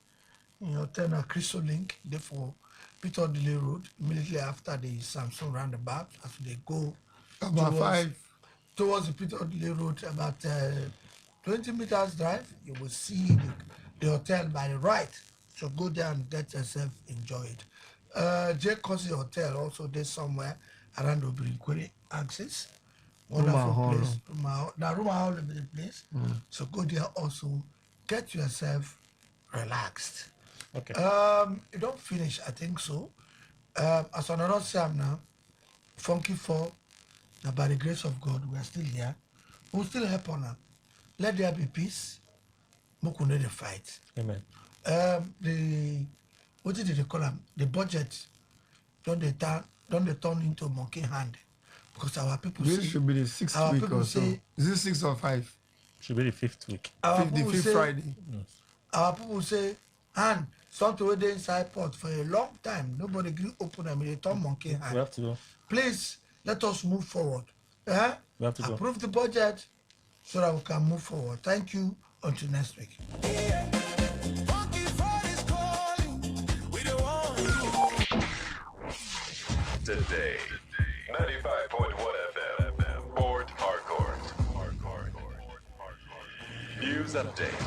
turn a Crystal Link, therefore Peter Delay Road, immediately after the Samsung roundabout, as they go towards the Peter Delay Road, about 20 meters drive, you will see the hotel by the right. So go there and get yourself enjoyed. J. Cosi Hotel also there somewhere around the Obriquere axis. Wonderful place. Now Ruma Hall is the place. So go there also. Get yourself relaxed. Okay. You don't finish, I think so. As another Sam now, Funky 4, now by the grace of God, we are still here. We'll still help on her. Let there be peace. Mokune the fight. Amen. What did they call them? The budget don't they turn into monkey hand, because our people this should be the 6th week or so. Is it 6 or 5? Should be the 5th week. The 5th Friday. Yes. Our people say, and something with the inside pot for a long time. Nobody can open them. They turn monkey hand. We have to go. Please let us move forward. We have to go. Approve the budget so that we can move forward. Thank you. Until next week. Today, 95.1 FM, Port Harcourt. News update.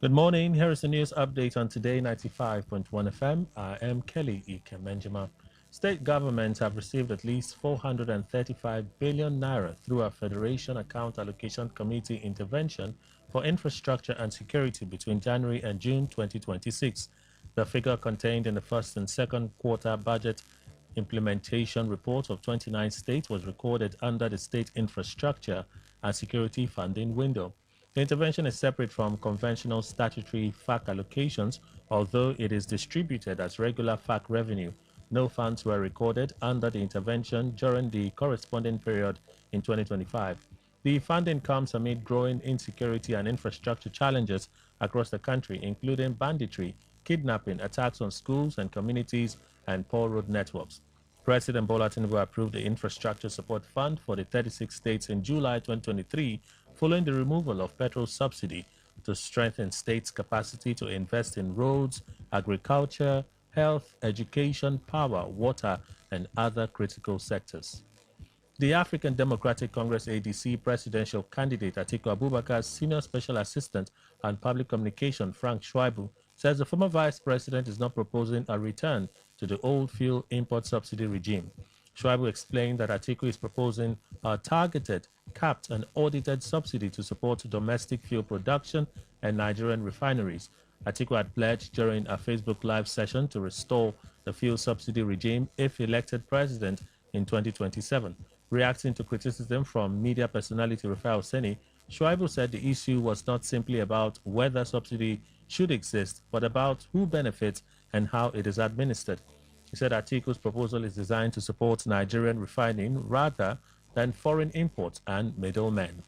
Good morning. Here is the news update on Today 95.1 FM. I am Kelly Ike. State governments have received at least 435 billion naira through a Federation Account Allocation Committee intervention for infrastructure and security between January and June 2026. The figure contained in the first and second quarter budget implementation report of 29 states was recorded under the State Infrastructure and Security Funding window. The intervention is separate from conventional statutory FAC allocations, although it is distributed as regular FAC revenue. No funds were recorded under the intervention during the corresponding period in 2025. The funding comes amid growing insecurity and infrastructure challenges across the country, including banditry, kidnapping, attacks on schools and communities, and poor road networks. President Bola Tinubu approved the Infrastructure Support Fund for the 36 states in July 2023, following the removal of petrol subsidy to strengthen states' capacity to invest in roads, agriculture, health, education, power, water, and other critical sectors. The African Democratic Congress ADC presidential candidate Atiku Abubakar's senior special assistant on public communication, Frank Schwaibu, says the former vice president is not proposing a return to the old fuel import subsidy regime. Schwaibu explained that Atiku is proposing a targeted, capped, and audited subsidy to support domestic fuel production and Nigerian refineries. Atiku had pledged during a Facebook Live session to restore the fuel subsidy regime if elected president in 2027. Reacting to criticism from media personality Rafael Seni, Schwaibu said the issue was not simply about whether subsidy should exist, but about who benefits and how it is administered. He said Atiku's proposal is designed to support Nigerian refining rather than foreign imports and middlemen.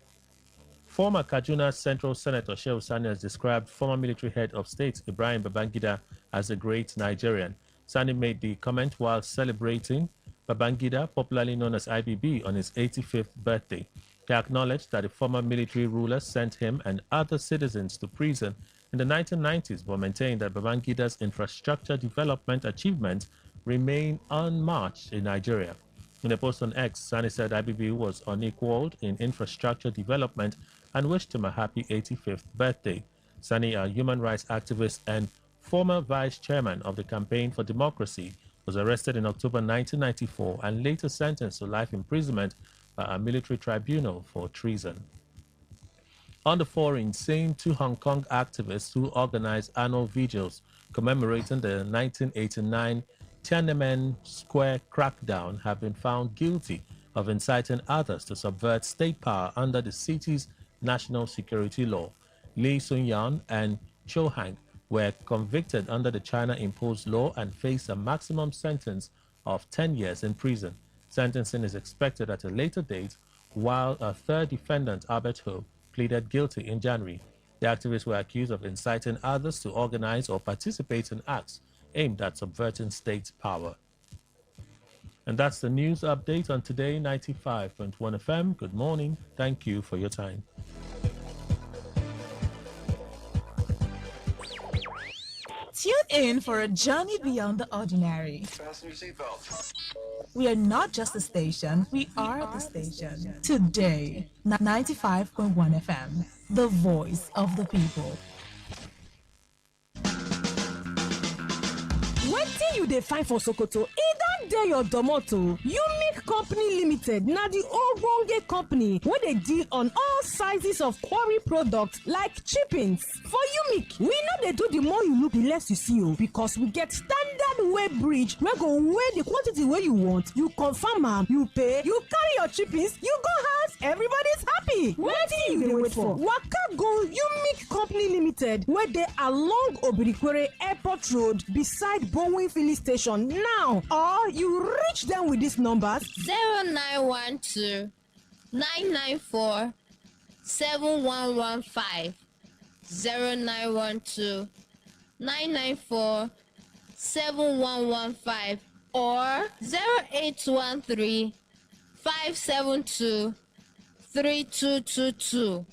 Former Kaduna Central Senator Shehu Sani has described former military head of state Ibrahim Babangida as a great Nigerian. Sani made the comment while celebrating Babangida, popularly known as IBB, on his 85th birthday. He acknowledged that the former military ruler sent him and other citizens to prison in the 1990s, but maintained that Babangida's infrastructure development achievements remain unmatched in Nigeria. In a post on X, Sani said IBB was unequaled in infrastructure development and wished him a happy 85th birthday. Sani, a human rights activist and former vice chairman of the Campaign for Democracy, was arrested in October 1994 and later sentenced to life imprisonment by a military tribunal for treason. On the foreign scene, two Hong Kong activists who organized annual vigils commemorating the 1989 Tiananmen Square crackdown have been found guilty of inciting others to subvert state power under the city's national security law. Li Sunyan and Cho Hang were convicted under the China-imposed law and face a maximum sentence of 10 years in prison. Sentencing is expected at a later date, while a third defendant, Albert Ho, pleaded guilty in January. The activists were accused of inciting others to organize or participate in acts aimed at subverting state power. And that's the news update on Today 95.1 FM. Good morning. Thank you for your time. Tune in for a journey beyond the ordinary. Fasten your seatbelts. We are not just a station, we are the station. Today, 95.1 FM, the voice of the people. Wetin you dey find for Sokoto? E don dey your domoto. Unique Company Limited na the ogbonge company wey dey deal on all sizes of quarry products like chippings. For Unique, we no dey do the more you look, the less you see o, because we get standard weigh bridge wey go weigh the quantity wey you want. You confirm am, you pay, you carry your chippings, you go house, everybody's happy. Wetin you dey wait for? Waka go Unique Company Limited wey dey along Obirikwere Airport Road beside Bowen Filling Station now, or you reach them with these numbers 0912 994 7115 0912 994 7115 or 0813 572 3222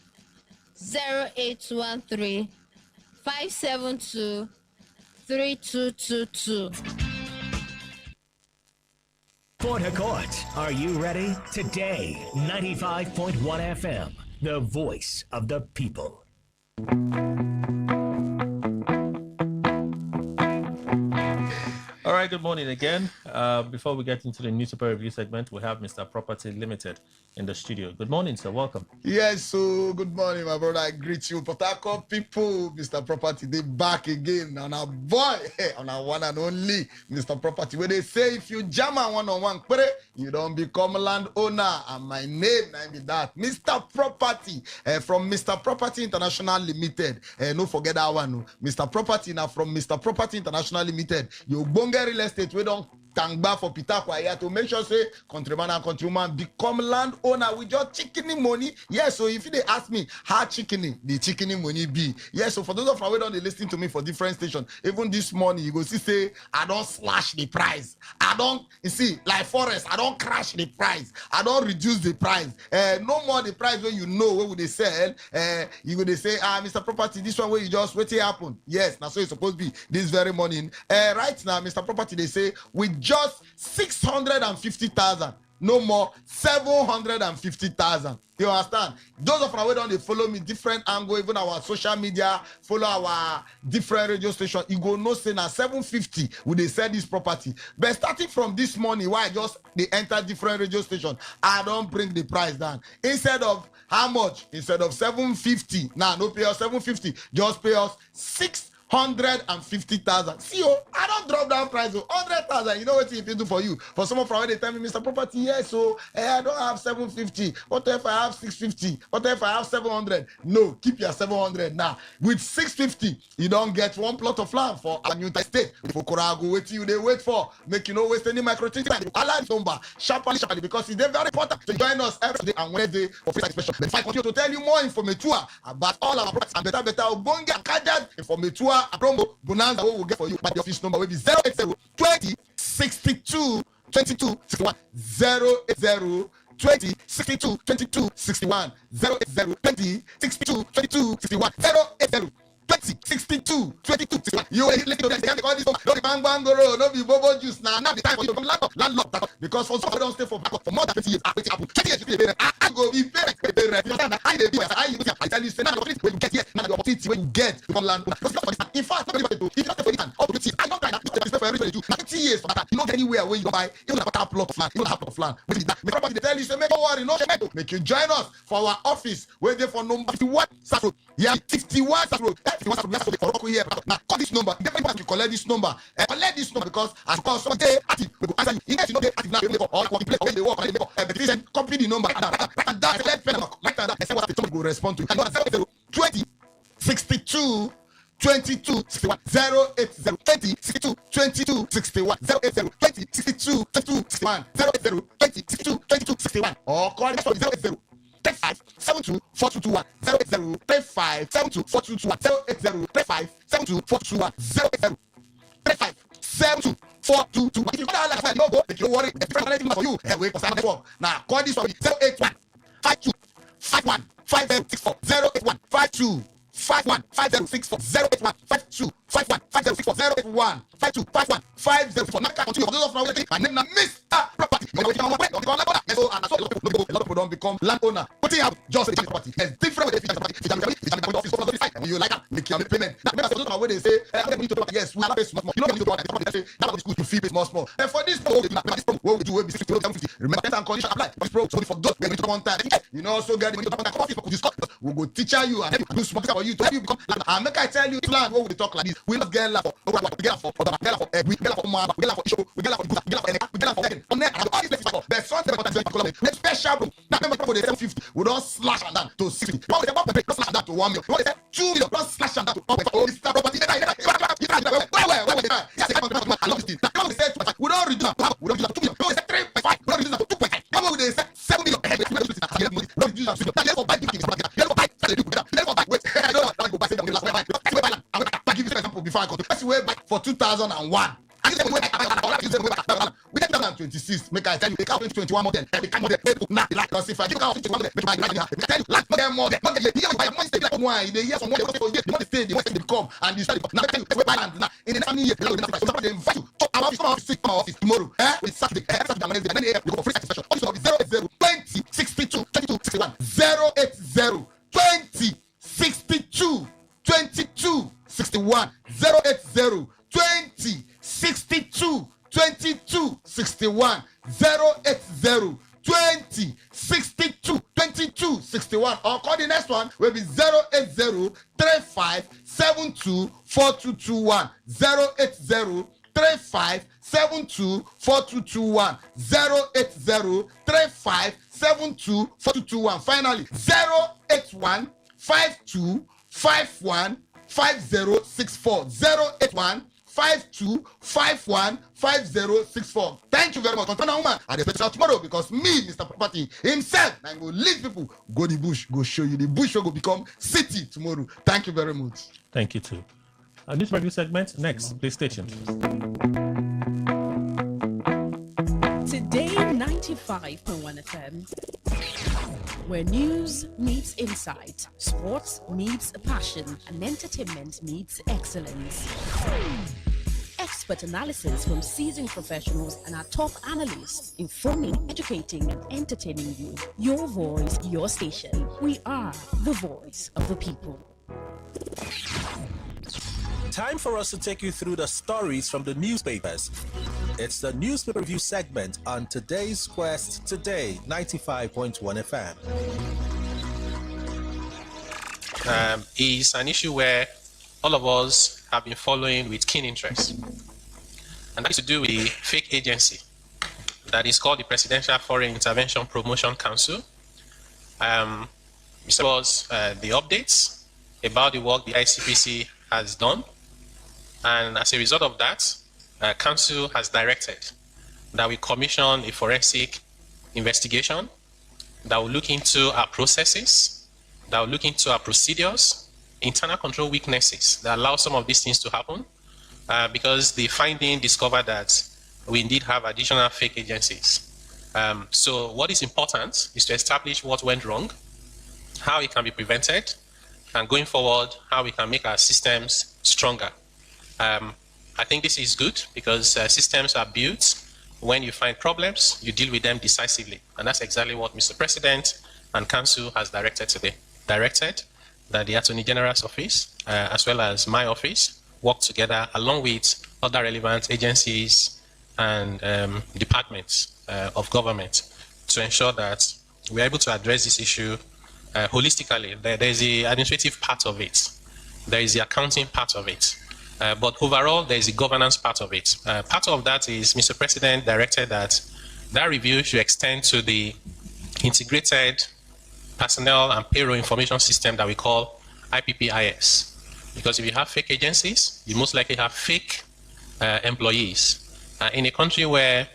0813 572 3222. Port Harcourt, are you ready? Today, 95.1 FM, the voice of the people. good morning again. Before we get into the newspaper review segment, we have Mr. Property Limited in the studio. Good morning, sir. Welcome. Yes, so good morning, my brother. I greet you. Port Harcourt people, Mr. Property, they back again on our boy, on our one and only Mr. Property. Where they say if you jam a one-on-one, you don't become landowner. And my name, I be that. Mr. Property, from Mr. Property International Limited. No forget that one. Mr. Property, now from Mr. Property International Limited. You bonga real estate, we don't tangba for Pt2 here to make sure say countryman and countrywoman become landowner with your chicken money. Yes, so if they ask me how chicken the chicken money be, yes, so for those of you who don't listen to me for different stations, even this morning you go see say I don't slash the price, I don't, you see, like forest, I don't crash the price, I don't reduce the price, no more the price where you know where would they sell, you go they say Mr. Property, this one where you just wait it happen. Yes, now so it's supposed to be this very morning. Right now Mr. Property, they say with just 650,000, no more 750,000. You understand? Those of our don't they follow me different angle, even our social media, follow our different radio station. You go no say now 750 would they sell this property. But starting from this morning, why they enter different radio station, I don't bring the price down. Instead of how much? Instead of 750, now no pay us 750, just pay us 650,000. See, I don't drop down price. 100,000. You know what if you do for you? For some of our they tell me, Mr. Property, yes, so I don't have 750. What if I have 650? What if I have 700? No, keep your 700 now. With 650, you don't get one plot of land for a new estate. For Korago, wait till they wait for. Make you no waste any microchip time. Alarm number sharply, because it's very important to join us every day and Wednesday for free expression. If I continue to tell you more information about all our products and better Obonga and Kajad information. A promo bonanza we will get for you. But the office number will be 080 20 62 22 61 080 20 62 22 61 080 20 62 22 61 080 20 62 22 61. You will let me know call this one. Don't be bang bang go, no be bobo juice now. Now the time for you to come landlord. Because for some don't stay for more than 20 years. 20 years you pay. I go be very. I tell you, say now when you get here, now the opportunity when you get to come land. In fact, if you don't pay it, up to 20, I don't try that. It's for everybody to 20 years for that. You don't get anywhere where you don't buy. You don't have a plot of land. You don't have a plot of land. With that, my property they tell you, say make no worry, no shame. Make you join us for our office. We're there for number 51 Safro. Yeah, 51 Safro. 51 Safro. We have to for here. Now call this number. Definitely you collect this number. Collect this number because as you call someday active, we go answer you. In case you know they active now, we go all working place. When they work, they make up. But copy the number. And that select pen like that. I say what the go respond to. And 20 62 22 61 080 20 62 22 61 080 20 62 22 61 080 20 62 22 61 or call us on 080 35 72 4221 080 35 72 4221 080 35 72 4221 080 35 72 422. If you call that like no go, don't worry. The different anything for you. Wait for some network. Now call this one 081 52 51 5064 081 52 51 5064 081 52 51 5064 081 52 51 5064. Now continue for those of us. My name is Mr. Property. You know what you want to become landowner. So and so a lot of people don't become landowner. What you have just a property. There's different ways to office and you like that make your payment. Now remember for those of us they say I need to pay. Yes, we have pay small. You know when you do that say that is good to fee pay small. And for this pro what we do will be 60 remember and condition apply. This pro so for those we need to one time. You know also get when you contact office for discuss. We go teach you and do small for you to help you become and make I tell you plan what we talk like this. We not get love for we get for we get for man we get for show we get for we get for on there and all these places but something about that special room. Now remember for the 750 we don't slash and down to 60. What we say don't slash that to 1 million. What we say 2 million don't slash and down to 1.5. Mr. Property I love this thing. Now we say we don't reduce that. We don't reduce that to 2 million. We say 3.5. We don't reduce that to 2.5. Now we say 7 million. We don't reduce that to 2 million. Now for buy big things. Let's buy. Let's buy. Wait. I don't want to go buy. I'll give you an example before I go. Let's way back for 2001. We get 2026. Make I tell you, take out 2021 model. Every kind model. Now, like us, if I take out 2021 model, make my right now. Tell you, like model. Not the year buy money stay like one. In the years from one for year, the money stay, the money they come, and you study. Now, tell you, we buy land now. In the next year, somebody invite you. Our office, come office tomorrow. With Saturday, Saturday, Wednesday, and then we go for free expression. Also, 080 20 62 22 61 080 20 62 22 61 080 20 62 61 080 20 62 22 61, or call the next one will be 080 35 72 4221 080 35 72 4221 080 35 72 4221. Finally, 081 52 51 5064 081 5251 5064. Thank you very much. Contact woman at the special tomorrow, because me, Mr. Property himself, I go lead people, go the bush, go show you the bush will become city tomorrow. Thank you very much. Thank you too. This review segment next. Play station. Today 95.1 FM, where news meets insight, sports meets passion, and entertainment meets excellence. Expert analysis from seasoned professionals and our top analysts, informing, educating, and entertaining you. Your voice, your station. We are the voice of the people. Time for us to take you through the stories from the newspapers. It's the newspaper review segment on today's Quest Today 95.1 FM. Is an issue where all of us have been following with keen interest. And that is to do with the fake agency that is called the Presidential Foreign Intervention Promotion Council. This was the updates about the work the ICPC has done. And as a result of that, Council has directed that we commission a forensic investigation that will look into our processes, that will look into our procedures, internal control weaknesses that allow some of these things to happen, because the finding discovered that we indeed have additional fake agencies. So what is important is to establish what went wrong, how it can be prevented, and going forward, how we can make our systems stronger. I think this is good because systems are built. When you find problems, you deal with them decisively. And that's exactly what Mr. President and Council has directed today. Directed that the Attorney General's office, as well as my office, work together along with other relevant agencies and departments of government to ensure that we're able to address this issue holistically. There's the administrative part of it. There is the accounting part of it. But overall, there is a governance part of it. Part of that is Mr. President directed that review should extend to the integrated personnel and payroll information system that we call IPPIS. Because if you have fake agencies, you most likely have fake employees. In a country where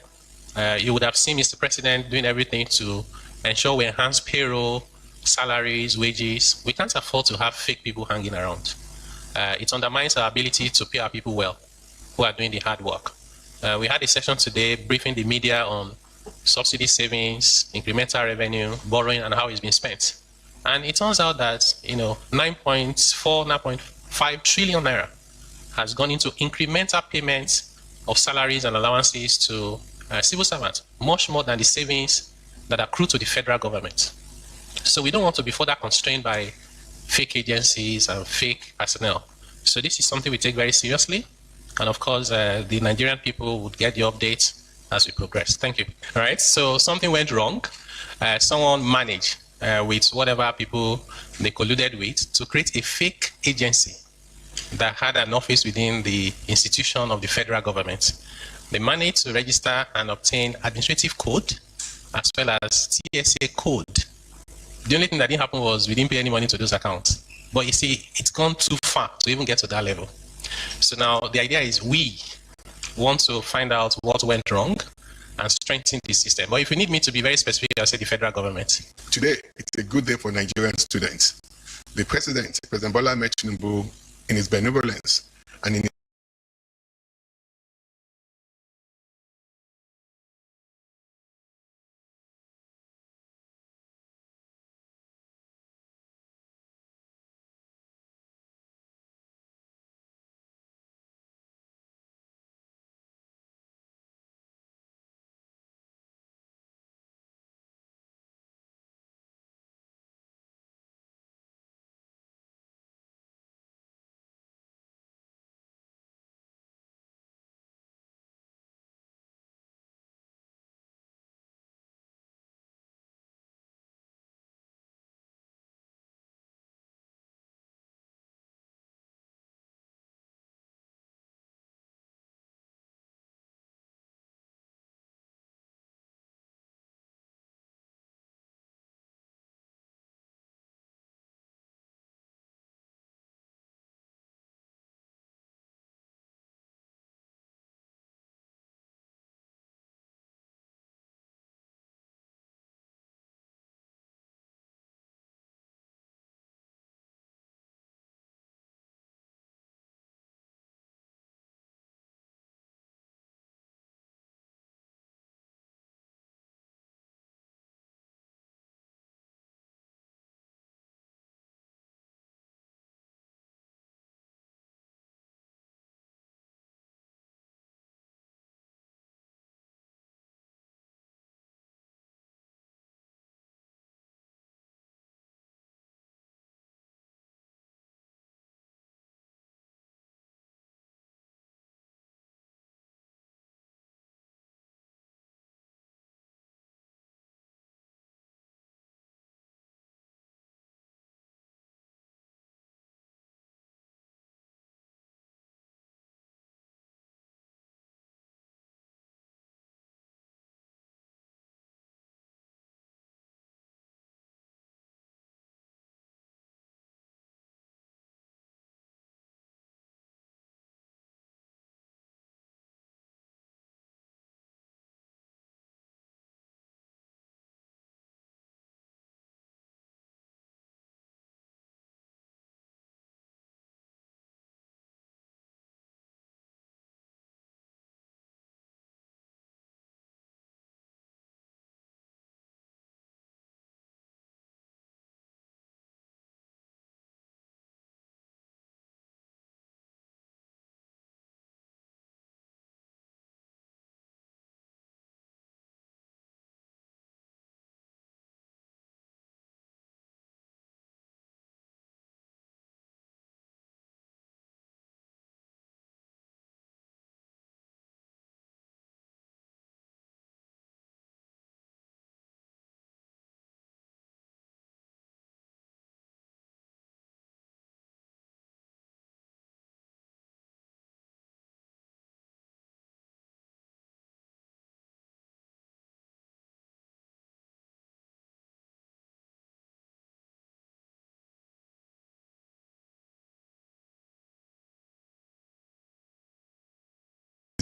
you would have seen Mr. President doing everything to ensure we enhance payroll, salaries, wages, we can't afford to have fake people hanging around. It undermines our ability to pay our people well, who are doing the hard work. We had a session today briefing the media on subsidy savings, incremental revenue, borrowing, and how it's been spent. And it turns out that 9.5 trillion naira has gone into incremental payments of salaries and allowances to civil servants, much more than the savings that accrue to the federal government. So we don't want to be further constrained by fake agencies and fake personnel. So this is something we take very seriously. And of course, the Nigerian people would get the updates as we progress. Thank you. All right, so something went wrong. Someone managed with whatever people they colluded with to create a fake agency that had an office within the institution of the federal government. They managed to register and obtain administrative code as well as TSA code. The only thing that didn't happen was we didn't pay any money to those accounts. But you see, it's gone too far to even get to that level. So now the idea is we want to find out what went wrong and strengthen the system. But if you need me to be very specific, I'll say the federal government. Today, it's a good day for Nigerian students. The President, President Bola Ahmed Tinubu, in his benevolence and in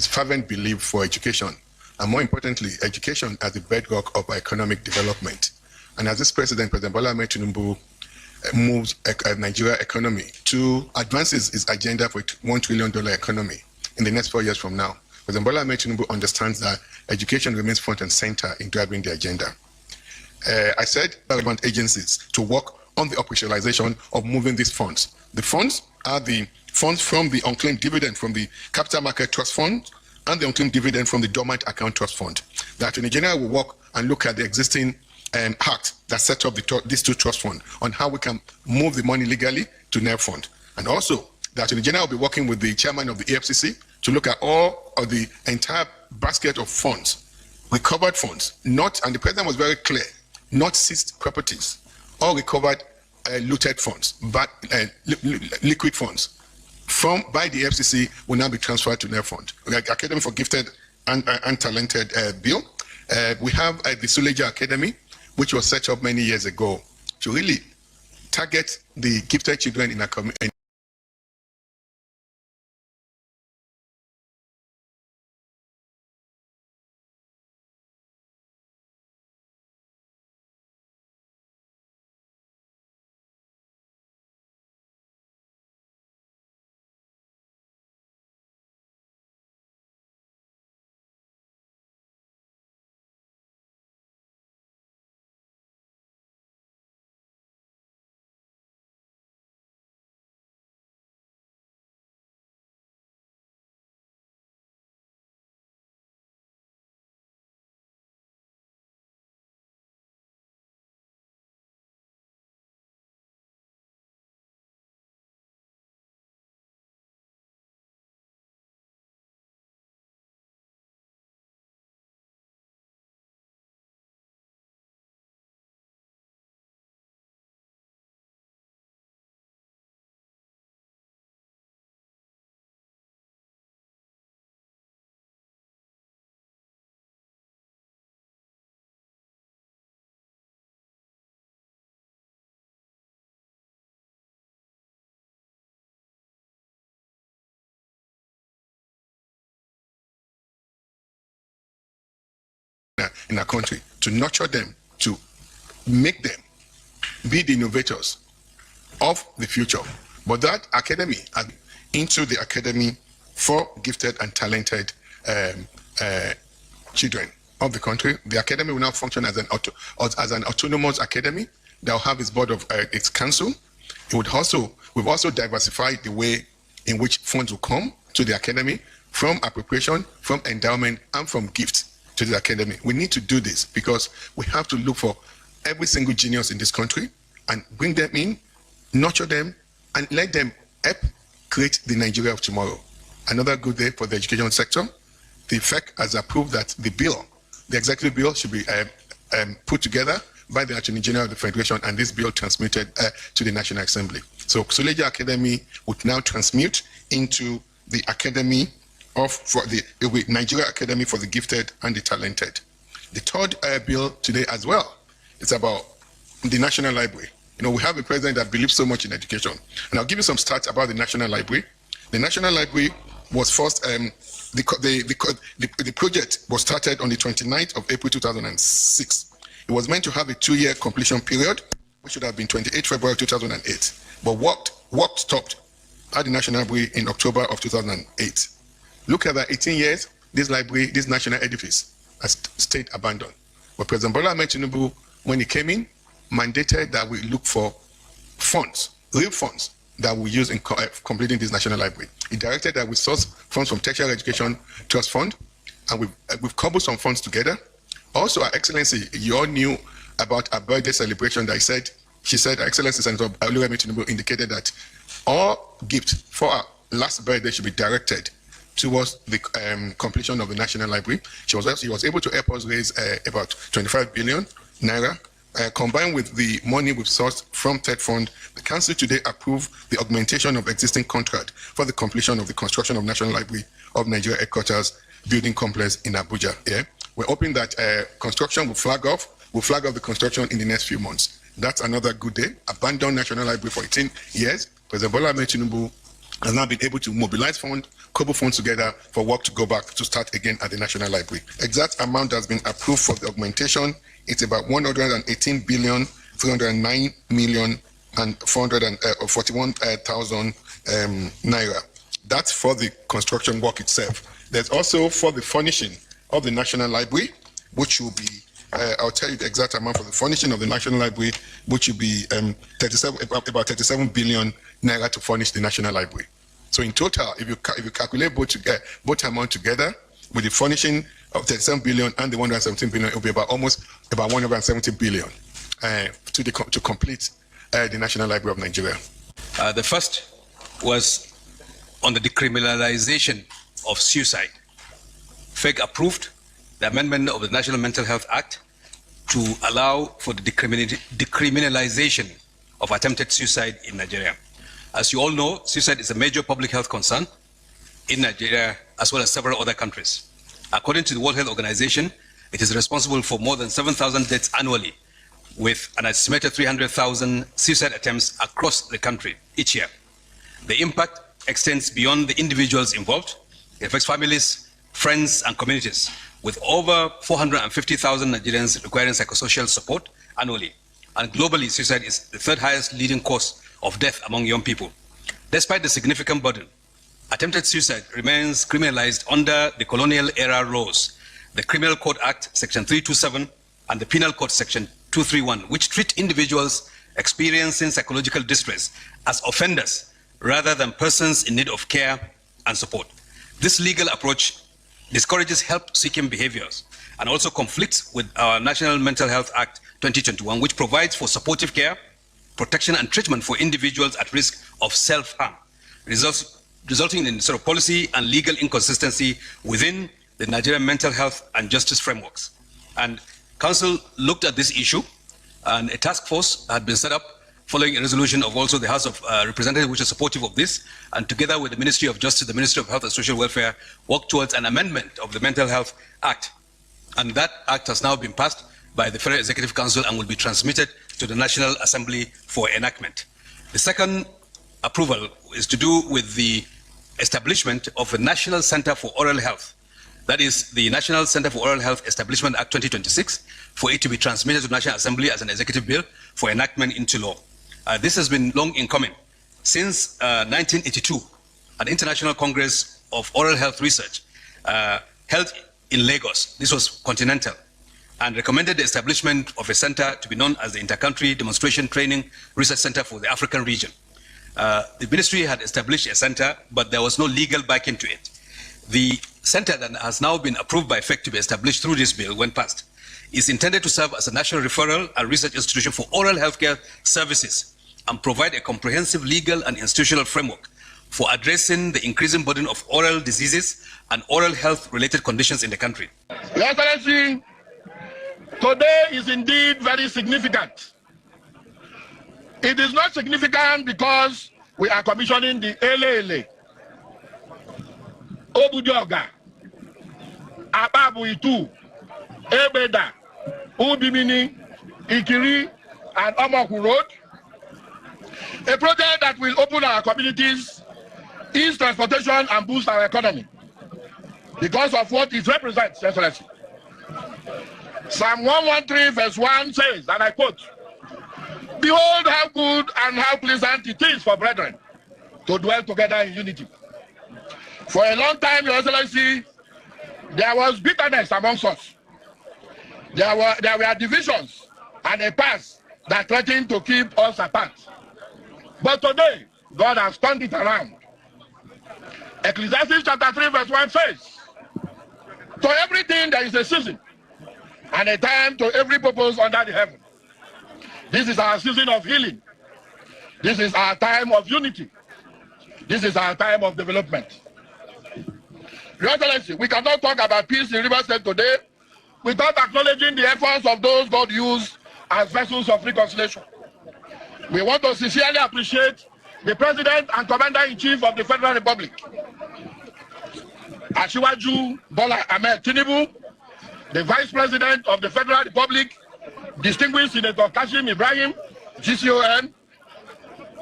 his fervent belief for education, and more importantly, education as the bedrock of our economic development. And as this President Bola Ahmed Tinubu moves Nigeria economy to advances his agenda for a $1 trillion economy in the next 4 years from now, President Bola Ahmed Tinubu understands that education remains front and center in driving the agenda. I said relevant agencies to work on the operationalization of moving these funds. The funds are the funds from the unclaimed dividend from the Capital Market Trust Fund and the unclaimed dividend from the Dormant Account Trust Fund. The Attorney General will work and look at the existing act that set up these two trust funds on how we can move the money legally to NER Fund. And also, the Attorney General will be working with the chairman of the EFCC to look at all of the entire basket of funds, recovered funds, and the President was very clear, not seized properties, all recovered looted funds, but liquid funds by the FCC will now be transferred to NER Fund. Like Academy for Gifted and Talented bill. We have the Suleja Academy, which was set up many years ago to really target the gifted children in our community. In our country, to nurture them, to make them be the innovators of the future. But that academy, into the academy for gifted and talented children of the country, the academy will now function as an autonomous academy that will have its board of its council. We've also diversified the way in which funds will come to the academy from appropriation, from endowment, and from gifts to the academy. We need to do this because we have to look for every single genius in this country and bring them in, nurture them, and let them help create the Nigeria of tomorrow. Another good day for the education sector. The FEC has approved that the executive bill should be put together by the Attorney General of the Federation, and this bill transmitted to the National Assembly. So Suleja Academy would now transmute into the Academy Nigeria Academy for the Gifted and the Talented. The third bill today as well, it's about the National Library. You know, we have a president that believes so much in education. And I'll give you some stats about the National Library. The National Library was first, the project was started on the 29th of April 2006. It was meant to have a 2-year completion period, which should have been 28 February 2008. But work stopped at the National Library in October of 2008. Look at that, 18 years, this library, this national edifice has stayed abandoned. But President Bola Ahmed Tinubu, when he came in, mandated that we look for funds, real funds, that we use in completing this national library. He directed that we source funds from Tertiary Education Trust Fund, and we've cobbled some funds together. Also, Her Excellency, you all knew about our birthday celebration that she said, Her Excellency Senator Oluwemi Tinubu indicated that all gifts for our last birthday should be directed towards the completion of the National Library. He was able to help us raise about 25 billion naira. Combined with the money we've sourced from TED Fund, the Council today approved the augmentation of existing contract for the completion of the construction of National Library of Nigeria Headquarters Building Complex in Abuja. Yeah? We're hoping that construction will flag off the construction in the next few months. That's another good day. Abandoned National Library for 18 years. President Bola Ahmed Tinubu has now been able to mobilize funds, couple funds together for work to go back to start again at the National Library. Exact amount has been approved for the augmentation. It's about 118,309,441,000 naira. That's for the construction work itself. There's also for the furnishing of the National Library, which will be, I'll tell you the exact amount for the furnishing of the National Library, which will be about 37 billion naira to furnish the National Library. So in total, if you calculate both amount together, with the furnishing of 37 billion and the 117 billion, it will be about 170 billion to complete the National Library of Nigeria. The first was on the decriminalization of suicide. FEG approved the amendment of the National Mental Health Act to allow for the decriminalization of attempted suicide in Nigeria. As you all know, suicide is a major public health concern in Nigeria as well as several other countries. According to the World Health Organization, it is responsible for more than 7,000 deaths annually, with an estimated 300,000 suicide attempts across the country each year. The impact extends beyond the individuals involved. It affects families, friends, and communities, with over 450,000 Nigerians requiring psychosocial support annually. And globally, suicide is the third highest leading cause of death among young people. Despite the significant burden, attempted suicide remains criminalized under the colonial era laws, the Criminal Code Act, Section 327, and the Penal Code, Section 231, which treat individuals experiencing psychological distress as offenders rather than persons in need of care and support. This legal approach discourages help-seeking behaviors and also conflicts with our National Mental Health Act 2021, which provides for supportive care, protection, and treatment for individuals at risk of self-harm, resulting in sort of policy and legal inconsistency within the Nigerian mental health and justice frameworks. And Council looked at this issue, and a task force had been set up following a resolution of also the House of Representatives, which is supportive of this, and together with the Ministry of Justice, the Ministry of Health and Social Welfare, worked towards an amendment of the Mental Health Act. And that act has now been passed by the Federal Executive Council and will be transmitted to the National Assembly for enactment. The second approval is to do with the establishment of a National Center for Oral Health. That is the National Center for Oral Health Establishment Act 2026, for it to be transmitted to the National Assembly as an executive bill for enactment into law. This has been long in coming. Since 1982, an International Congress of Oral Health Research held in Lagos, this was continental, and recommended the establishment of a center to be known as the Intercountry Demonstration Training Research Center for the African region. The ministry had established a center, but there was no legal backing to it. The center that has now been approved by FEC to be established through this bill, when passed, is intended to serve as a national referral and research institution for oral healthcare services and provide a comprehensive legal and institutional framework for addressing the increasing burden of oral diseases and oral health-related conditions in the country. Your Excellency, today is indeed very significant. It is not significant because we are commissioning the Elele, Obujoga, Ababuitu, Ebeda, Ubimini, Ikiri, and Omoku Road. A project that will open our communities, ease transportation, and boost our economy because of what it represents, Excellency. Psalm 113 verse 1 says, and I quote, "Behold how good and how pleasant it is for brethren to dwell together in unity." For a long time, Your Excellency, there was bitterness amongst us. There were divisions and a past that threatened to keep us apart. But today, God has turned it around. Ecclesiastes chapter 3 verse 1 says, "To everything there is a season, and a time to every purpose under the heaven." This is our season of healing. This is our time of unity. This is our time of development. Your Excellency, we cannot talk about peace in Rivers State today without acknowledging the efforts of those God used as vessels of reconciliation. We want to sincerely appreciate the President and Commander-in-Chief of the Federal Republic, Asiwaju Bola Ahmed Tinubu, the Vice President of the Federal Republic, distinguished Senator Kashim Ibrahim, GCON.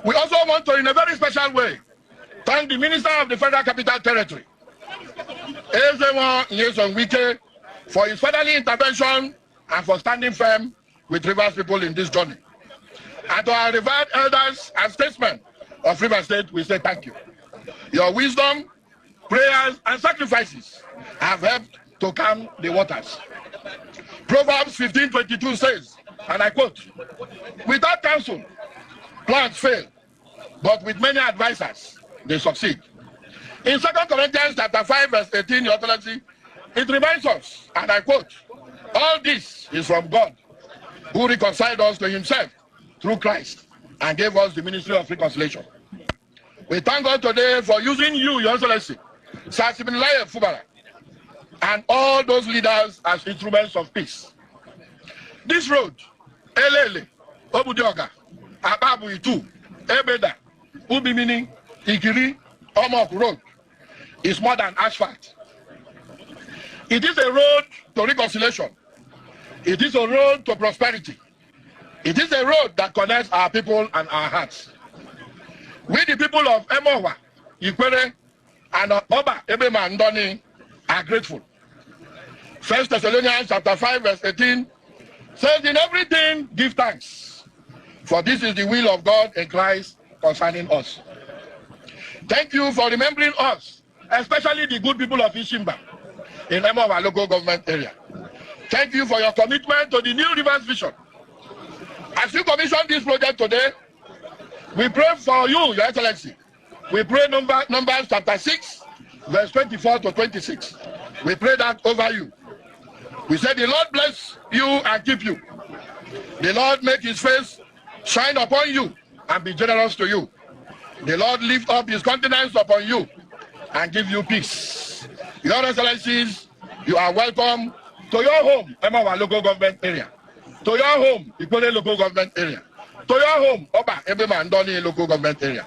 We also want to, in a very special way, thank the Minister of the Federal Capital Territory, Ezewo Nyesom Wike, for his fatherly intervention and for standing firm with Rivers people in this journey. And to our revered elders and statesmen of Rivers State, we say thank you. Your wisdom, prayers, and sacrifices have helped to calm the waters. Proverbs 15:22 says, and I quote, "Without counsel, plans fail, but with many advisors, they succeed." In 2 Corinthians chapter 5, verse 18, Your Excellency, it reminds us, and I quote, "All this is from God, who reconciled us to himself through Christ and gave us the ministry of reconciliation." We thank God today for using you, Your Excellency, Sasibinlaye Fubara, and all those leaders as instruments of peace. This road, Elele, Obudioga, Ababu-Itu, Ebeda, Ubimini, Ikiri, Omok Road, is more than asphalt. It is a road to reconciliation. It is a road to prosperity. It is a road that connects our people and our hearts. We, the people of Emowa, Ikwere, and Oba Ebema Ndoni, are grateful. 1 Thessalonians chapter 5, verse 18 says, "In everything give thanks, for this is the will of God in Christ concerning us." Thank you for remembering us, especially the good people of Ishimba in Emowa local government area. Thank you for your commitment to the New Rivers Vision. As you commission this project today, we pray for you, Your Excellency. We pray Numbers chapter 6, verse 24 to 26. We pray that over you. We say, "The Lord bless you and keep you. The Lord make his face shine upon you and be generous to you. The Lord lift up his countenance upon you and give you peace." Your Excellencies, you are welcome to your home, Emowa local government area. To your home, Ikole local government area. To your home, Oba Ebema Ndoni local government area.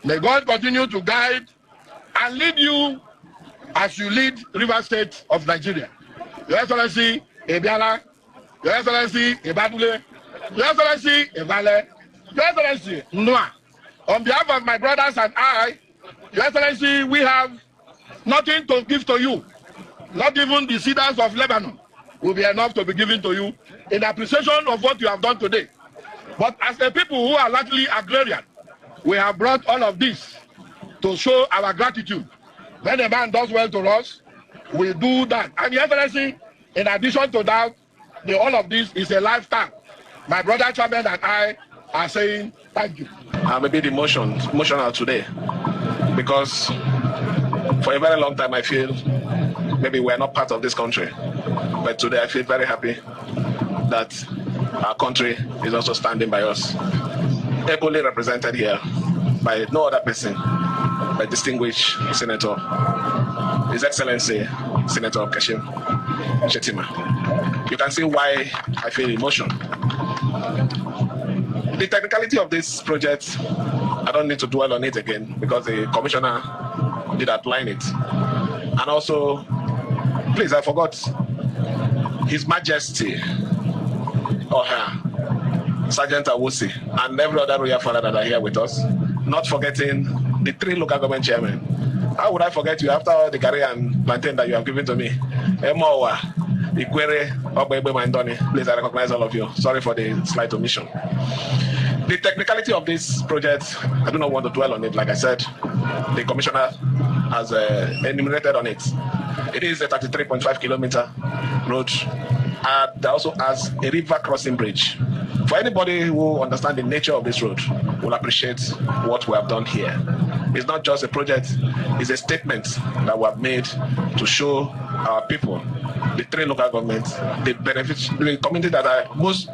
May God continue to guide and lead you as you lead Rivers State of Nigeria. Your Excellency, Ebiala. Your Excellency, Ebadule. Your Excellency, Evale. Your Excellency, Noah. On behalf of my brothers and I, Your Excellency, we have nothing to give to you. Not even the cedars of Lebanon will be enough to be given to you in appreciation of what you have done today. But as a people who are largely agrarian, we have brought all of this to show our gratitude. When a man does well to us, we do that. And Your Excellency, in addition to that, all of this is a lifetime. My brother Chairman and I are saying thank you. I'm a bit emotional today because for a very long time I feel maybe we're not part of this country. But today I feel very happy that our country is also standing by us. Ably represented here by no other person but distinguished Senator, His Excellency Senator Kashim Shettima. You can see why I feel emotion. The technicality of this project, I don't need to dwell on it again because the commissioner did outline it. And also, please, I forgot His Majesty or her, Sergeant Awusi, and every other royal father that are here with us, not forgetting the 3 local government chairmen. How would I forget you after all the career and plantain that you have given to me? Emowa, Ikwere, Obebe Mandoni. Please, I recognize all of you. Sorry for the slight omission. The technicality of this project, I do not want to dwell on it. Like I said, the commissioner has enumerated on it. It is a 33.5 kilometer road. That also has a river crossing bridge. For anybody who understands the nature of this road, will appreciate what we have done here. It's not just a project, it's a statement that we have made to show our people, the 3 local governments, the benefits, the community that are most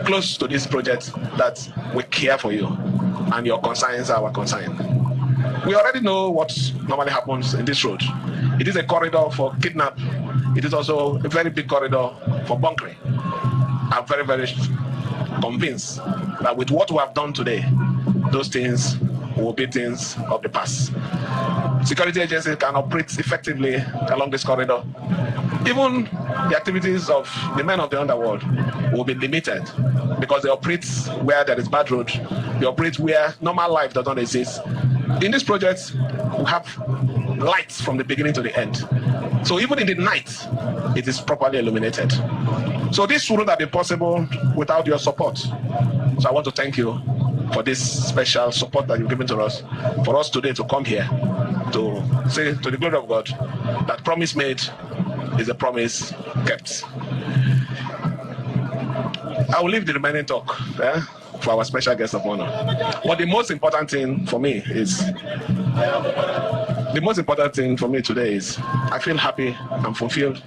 close to this project, that we care for you and your concerns are our concern. We already know what normally happens in this road. It is a corridor for kidnap. It is also a very big corridor for bunkering. I'm very, very convinced that with what we have done today, those things will be things of the past. Security agencies can operate effectively along this corridor. Even the activities of the men of the underworld will be limited because they operate where there is bad road. They operate where normal life does not exist. in this project, we have lights from the beginning to the end. So even in the night, it is properly illuminated. So this wouldn't have been possible without your support. So I want to thank you for this special support that you've given to us, for us today to come here to say to the glory of God that promise made is a promise kept. I will leave the remaining talk for our special guest of honor. But the most important thing for me today is I feel happy and fulfilled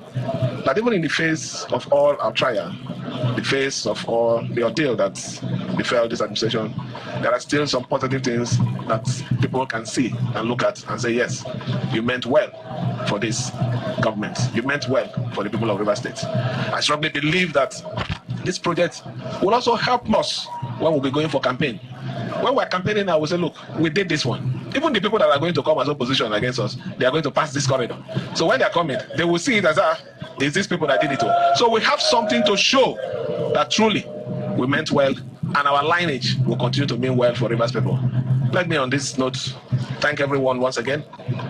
that even in the face of all our trial, the face of all the ordeal that befell this administration, there are still some positive things that people can see and look at and say, yes, you meant well for this government. You meant well for the people of Rivers State. I strongly believe that this project will also help us when we'll be going for campaign. When we're campaigning now, we'll say, look, we did this one. Even the people that are going to come as opposition against us, they are going to pass this corridor. So when they're coming, they will see it as, it's these people that did it. So we have something to show that truly we meant well, and our lineage will continue to mean well for Rivers people. Let me on this note thank everyone once again,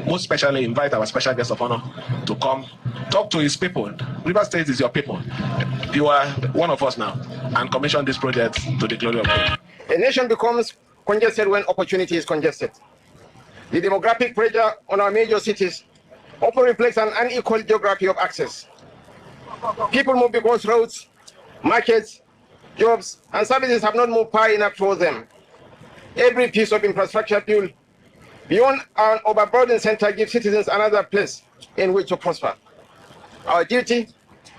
most especially invite our special guest of honor to come talk to his people. Rivers State is your people. You are one of us now, and commission this project to the glory of God. A nation becomes congested when opportunity is congested. The demographic pressure on our major cities often reflects an unequal geography of access. People move because roads, markets, jobs, and services have not moved far enough towards them. Every piece of infrastructure built beyond an overburdened center gives citizens another place in which to prosper. Our duty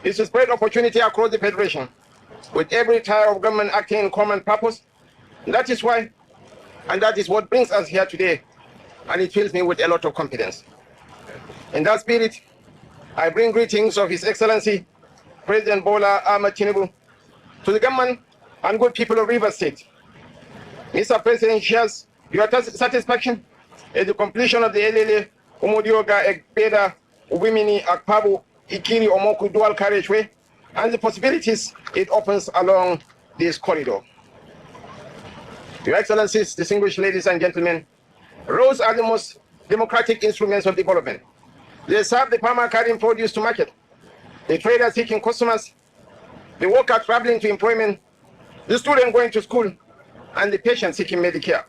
is to spread opportunity across the Federation, with every tier of government acting in common purpose. That is why, and that is what brings us here today, and it fills me with a lot of confidence. In that spirit, I bring greetings of His Excellency, President Bola Ahmed Tinubu, to the government and good people of Rivers State. Mr. President shares your satisfaction at the completion of the Elele, Umodioga, Ekpeda, Ubimini, Akpabu, Ikiri, Omoku dual carriageway, and the possibilities it opens along this corridor. Your Excellencies, distinguished ladies and gentlemen, roads are the most democratic instruments of development. They serve the farmer carrying produce to market, the trader seeking customers, the worker traveling to employment, the student going to school, and the patient seeking Medicare.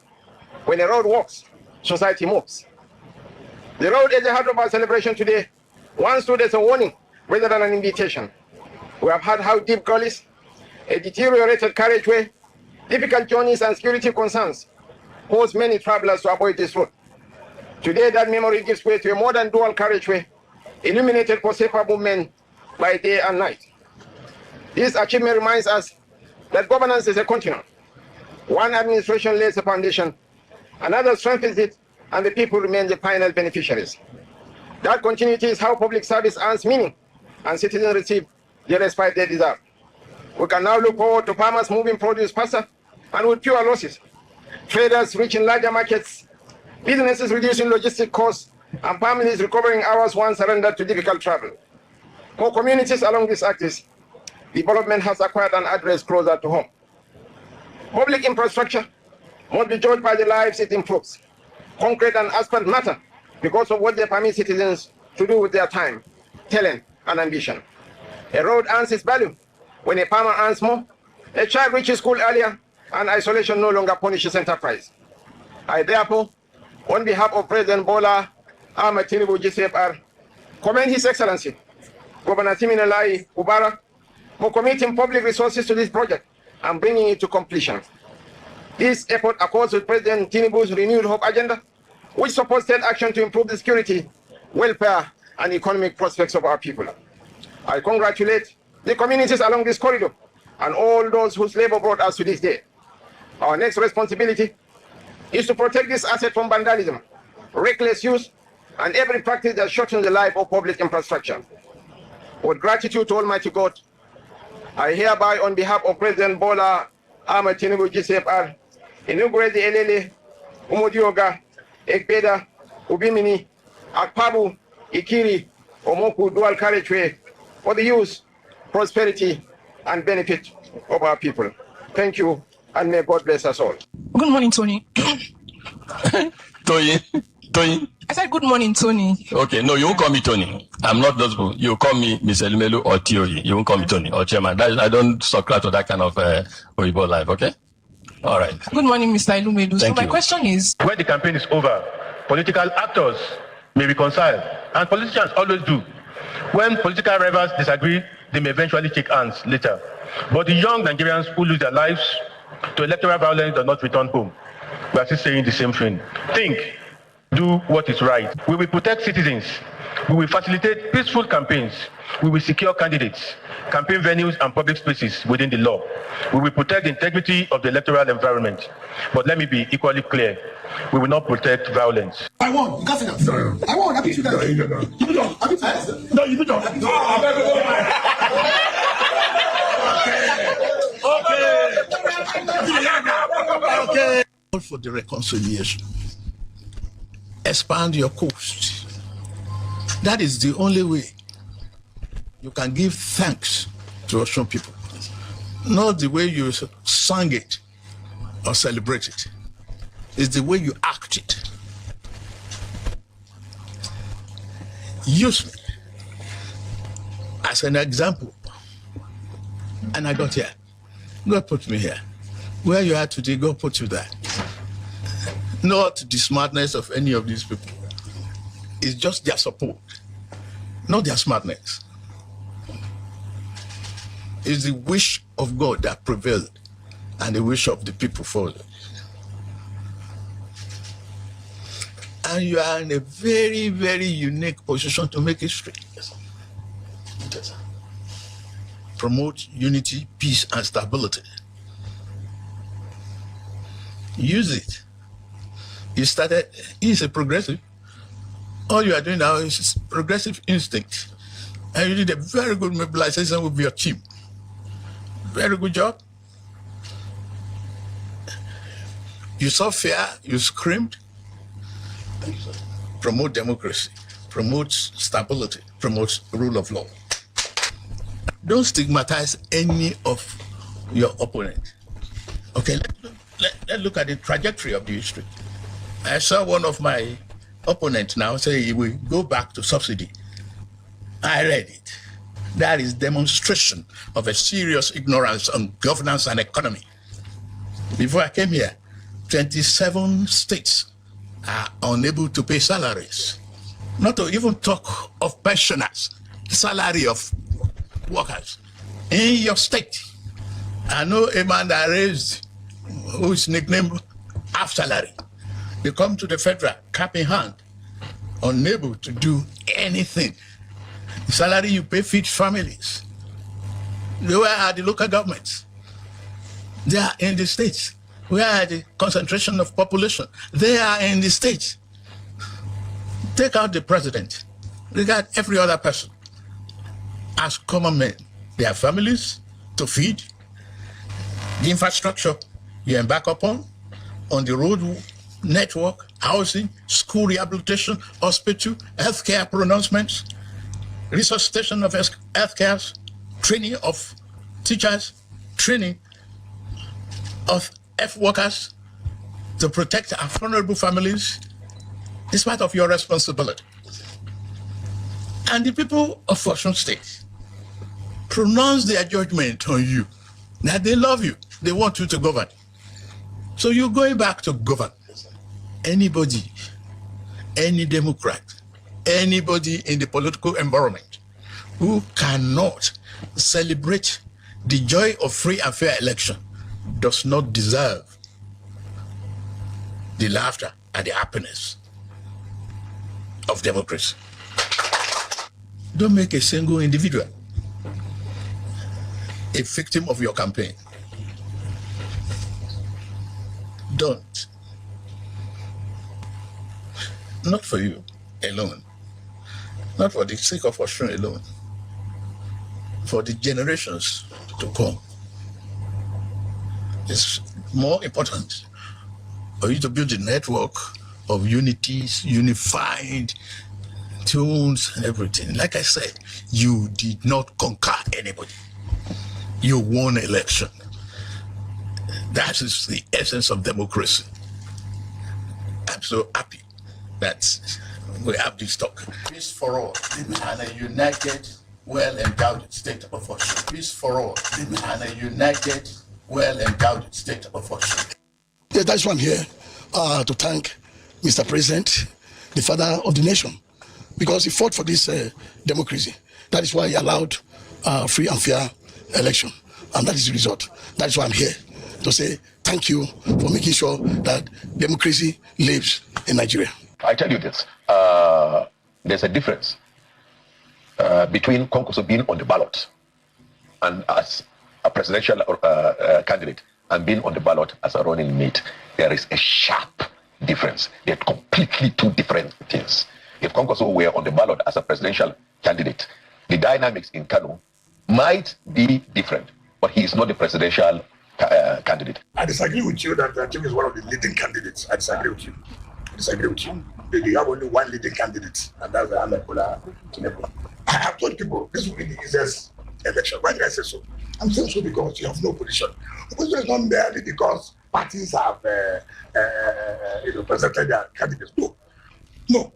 When a road walks, society moves. The road at the heart of our celebration today once stood as a warning rather than an invitation. We have heard how deep gullies, a deteriorated carriageway, difficult journeys, and security concerns force many travelers to avoid this road. Today, that memory gives way to a modern dual carriageway, illuminated for safer movement by day and night. This achievement reminds us that governance is a continuum. One administration lays the foundation, another strengthens it, and the people remain the final beneficiaries. That continuity is how public service earns meaning and citizens receive the respite they deserve. We can now look forward to farmers moving produce faster and with fewer losses, traders reaching larger markets, businesses reducing logistic costs, and families recovering hours once surrendered to difficult travel. For communities along this axis, development has acquired an address closer to home. Public infrastructure must be judged by the lives it improves. Concrete and asphalt matter because of what they permit citizens to do with their time, talent, and ambition. A road earns its value when a farmer earns more, a child reaches school earlier, and isolation no longer punishes enterprise. I therefore, on behalf of President Bola Ahmed Tinubu GCFR, commend His Excellency, Governor Siminalai Ubara, for committing public resources to this project and bringing it to completion. This effort accords with President Tinubu's renewed hope agenda, which supports state action to improve the security, welfare, and economic prospects of our people. I congratulate the communities along this corridor and all those whose labor brought us to this day. Our next responsibility is to protect this asset from vandalism, reckless use, and every practice that shortens the life of public infrastructure. With gratitude to Almighty God, I hereby, on behalf of President Bola Ahmed Tinubu GCFR, inaugurate the Elele, Umodioga, Ekpeda, Ubimini, Akpabu, Ikiri, Omoku dual carriageway for the use, prosperity, and benefit of our people. Thank you, and may God bless us all. Good morning, Tony. Tony. I said good morning, Tony. Okay, no, you won't call me Tony. I'm not those people. You call me Miss Elumelu or Tioyi. You won't call me Tony or Chairman. I don't subscribe to that kind of Oyibo life, okay? All right. Good morning, Mr. Elumelu. So my question is... When the campaign is over, political actors may reconcile, and politicians always do. When political rivals disagree, they may eventually shake hands later. But the young Nigerians who lose their lives to electoral violence do not return home. We are still saying the same thing. Think, do what is right. We will protect citizens. We will facilitate peaceful campaigns. We will secure candidates, campaign venues, and public spaces within the law. We will protect the integrity of the electoral environment. But let me be equally clear. We will not protect violence. I won. You can't say that. I won. I beat you guys. You don't. No, you don't. Okay. Call for the reconciliation. Expand your coast. That is the only way you can give thanks to Russian people. Not the way you sang it or celebrate it. It's the way you act it. Use me as an example. And I got here. God put me here. Where you are today, God put you there. Not the smartness of any of these people. It's just their support, not their smartness. It's the wish of God that prevailed and the wish of the people followed. And you are in a very, very unique position to make history. Yes. Promote unity, peace, and stability. Use it. He's a progressive. All you are doing now is progressive instinct. And you did a very good mobilization with your team. Very good job. You saw fear, you screamed. Promote democracy, promote stability, promote rule of law. Don't stigmatize any of your opponent. Okay, let's look at the trajectory of the history. I saw one of my opponents now say he will go back to subsidy. I read it. That is demonstration of a serious ignorance on governance and economy. Before I came here, 27 states are unable to pay salaries. Not to even talk of pensioners, salary of workers. In your state, I know a man that raised, who is nicknamed half salary. They come to the federal, cap in hand, unable to do anything. The salary you pay feeds families. Where are the local governments? They are in the states. Where are the concentration of population? They are in the states. Take out the president. Regard every other person as common men. They have families to feed. The infrastructure you embark upon, on the road network, housing, school rehabilitation, hospital, healthcare pronouncements, resuscitation of healthcare, training of teachers, training of F workers to protect our vulnerable families is part of your responsibility. And the people of Osun State pronounce their judgment on you, that they love you, they want you to govern. So you're going back to govern. Anybody, any Democrat, anybody in the political environment who cannot celebrate the joy of free and fair election does not deserve the laughter and the happiness of democracy. Don't make a single individual a victim of your campaign. Don't. Not for you alone. Not for the sake of Osun alone. For the generations to come. It's more important for you to build a network of unities, unified tunes, and everything. Like I said, you did not conquer anybody. You won an election. That is the essence of democracy. I'm so happy that we have this talk. Peace for all and a united, well-endowed state of Osun. Peace for all and a united, well-endowed state of Osun. Yes, that's why I'm here to thank Mr. President, the father of the nation, because he fought for this democracy. That is why he allowed free and fair election. And that is the result. That is why I'm here to say thank you for making sure that democracy lives in Nigeria. I tell you this, there's a difference between Konkoso being on the ballot and as a presidential candidate and being on the ballot as a running mate. There is a sharp difference. They're completely two different things. If Konkoso were on the ballot as a presidential candidate, the dynamics in Kano might be different, but he is not the presidential candidate. I disagree with you that Atiku is one of the leading candidates. I disagree with you. You have only one leading candidate, and that's Ahmed Bola Tinubu. I have told people this will be the easiest election. Why did I say so? I'm saying so because you have no opposition. Opposition is not merely because parties have presented their candidates. No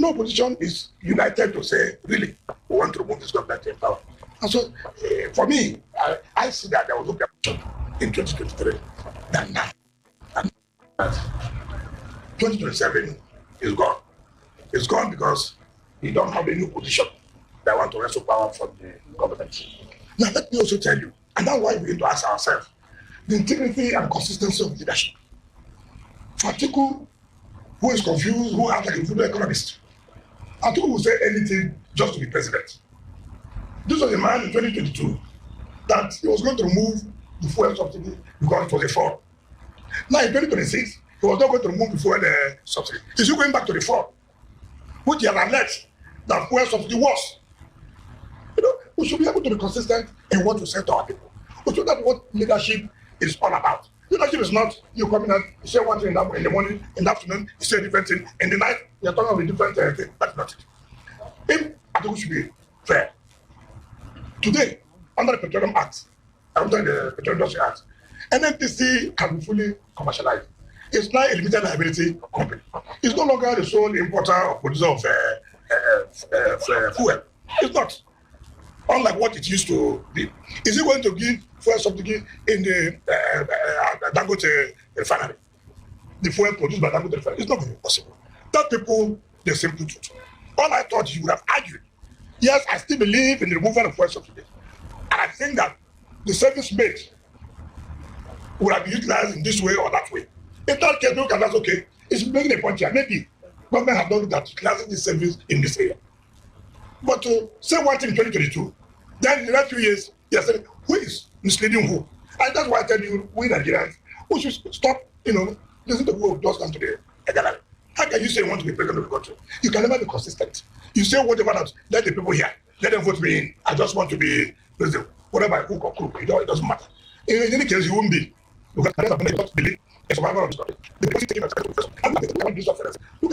opposition is united to say, really, we want to remove this government in power. And so, for me, I see that there was no opposition in 2023 than now. And 2027 is gone. It's gone because you don't have any opposition that want to wrestle power from the government. Now, let me also tell you, and that's why we need to ask ourselves, the integrity and consistency of leadership. For Atiku, who is confused, who acts like a full economist, Atiku will say anything just to be president. This was a man in 2022 that he was going to remove the fuel subsidy because it was a fraud. Now in 2026, he was not going to remove the fuel subsidy. He's still going back to the fraud, which he has alleged that fuel subsidy was. We should be able to be consistent in what we say to our people. We should know what leadership is all about. Leadership is not you coming out, you say one thing in the morning, in the afternoon, you say a different thing, in the night, you're talking about a different thing. That's not it. I think we should be fair. Today, under the Petroleum Act, under the Petroleum Industry Act, NNPC can be fully commercialized. It's now a limited liability company. It's no longer the sole importer or producer of fuel. It's not. Unlike what it used to be. Is it going to give fuel subsidy in the Dangote refinery? The fuel produced by Dangote refinery? It's not going to be possible. That people, they simply truth. All I thought you would have argued. Yes, I still believe in the removal of fuel subsidy. And I think that the service made would have been utilized in this way or that way. In that case, look at that's okay. It's making a point here. Maybe government have done that, utilizing this service in this area. But to say one thing in 2022, then in the next few years, you are saying, who is misleading who? And that's why I tell you, we Nigerians, we should stop, listen to who does come to the gallery. How can you say you want to be president of the country? You can never be consistent. You say whatever else, let the people here, let them vote me in. I just want to be president. Whatever I cook or crook, it doesn't matter. In any case, you won't be. Because I don't believe a survivor of this country. The policy taking a look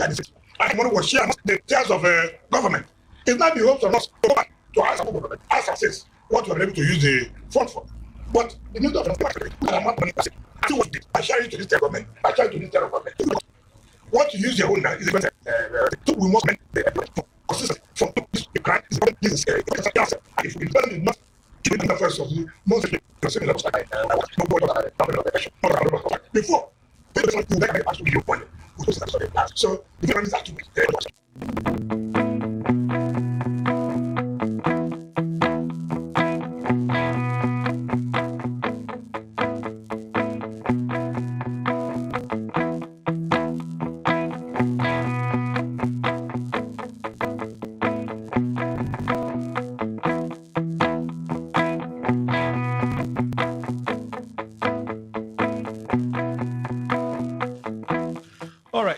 at this. I want to share the tears of government. It's not the hopes of us to go back to ask our government, ask ourselves what we are able to use the fund for. But the need of I share it to this government, I share it to this government. What you use your own now is a better. So we must make the consistent from this crime. This is and if we did not give it the first of the most before so the government has to be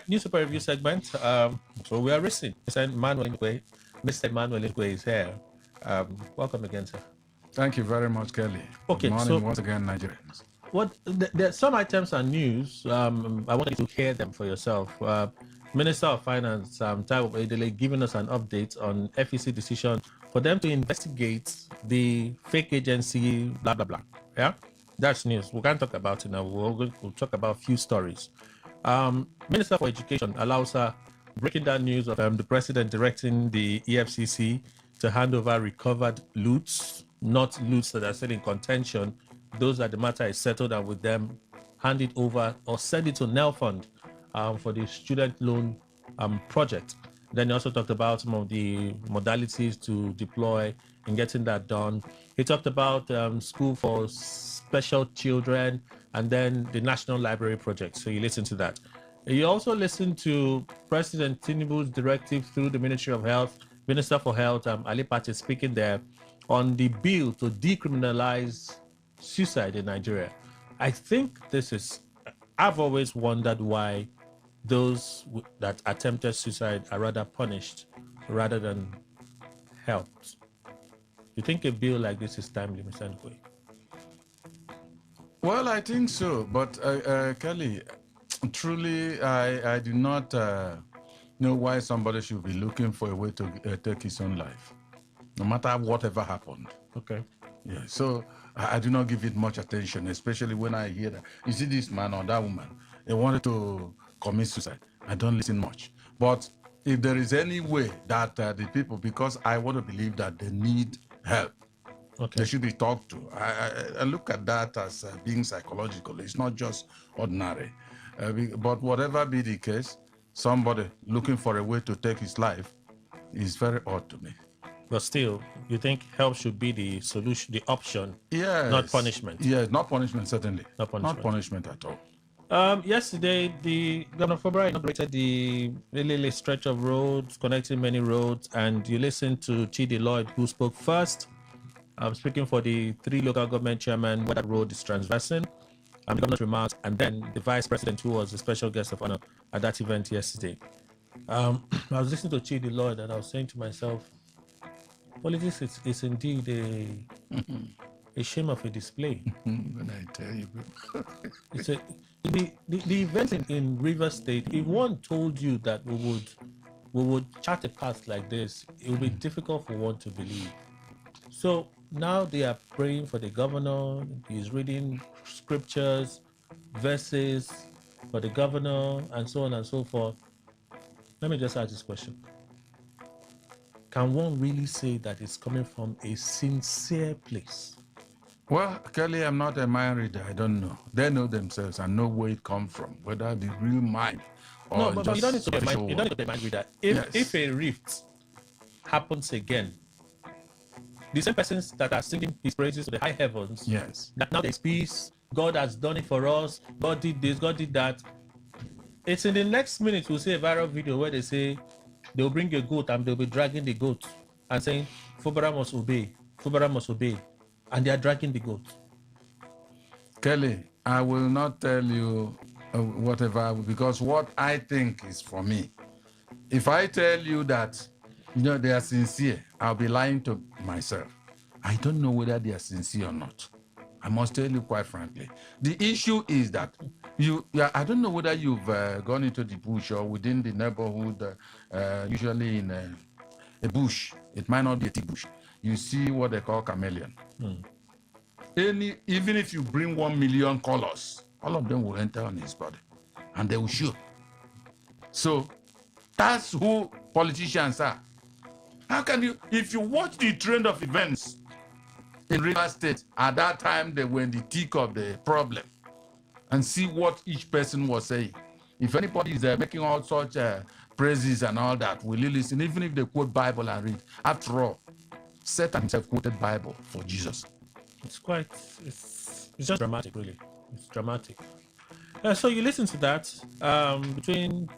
Newspaper review segment. So we are racing. Mr. Emmanuel Ngwe is here. Welcome again, sir. Thank you very much, Kelly. Okay, Good morning, so once again, Nigerians. There are some items and news. I want you to hear them for yourself. Minister of Finance, Taiwo Edele, giving us an update on FEC decision for them to investigate the fake agency, blah, blah, blah. Yeah, that's news. We can't talk about it now. We'll talk about a few stories. Minister for Education, Alausa, breaking down news of the president directing the EFCC to hand over recovered loots, not loots that are still in contention. Those that the matter is settled and with them, hand it over or send it to NEL Fund for the student loan project. Then he also talked about some of the modalities to deploy in getting that done. He talked about school for special children and then the National Library project. So you listen to that. You also listen to President Tinubu's directive through the Ministry of Health, Minister for Health, Ali Pate, speaking there on the bill to decriminalize suicide in Nigeria. I think I've always wondered why those that attempted suicide are rather punished rather than helped. You think a bill like this is timely, Mr. Nkwe? Well, I think so. But, Kelly, truly, I do not know why somebody should be looking for a way to take his own life, no matter whatever happened. Okay. Yeah, so I do not give it much attention, especially when I hear that. You see this man or that woman, they wanted to commit suicide. I don't listen much. But if there is any way that the people, because I want to believe that they need help, they should be talked to. I look at that as being psychological. It's not just ordinary. But whatever be the case, somebody looking for a way to take his life is very odd to me. But still, you think help should be the solution, the option, yes, not punishment? Yes, not punishment, certainly. Not punishment. Not punishment at all. Yesterday, the Governor February inaugurated the Lily stretch of roads, connecting many roads, and you listened to Chidi Lloyd, who spoke first. Speaking for the 3 local government chairmen where that road is transversing, the governor's remarks, and then the vice president, who was the special guest of honor at that event yesterday. I was listening to Chidi Lloyd, and I was saying to myself, politics is indeed a shame of a display. When I tell you, it's the events in Rivers State. If one told you that we would chart a path like this, it would be difficult for one to believe. So now they are praying for the governor. He's reading scriptures, verses for the governor, and so on and so forth. Let me just ask this question. Can one really say that it's coming from a sincere place? Well, Kelly, I'm not a mind reader. I don't know. They know themselves and know where it comes from, whether the real mind or no, but just you don't need to be a mind, one. you don't need to be a mind reader. If a rift happens again, the same persons that are singing his praises to the high heavens, yes, that now there's peace, God has done it for us, God did this, God did that. It's in the next minute we'll see a viral video where they say they'll bring a goat and they'll be dragging the goat and saying, Fubara must obey, Fubara must obey. And they are dragging the goat. Kelly, I will not tell you whatever, because what I think is for me. If I tell you that, they are sincere, I'll be lying to myself. I don't know whether they are sincere or not. I must tell you quite frankly. The issue is that I don't know whether you've gone into the bush or within the neighborhood, usually in a bush. It might not be a thick bush. You see what they call chameleon. Even if you bring 1 million colors, all of them will enter on his body and they will shoot. So that's who politicians are. How can you, if you watch the trend of events in Rivers State, at that time they were in the thick of the problem, and see what each person was saying. If anybody is making all such praises and all that, will you listen? Even if they quote Bible and read. After all, Satan himself quoted Bible for Jesus. It's just dramatic, really. It's dramatic. So you listen to that between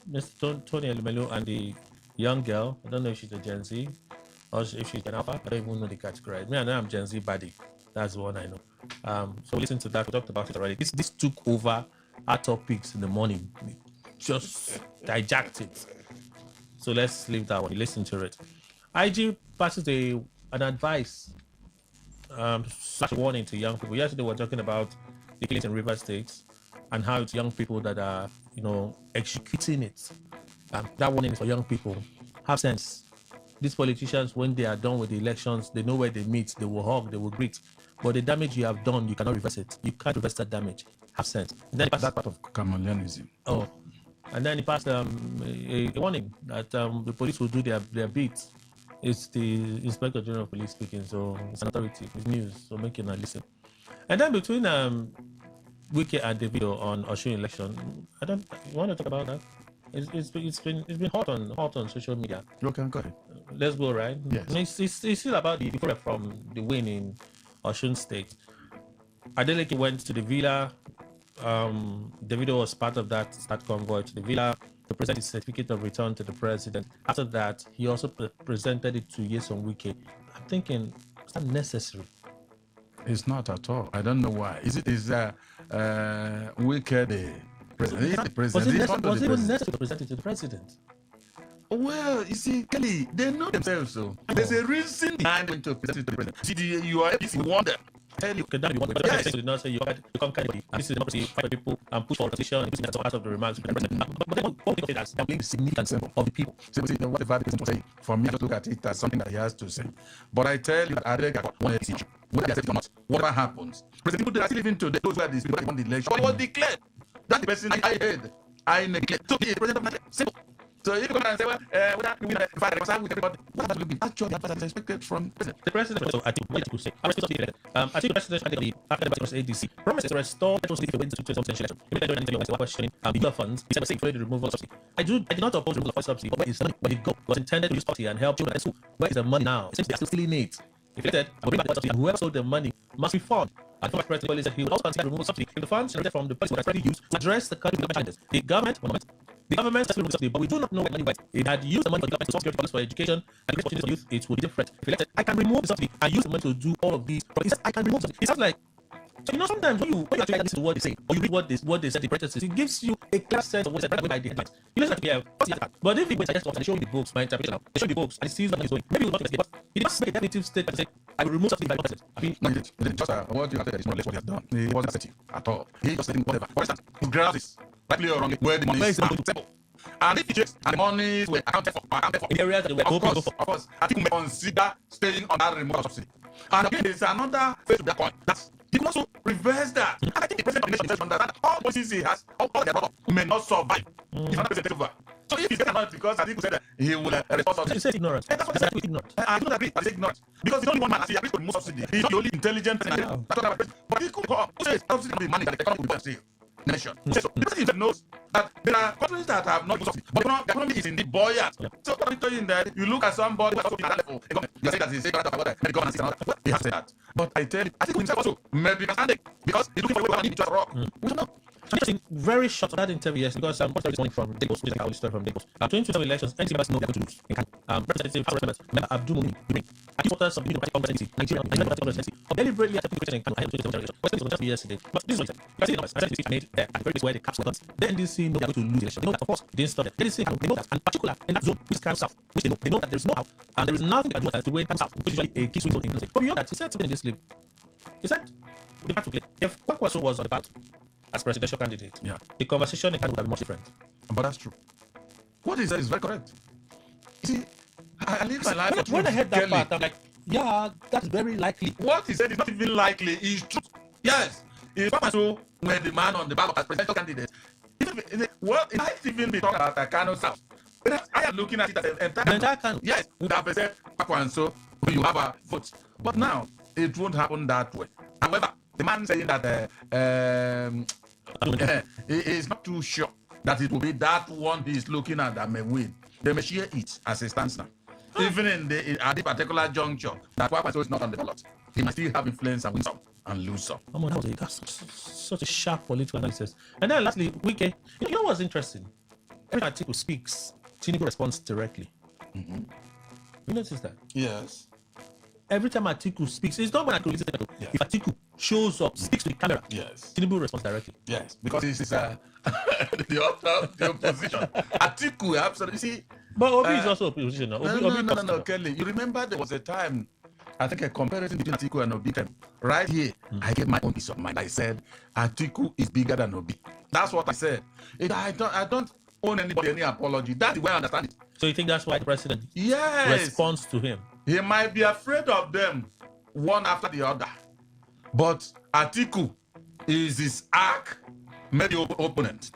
Mr. Tony Elumelu and the young girl. I don't know if she's a Gen Z or if she's an Alpha. I don't even know the category. Me, I know I'm Gen Z body. That's the one I know. So listen to that. We talked about it already. This took over our topics in the morning. We just hijacked it. So let's leave that one. You listen to it. IG passes an advice such a warning to young people. Yesterday we were talking about the killings in River State and how it's young people that are, executing it. That warning is for young people. Have sense. These politicians, when they are done with the elections, they know where they meet. They will hug, they will greet. But the damage you have done, you cannot reverse it. You can't reverse that damage. have sense. Then that's part of chameleonism. Oh, and then he passed a warning that the police will do their bit. It's the Inspector General of Police speaking, so it's an authority, it's news, so make it not listen. And then between Wike and Davido on Osun election, you want to talk about that? It's been hot on social media. Okay, go ahead. Let's go, right? Yes. It's still about the fallout from the win in Osun State. Adeleke went to the villa. Davido was part of that convoy to the villa to present his certificate of return to the president. After that, he also presented it to Nyesom Wike. I'm thinking, is that necessary? It's not at all. I don't know why. Is Wike the president? He's not the president. Was it necessary to present it to the president? Well, you see, Kelly, they know themselves. So there's a reason behind them to present it to the president. See, you are if you wonder. Tell you, that be one. But yes. Did not say you come candidate. This is democracy. Fight for people and push for position. And this is part of the remarks. But then what we say that's the significance of the people. So whatever the person say, for me, I just look at it as something that he has to say. But I tell you that I think I want to teach you. Whether they accept it or not, whatever happens, president people that are still living today, those who are the people that won the election, but it was declared that the person I heard, I neglect. So the president of Nigeria, simple. So if you come and say, well, we win if I reconcile with everybody, what has been actually advice expected from president? The president, so I think what you say, I think the president and the after the ADC promised to restore electricity to win the 2010 election. If they don't anything questioning the funds, he said we're saying the removal of subsidy. I did not oppose the removal of subsidy, but where is the money? Where it go? Was intended to use poverty and help children at school. Where is the money now? It seems they are still stealing it. If elected, I will bring back the subsidy, and whoever sold the money must be found. And former president said he would also consider removal subsidy if the funds generated from the policy were already used to address the country's challenges. The government says we subsidy, but we do not know where money went. It had used the money for the government to security policy for education and opportunities for youth. It would be different. If elected, I can remove the subsidy and use the money to do all of these. But he says I can remove the subsidy. It sounds like, so sometimes when you actually listen to what they say, or you read what they said, the prejudices, it gives you a clear sense of what they said by the headlines. You listen to the but if you suggest and show you the books, my interpretation now, they show you the books and it sees what is going, maybe you will not investigate, but he didn't make a definitive statement and say, I will remove subsidy by 1%. I mean, no, he didn't. Just what you have said is more or less what he has done. He wasn't assertive at all. He just saying whatever. For instance, he grabs this, rightly or wrongly, where the money is simple. And if he checks and the monies were accounted for in areas that they were of course, I think we may consider staying on that removal subsidy. And again, there's another face to that point. That's he can also reverse that. And I think the president of the nation understands that all policies he has, all they are brought up, may not survive if another president takes over. So if he's taken out because I think he said that he will respond subsidy. He says ignorance. That's what he said. Ignorance. I don't agree, but he's ignorant. Because he's only one man and he agrees to remove subsidy. He's not the only intelligent person. That's what I'm saying. But he could go. Who says subsidy will be money that the economy will still nation. So the president knows that there are countries that have not subsidy, but the economy is indeed buoyant. So I'm telling you that you look at somebody who has also at that level, you say that he's saying about the government and he has said that. But I tell you, I think himself also maybe standing because he's looking for a way to need to rock. We don't know. So just very short on that interview, yes, because what's this morning from Lagos, which is like our story from Lagos. 2027 elections, NC members know they're going to lose. Representative House members, member Abdul Mumin, and supporters of the Democratic Congress Nigeria, and Democratic Congress deliberately attempting to question and I 2027 election. What's this was yesterday? But this is what he said. You see the numbers. I said the speech I made there at the very place where the caps were guns. The NDC know they are going to lose the election. They know that, of course, they didn't stop it. They didn't say they know that, and particular in that zone, which is kind of south, which they know that there is no how, and there is nothing they can do to win south, which is usually a key swing zone in the state. But beyond that, he said something in this clip. He said, the battle play. If Kwankwaso was on the battle as presidential candidate, the conversation would have been much different. But that's true. What he said is very correct. You see, I live my life. When I heard that part, I'm like, yeah, that's very likely. What he said is not even likely. It's true. Yes. If Kwankwaso were the man on the ballot as presidential candidate, it might even be talking about Kano South. But I am looking at it as an entire Kano. Yes, would have said Kwankwaso when you have a vote. But now, it won't happen that way. However, the man saying that he is not too sure that it will be that one he is looking at that may win. They may share it as it stands now. Even at the particular juncture, that Kwankwaso is not on the ballot. He might still have influence and win some and lose some. Oh, that's such a sharp political analysis. And then lastly, Wike, you know what's interesting? Every time Atiku speaks, Tinubu responds directly. You notice that? Yes. Every time Atiku speaks, it's not when Atiku listens to If Atiku shows up, speaks to the camera, Tinubu responds directly. Yes, because this is the opposition. Atiku, absolutely. See, but Obi is also opposition. No, Kelly. You remember there was a time, I think a comparison between Atiku and Obi came. Right here, I gave my own piece of mind. I said, Atiku is bigger than Obi. That's what I said. I don't owe anybody any apology. That's the way I understand it. So you think that's why the president responds to him? He might be afraid of them, one after the other. But Atiku is his arc made the opponent.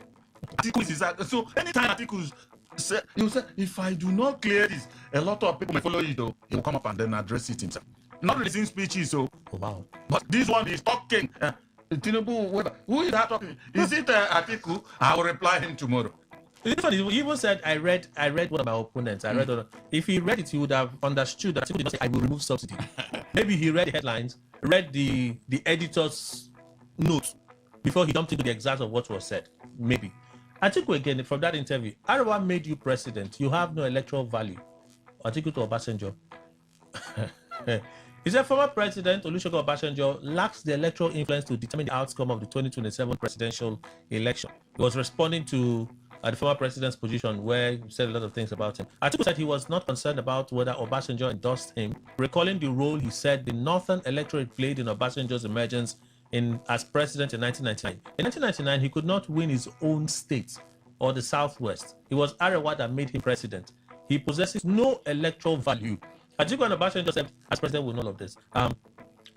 Atiku is his arc. So anytime Atiku say, you say, if I do not clear this, a lot of people may follow it though. He will come up and then address it himself. Not releasing speeches, so wow. But this one is talking. Tinubu, who is that talking? Is it Atiku? I will reply him tomorrow. He even said, I read one of my opponents. I read if he read it, he would have understood that Atiku did not say, I will remove subsidy. Maybe he read the headlines, read the editor's notes before he jumped into the exact of what was said. Maybe. Atiku again, from that interview, Arawa made you president. You have no electoral value. Atiku to Obasanjo. He said former President Olusegun Obasanjo lacks the electoral influence to determine the outcome of the 2027 presidential election. He was responding to the former president's position where he said a lot of things about him. Atiku said he was not concerned about whether Obasanjo endorsed him, recalling the role he said the Northern electorate played in Obasanjo's emergence as president in 1999. In 1999, he could not win his own state or the Southwest. It was Arewa that made him president. He possesses no electoral value. Atiku and Obasanjo said, as president, will know all of this.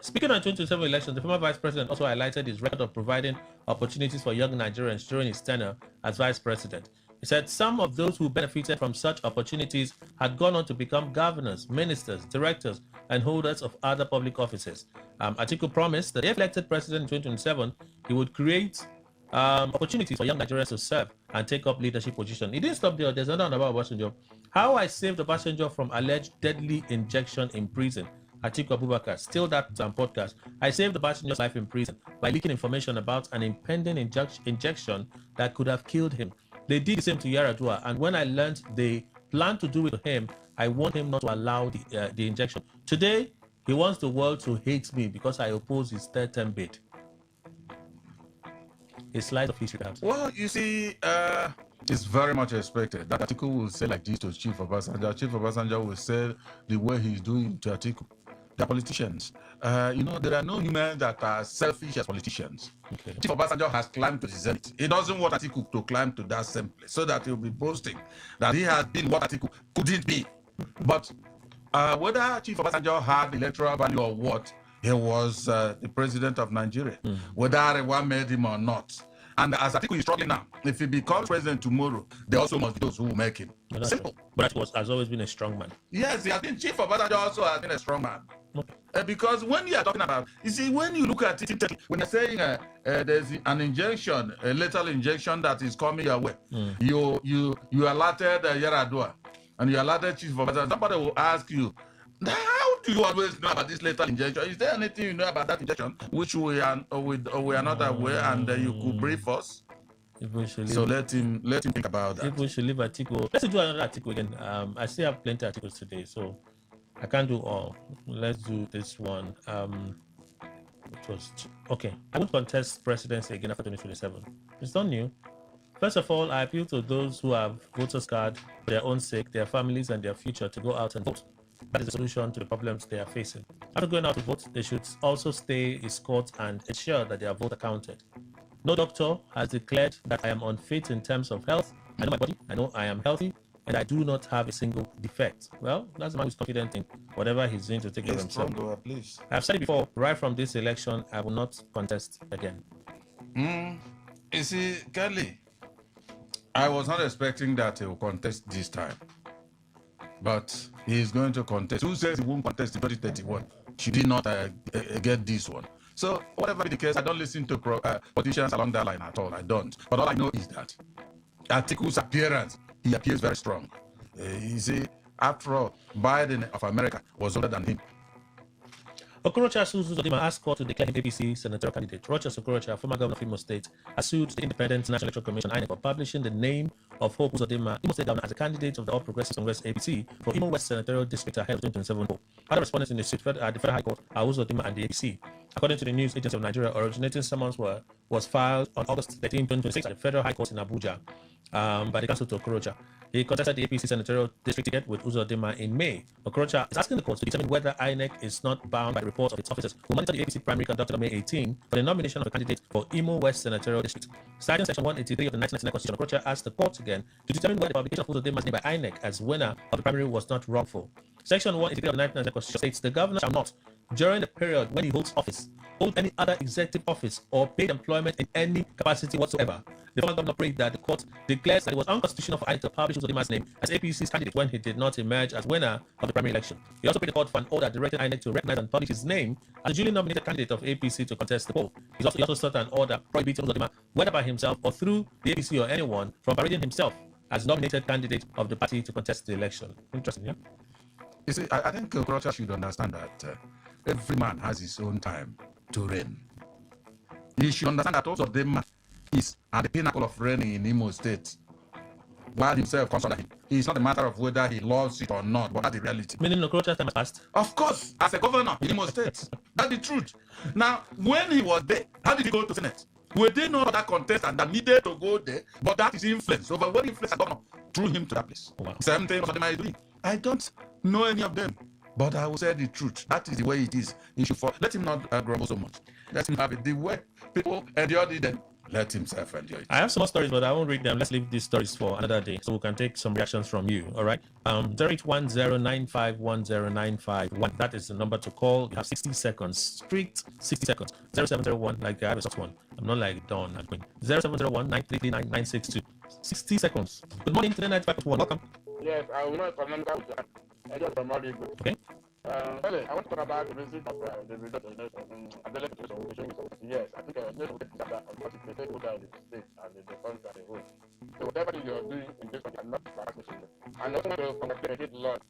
Speaking on 2027 elections, the former vice president also highlighted his record of providing opportunities for young Nigerians during his tenure as vice president. He said some of those who benefited from such opportunities had gone on to become governors, ministers, directors, and holders of other public offices. Atiku promised that if elected president in 2027, he would create opportunities for young Nigerians to serve and take up leadership position. He didn't stop there. There's another one about Obasanjo. How I saved Obasanjo from alleged deadly injection in prison. Atiku Abubakar, still that podcast. I saved Obasanjo's life in prison by leaking information about an impending injection that could have killed him. They did the same to Yaradua, and when I learned they planned to do it to him, I warned him not to allow the injection. Today, he wants the world to hate me because I oppose his third-term bid. A slide of history, perhaps. Well, you see, it's very much expected that Atiku will say like this to Chief Obasanjo. Chief Obasanjo will say the way he's doing to Atiku. They're politicians. There are no humans that are selfish as politicians. Okay. Chief Obasanjo has climbed to the zenith. He doesn't want Atiku to climb to that same place so that he'll be boasting that he has been what Atiku couldn't be. But whether Chief Obasanjo had electoral value or what, he was the president of Nigeria, whether Arewa made him or not. And as Atiku is struggling now, if he becomes president tomorrow, there also must be those who will make him. Simple. But Atiku has always been a strong man. Yes, he has been. Chief Obasanjo also has been a strong man. Okay. Because when you are talking about, you see, when you look at it, when you're saying there's an injection, a lethal injection that is coming your way, you alerted Yaradua and you alerted Chief Obasanjo. Somebody will ask you, how do you always know about this lethal injection? Is there anything you know about that injection which we are not aware, and you could brief us? So let him think about that. If we should leave Atiku, let's do another article again. I still have plenty of articles today, so I can't do all. Let's do this one. Okay. I won't contest presidency again after 2027. It's not new. First of all, I appeal to those who have voters card for their own sake, their families, and their future to go out and vote. That is the solution to the problems they are facing. After going out to vote, they should also stay in court and ensure that their vote are counted. No doctor has declared that I am unfit in terms of health. I know my body, I know I am healthy, and I do not have a single defect. Well, that's the man who's confident in whatever he's doing to take care of himself. I've said it before, right from this election, I will not contest again. You see, Kelly, I was not expecting that he will contest this time. But he is going to contest. Who says he won't contest in 2031? She did not get this one. So, whatever be the case, I don't listen to politicians along that line at all. I don't. But all I know is that Atiku's appearance, he appears very strong. You see, after all, Biden of America was older than him. Okorocha sues Uzodimma asked court to declare him APC senatorial candidate. Rochas Okorocha, former governor of Imo State, has sued the Independent National Electoral Commission (INEC) for publishing the name of Hope Uzodimma, Imo State governor, as a candidate of the All Progressives Congress (APC) for Imo West Senatorial District ahead of 2027 poll. Other respondents in the suit at the Federal High Court are Uzodimma and the APC. According to the News Agency of Nigeria, originating summons was filed on August 13, 2026 at the Federal High Court in Abuja by the council to Okorocha. He contested the APC senatorial district ticket with Uzodimma in May. Okorocha is asking the court to determine whether INEC is not bound by reports of its officers who monitored the APC primary conducted on May 18 for the nomination of a candidate for Imo West Senatorial District. Citing Section 183 of the 1999 Constitution, Okorocha asked the court again to determine whether the publication of Uzodimma's name by INEC as winner of the primary was not wrongful. Section 183 of the 1999 Constitution states the governor shall not, during the period when he holds office, hold any other executive office, or paid employment in any capacity whatsoever. The former governor prayed that the court declares that it was unconstitutional for INEC to publish Uzodima's name as APC's candidate when he did not emerge as winner of the primary election. He also prayed the court for an order directing INEC to recognize and publish his name as a duly nominated candidate of APC to contest the poll. He also sought an order prohibiting Uzodima, whether by himself or through the APC or anyone, from parading himself as nominated candidate of the party to contest the election. Interesting, yeah? You see, I think Croatia should understand that every man has his own time to reign. He should understand that also them is at the pinnacle of reigning in Imo State, while himself comes under him. It's not a matter of whether he loves it or not, but that's the reality. Meaning Croatia's time has passed? Of course, as a governor in Imo State. That's the truth. Now, when he was there, how did he go to Senate? Were there no other contestant that needed to go there? But that is influence. Over what influence a governor threw him to that place. Wow. Same thing what am doing. I don't know any of them. But I will say the truth. That is the way it is. He should let him not grumble so much. Let him have it. The way people endure it, let himself enjoy it. I have some more stories, but I won't read them. Let's leave these stories for another day, so we can take some reactions from you. All right. 0810951095. That is the number to call. You have 60 seconds. Strict 60 seconds. 0701. Like I have a soft one. I'm not like Don. I'm going 0701-933-9962. 60 seconds. Good morning to the 95.1. Welcome. Yes, I will not comment. I just from all okay. I want to talk about the visit of the result of the yes, I think this will take that because it take over the state and the funds that they hold. So whatever you are doing in this country, I'm not practicing. And also to congratulate the Lord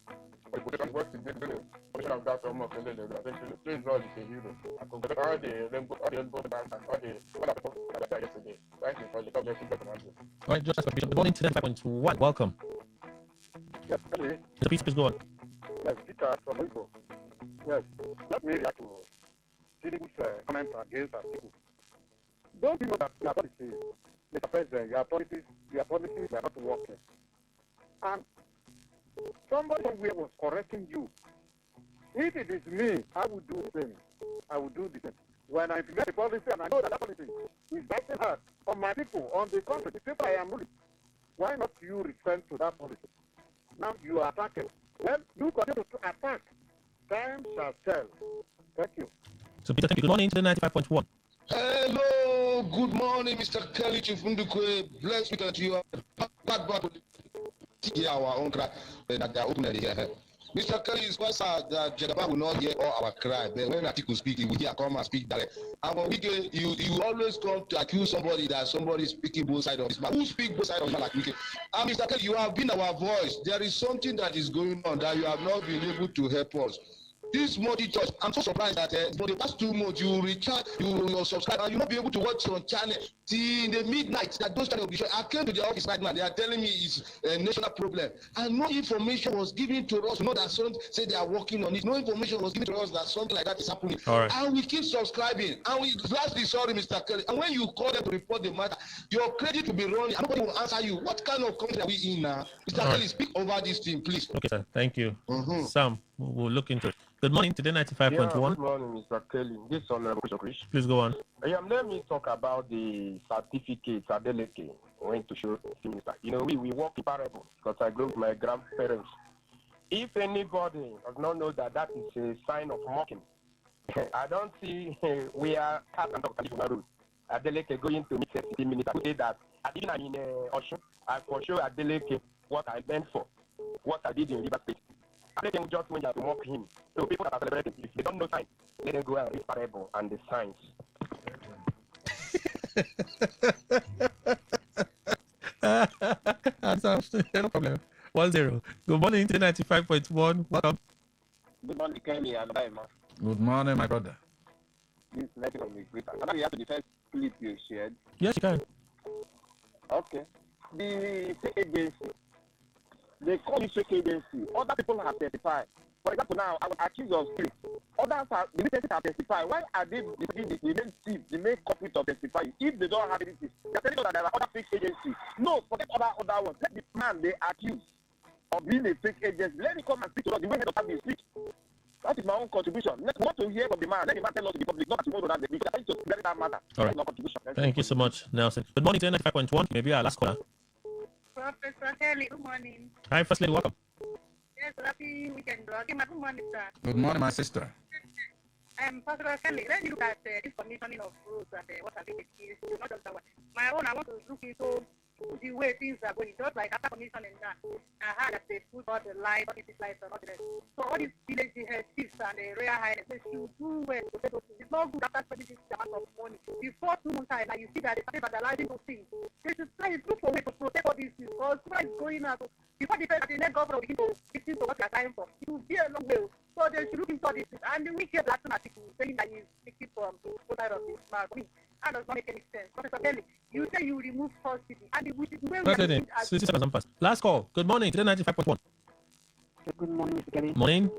for the position work to do the position of that almost in the I think the Lord is a hero. I congratulate all the rainbow bands and all the people that were yesterday. Thank you for the God bless you. All right, just as good morning to 95.1. Welcome. Yes, hello. The piece, please go on. Yes, Peter from Igbo. Yes, let me react to Tinubu's comment against our people. Don't you know that your policies, Mr. President, your policies are not working? And somebody somewhere was correcting you. If it is me, I would do the same. I would do the same. When I implement the policy and I know that policy is biting hard on my people, on the country, the people I am ruling, why not you return to that policy? Now you are attacking. Well, you continue to attack. Time shall tell. Thank you. So, Peter, thank you. Good morning to the 95.1. Hello, good morning, Mr. Kelly Chifundukwe. Blessed weekend to you. Our own cry that they are open here. Mr. Kelly is quite sad that Jagaba will not hear all our cry, but when Atiku speak, he will hear come and speak direct. And when we get, you always come to accuse somebody that somebody is speaking both sides of this man. Who speak both sides of this man like Wike? And Mr. Kelly, you have been our voice. There is something that is going on that you have not been able to help us. This money just, I'm so surprised that for the past 2 months you recharge, you subscribe, and you not be able to watch on channel till in the midnight. That those kind of issues. I came to the office right now. They are telling me it's a national problem, and no information was given to us. Know that some say they are working on it. No information was given to us that something like that is happening. All right. And we keep subscribing. And we lastly, sorry, Mr. Kelly. And when you call them to report the matter, your credit will be running, and nobody will answer you. What kind of country are we in now, Mr. Kelly? Speak over this thing, please. Okay, sir. Thank you. Sam, we'll look into it. Good morning to the 95.1. Yeah, good morning, Mr. Kelly. This is Honorable Chris. Please go on. Let me talk about the certificates Adeleke went to show the minister. You know, we work in parable because I grew with my grandparents. If anybody does not know that that is a sign of mocking, I don't see we are at the road. Adeleke going to meet 60 minutes. I would say that even I'm in Ocean, I for sure Adeleke what I meant for, what I did in River State. I let them just when you have to mock him. So people that are celebrating, if they don't know signs, let them go and read parable and the signs. No problem. 1-0. Good morning to 95.1. Welcome. Good morning, Kenny and Baima. Good morning, my brother. This is Nathan from the Greater. Now we have to defend clip you shared. Yes, you can. Okay. The state agency. They call it fake agency. Other people have testified. For example, now I was accused of stealing. Others are the witnesses have testified. Why are they the main culprit of testifying if they don't have anything? They are telling us that there are other fake agencies. No, forget other ones. Let the man they accuse of being a fake agency. Let him come and speak to us the way head of family speak. That is my own contribution. Let's want to hear from the man. Let the man tell us to the public. Not that we want to that because I need to very that matter. All right. Thank you so much, Nelson. Good morning to 95.1. Maybe our last caller. Professor Kelly, good morning. Hi, First Lady, welcome. Yes, happy weekend. Okay, good morning, sir. Good morning, my sister. Pastor Kelly, let me look at this commissioning of roads and what have been the keys. Not just that one. My own, I want to look into the way things are going. Just like after commissioning now, I heard that they put all the lights, all these lights, and all the rest. So all these village chiefs and the royal highness, they should do well to those things. It's not good after spending this amount of money. Before 2 months time, like you see that they started vandalizing those things. They should try to look for a way to protect all these things. Because what is going on? Before the next governor begin to listen to what they are trying for, it will be a long way. So they should look into all this. And we hear Blackton article saying that he's speaking from the voter of this man. For me, that does not make any sense. Professor Kelly, you say you remove subsidy, and the way we are Last call. Good morning. Today 95.1. Good morning, Mr. Kelly. Morning.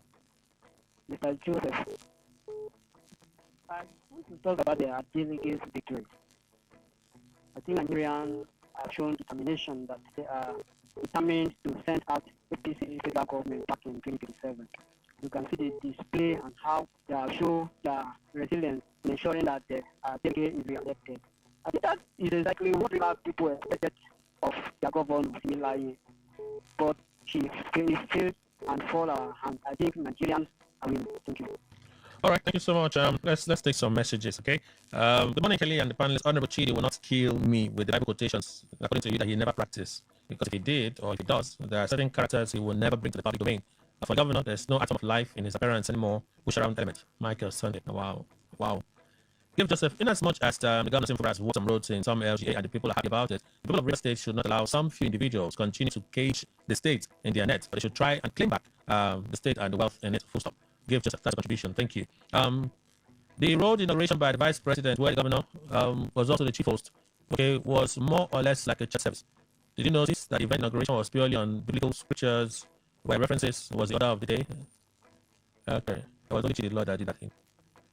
Mr. Joseph. I want to talk about the delegates' victory. I think Nigerians have shown determination that they are determined to send out APC federal government back in 2027. You can see the display and how they have shown their resilience in ensuring that the delegate is re-elected. I think that is exactly what people expected of their governor, Similaye. But she failed and fall our hand. I think Nigerians are winning. Thank you. All right, thank you so much. Let's take some messages, okay? Good morning, Kelly and the panelists. Honorable Chidi will not kill me with the Bible quotations, according to you, that he never practiced. Because if he did, or if he does, there are certain characters he will never bring to the public domain. For the governor, there's no atom of life in his appearance anymore. Push around element. Michael Sunday. Wow. Give Joseph, in as much as the governor Simfora has worked some roads in some LGA and the people are happy about it, the people of real estate should not allow some few individuals continue to cage the state in their net, but they should try and claim back the state and the wealth in it. Full stop. Give Joseph that's a contribution. Thank you. The road inauguration by the vice president, where the governor was also the chief host, okay, was more or less like a church service. Did you notice that the event inauguration was purely on biblical scriptures, where references was the order of the day? Okay, it was only the Lord that did that thing.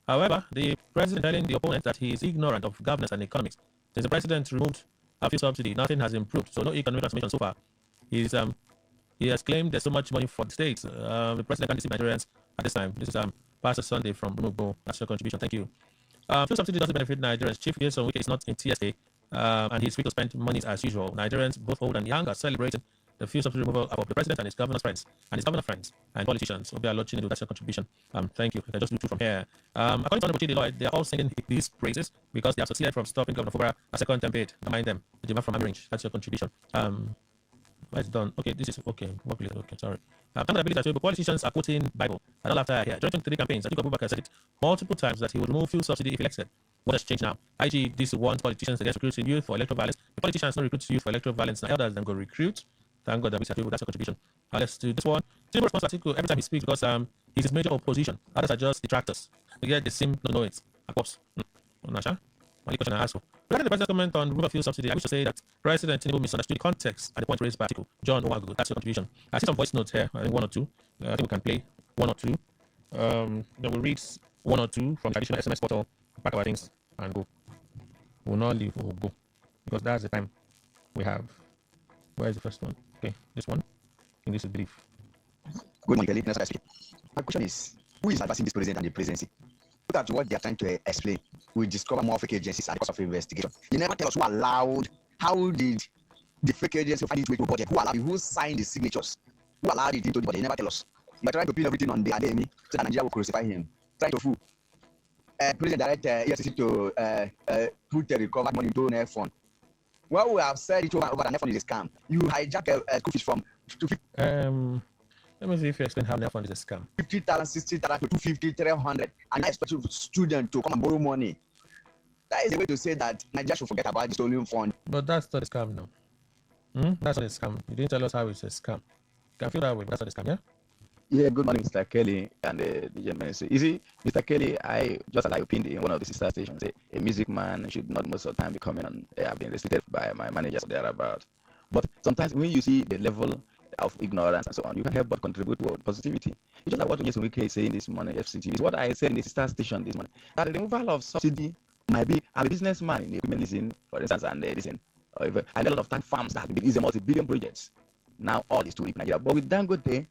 However, the president telling the opponent that he is ignorant of governance and economics. Since the president removed a few subsidy, nothing has improved. So no economic transformation so far. He has claimed there's so much money for the states. The president can't deceive Nigerians at this time. This is Pastor Sunday from Rumugbo. That's your contribution. Thank you. Fuel subsidy doesn't benefit Nigerians. Chief Yeson Wike is not in TSA, and he's free to spend money as usual. Nigerians, both old and young, are celebrating the fuel subsidy removal of the president and his governor's friends, and politicians. Obi Alo Chinedu, that's your contribution. Thank you. I can just do two from here. According to Honorable Chidi Lloyd, they are all singing these praises because they have succeeded from stopping Governor Fubara a second term bid. Don't mind them. The demand from range. That's your contribution. It's done. Okay, this is okay. Okay, sorry. But politicians are quoting Bible. I don't have to hear. During 23 campaigns, I think Abubakar said it multiple times that he would remove fuel subsidy if elected. What has changed now? IG, this warns politicians against recruiting youth for electoral violence. The politicians don't recruit youth for electoral violence. Now elders then go recruit. Thank God that we said that's a contribution. Let's do this one. Tinubu responds to article every time he speaks because he's his major opposition. Others are just detractors. Yet they seem to know it. Of course. Nasha? Only question I ask for. Regarding the president's comment on removal fuel subsidy, I wish to say that President Tinubu misunderstood the context at the point raised by article. John Owago, that's your contribution. I see some voice notes here. I think one or two. I think we can play one or two. Then we'll read one or two from traditional SMS portal, pack our things, and go. We'll not leave, we'll go. Because that's the time we have. Where is the first one? Okay, this one. I think this is brief. Good morning, Kelly. My question is, who is advising this president and the presidency? Look at what they are trying to explain. We discover more fake agencies at the cost of investigation. You never tell us who allowed, how did the fake agency find its way to the budget? Who allowed it? Who signed the signatures? Who allowed it into the budget? You never tell us. You're trying to pin everything on the enemy so that Nigeria will crucify him. Trying to fool. President direct EFCC to put the recovered money into an fund. Well, we have said it over and over that NEFON is a scam. You hijack a school fees from 250. Let me see if you explain how NEFON is a scam. 50,000, 60,000 to 250, 300. And I expect students to come and borrow money. That is a way to say that Nigeria should forget about the stolen fund. But that's not a scam, no. That's not a scam. You didn't tell us how it's a scam. You can feel that way, but that's not a scam, yeah? Yeah, good morning, Mr. Kelly and the gentleman. You see, Mr. Kelly, I just like opined in one of the sister stations, a music man should not most of the time be coming on. I've been restricted by my managers thereabout. But sometimes when you see the level of ignorance and so on, you can help but contribute to positivity. It's just like what Jason Wike is saying this morning, FCT. It's what I said in the sister station this morning. That the removal of subsidy might be, I'm a businessman in the equipment leasing, for instance, and listen. I know a lot of tank farms that have been easy multi-billion projects. Now all is to in Nigeria. But with Dangote,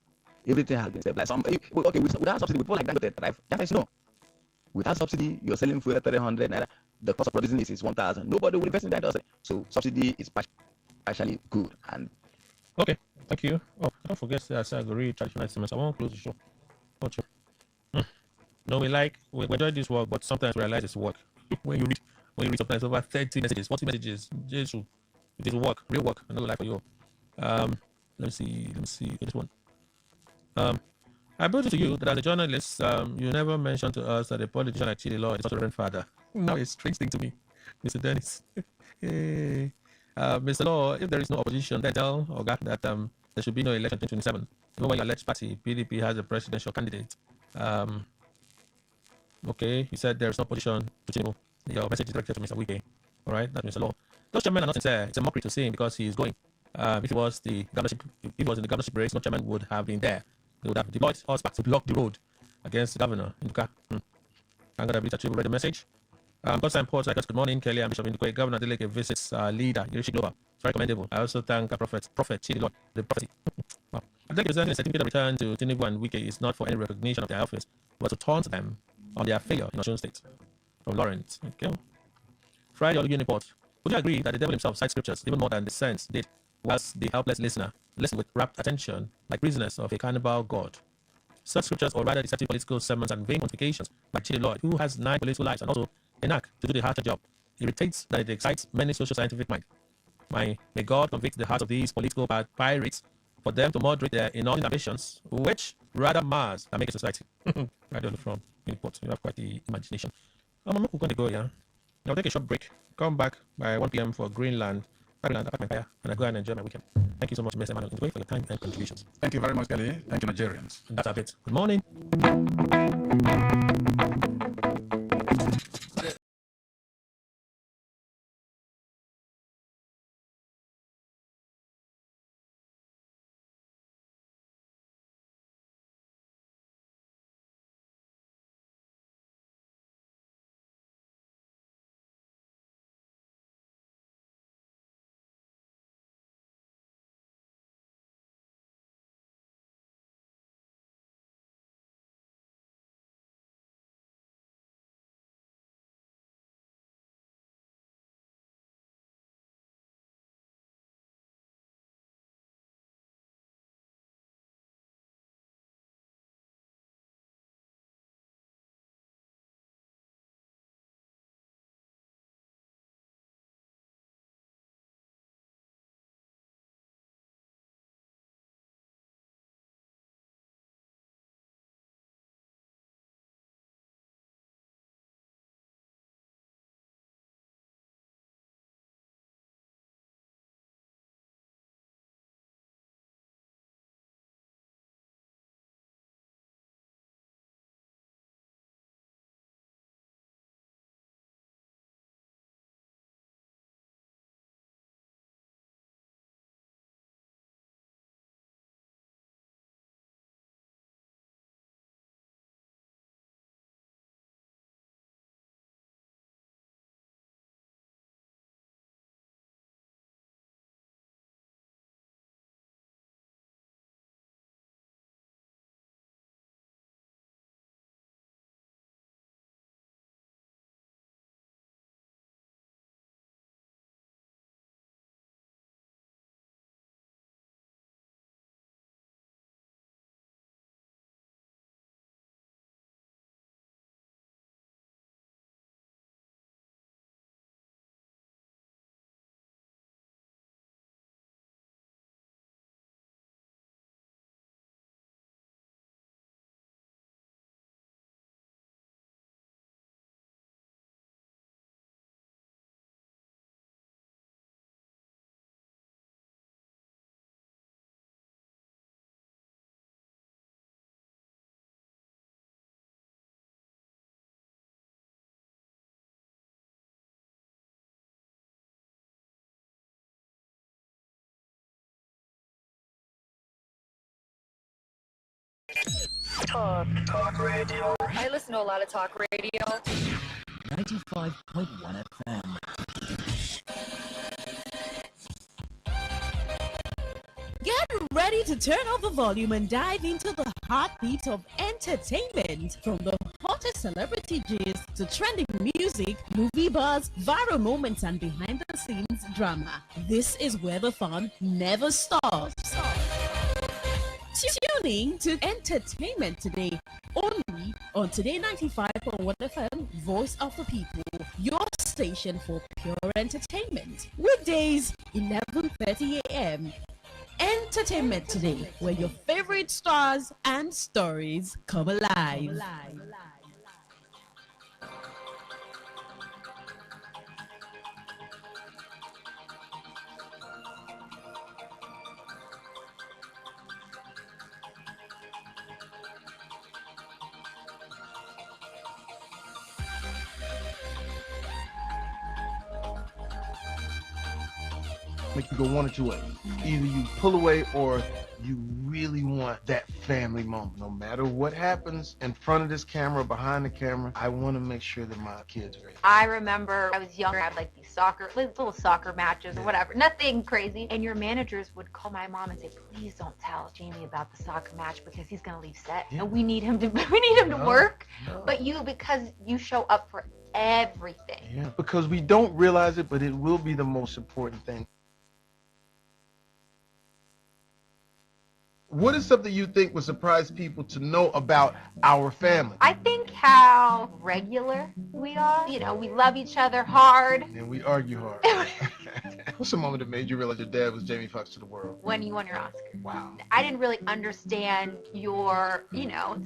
everything has been stabilized. Okay, without subsidy, with people like Dangote drive, that is no. Without subsidy, you're selling fuel 300 naira. The cost of producing this is 1,000. Nobody will invest in that, does it? So subsidy is partially good. And okay, thank you. Oh, don't forget that I go read traditional SMS. I won't close the show. No, we enjoy this work, but sometimes we realize it's work. when you read sometimes over 30 messages, 40 messages, Jesus, it is work, real work. I know like for you. Let me see this one. I brought it to you that as a journalist, you never mentioned to us that a politician like Chidi Law is also a reverend father. Now it's a strange thing to me, Mr. Dennis. Hey. Mr. Law, if there is no opposition, then tell Oga that there should be no election in 2027. Even when your alleged party, PDP, has a presidential candidate. Okay, he said there is no opposition to Tinubu. Your message is directed to Mr. Wike. All right, that's Mr. Law. Those chairmen are not sincere. It's a mockery to see him because he is going. If it was in the governorship race, no chairman would have been there. They would have deployed horseback to block the road against the governor in Duka. Thank God I read the message. God's reports like us. Good morning, Kelly and Bishop Indukwe. Governor Adeleke visits leader Yurishi Global. It's very commendable. I also thank Prophet Chidi Lord, the prophet. Wow. Adeleke presenting a certificate of return to Tinubu and Wike is not for any recognition of their office, but to taunt them on their failure in Osun State. From Lawrence. Okay. Friday Olugun report. Would you agree that the devil himself cites scriptures even more than the saints did, whilst the helpless listener listened with rapt attention, like prisoners of a cannibal god? Such scriptures, or rather deceptive political sermons and vain pontifications by Chidi Lord, who has 9 political lives and also a knack to do the harsher job, irritates that it excites many social scientific minds. May God convict the hearts of these political pirates for them to moderate their inordinate ambitions, which rather mars than make a society. Right on the front report. You have quite the imagination. I'm going to go, yeah. I'll take a short break. Come back by 1 p.m. for Greenland, Apartment Fire, and I go and enjoy my weekend. Thank you so much, Mr. Emmanuel, for your time and contributions. Thank you very much, Kelly. Thank you, Nigerians. And that's our bit. Good morning. Talk radio. I listen to a lot of talk radio. 95.1 FM. Get ready to turn up the volume and dive into the heartbeat of entertainment. From the hottest celebrity gist to trending music, movie buzz, viral moments, and behind-the-scenes drama. This is where the fun never stops. tuning to Entertainment Today, only on Today95.1 FM, Voice of the People, your station for pure entertainment. Weekdays, 11:30 a.m. Entertainment Today, where your favorite stars and stories come alive. Make you go one or two ways. Either you pull away or you really want that family moment. No matter what happens in front of this camera, behind the camera, I want to make sure that my kids are ready. I remember I was younger, I had like these little soccer matches or whatever, nothing crazy. And your managers would call my mom and say, please don't tell Jamie about the soccer match because he's gonna leave set. Yeah. And we need him to work. No. But because you show up for everything. Yeah, because we don't realize it, but it will be the most important thing. What is something you think would surprise people to know about our family? I think how regular we are. You know, we love each other hard. And we argue hard. What's the moment that made you realize your dad was Jamie Foxx to the world? When you won your Oscar. Wow. I didn't really understand your,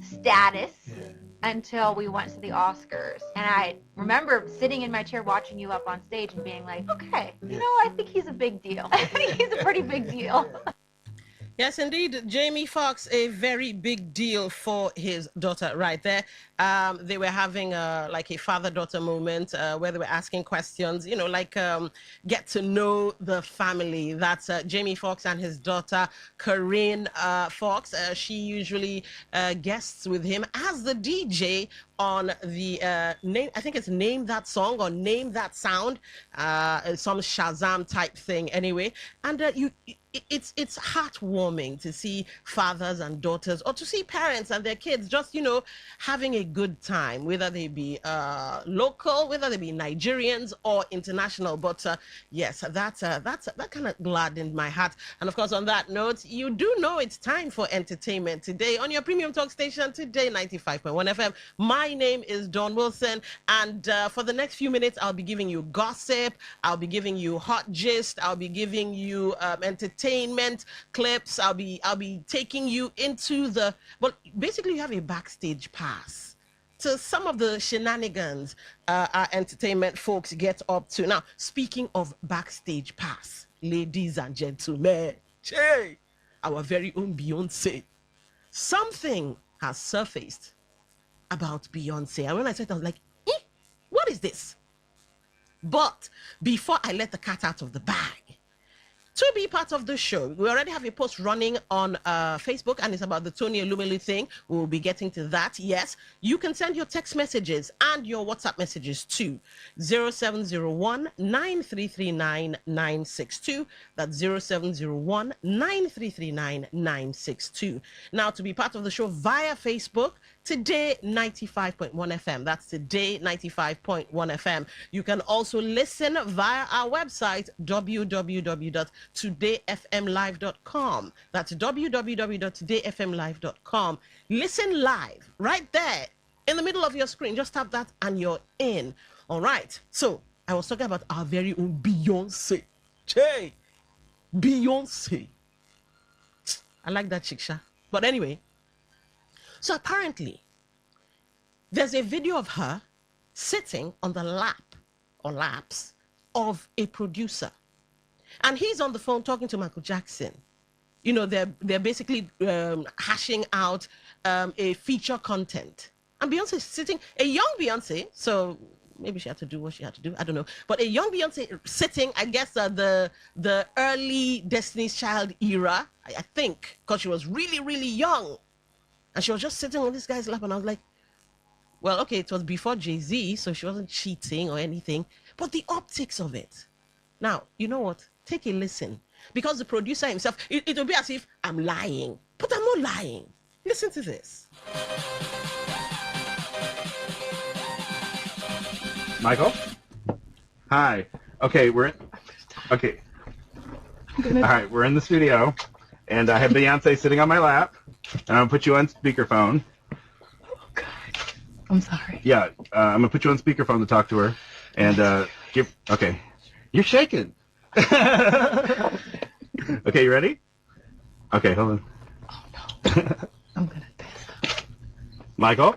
status until we went to the Oscars. And I remember sitting in my chair watching you up on stage and being like, okay, I think he's a big deal. I think he's a pretty big deal. Yes, indeed, Jamie Foxx, a very big deal for his daughter right there. They were having like a father-daughter moment where they were asking questions, get to know the family. That's Jamie Foxx and his daughter, Corinne Foxx. She usually guests with him as the DJ on the I think it's Name That Song or Name That Sound, some Shazam type thing anyway. And it's heartwarming to see fathers and daughters, or to see parents and their kids just, having a good time, whether they be local, whether they be Nigerians or international. But yes, that kind of gladdened my heart. And of course, on that note, you do know it's time for entertainment today on your premium talk station, Today95.1 FM. My name is Dawn Wilson, and for the next few minutes, I'll be giving you gossip, I'll be giving you hot gist, I'll be giving you entertainment clips. I'll be taking you into basically you have a backstage pass to some of the shenanigans our entertainment folks get up to. Now, speaking of backstage pass, ladies and gentlemen, our very own Beyonce, something has surfaced about Beyonce. And when I said that, I was like, what is this? But before I let the cat out of the bag, to be part of the show, we already have a post running on Facebook, and it's about the Tony Elumelu thing. We'll be getting to that. Yes, you can send your text messages and your WhatsApp messages to 0701-9339-962. That's 0701-9339-962. Now, to be part of the show via Facebook, Today95.1 FM. That's Today95.1 FM. You can also listen via our website, www.todayfmlive.com. That's www.todayfmlive.com. Listen live right there in the middle of your screen. Just tap that and you're in. All right. So I was talking about our very own Beyonce. Beyonce. I like that chicksha. But anyway, so apparently, there's a video of her sitting on the lap or laps of a producer. And he's on the phone talking to Michael Jackson. They're basically hashing out a feature content. And Beyonce is sitting, a young Beyonce, so maybe she had to do what she had to do, I don't know. But a young Beyonce sitting, I guess, the early Destiny's Child era, I think, because she was really, really young. And she was just sitting on this guy's lap, and I was like, well, okay, it was before Jay-Z, so she wasn't cheating or anything. But the optics of it. Now, you know what? Take a listen. Because the producer himself, it will be as if I'm lying. But I'm not lying. Listen to this. Michael? Hi. Okay, all right, we're in the studio, and I have Beyonce sitting on my lap. And I'm gonna put you on speakerphone. I'm sorry. Yeah, I'm gonna put you on speakerphone to talk to her, and give. Okay, you're shaking. Okay, you ready? Okay, hold on. I'm gonna. Michael,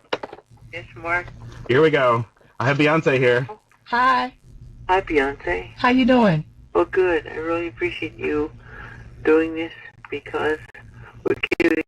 Yes, Mark. here we go. I have Beyonce here. Hi. Hi, Beyonce. How you doing? Well, good. I really appreciate you doing this because we're giving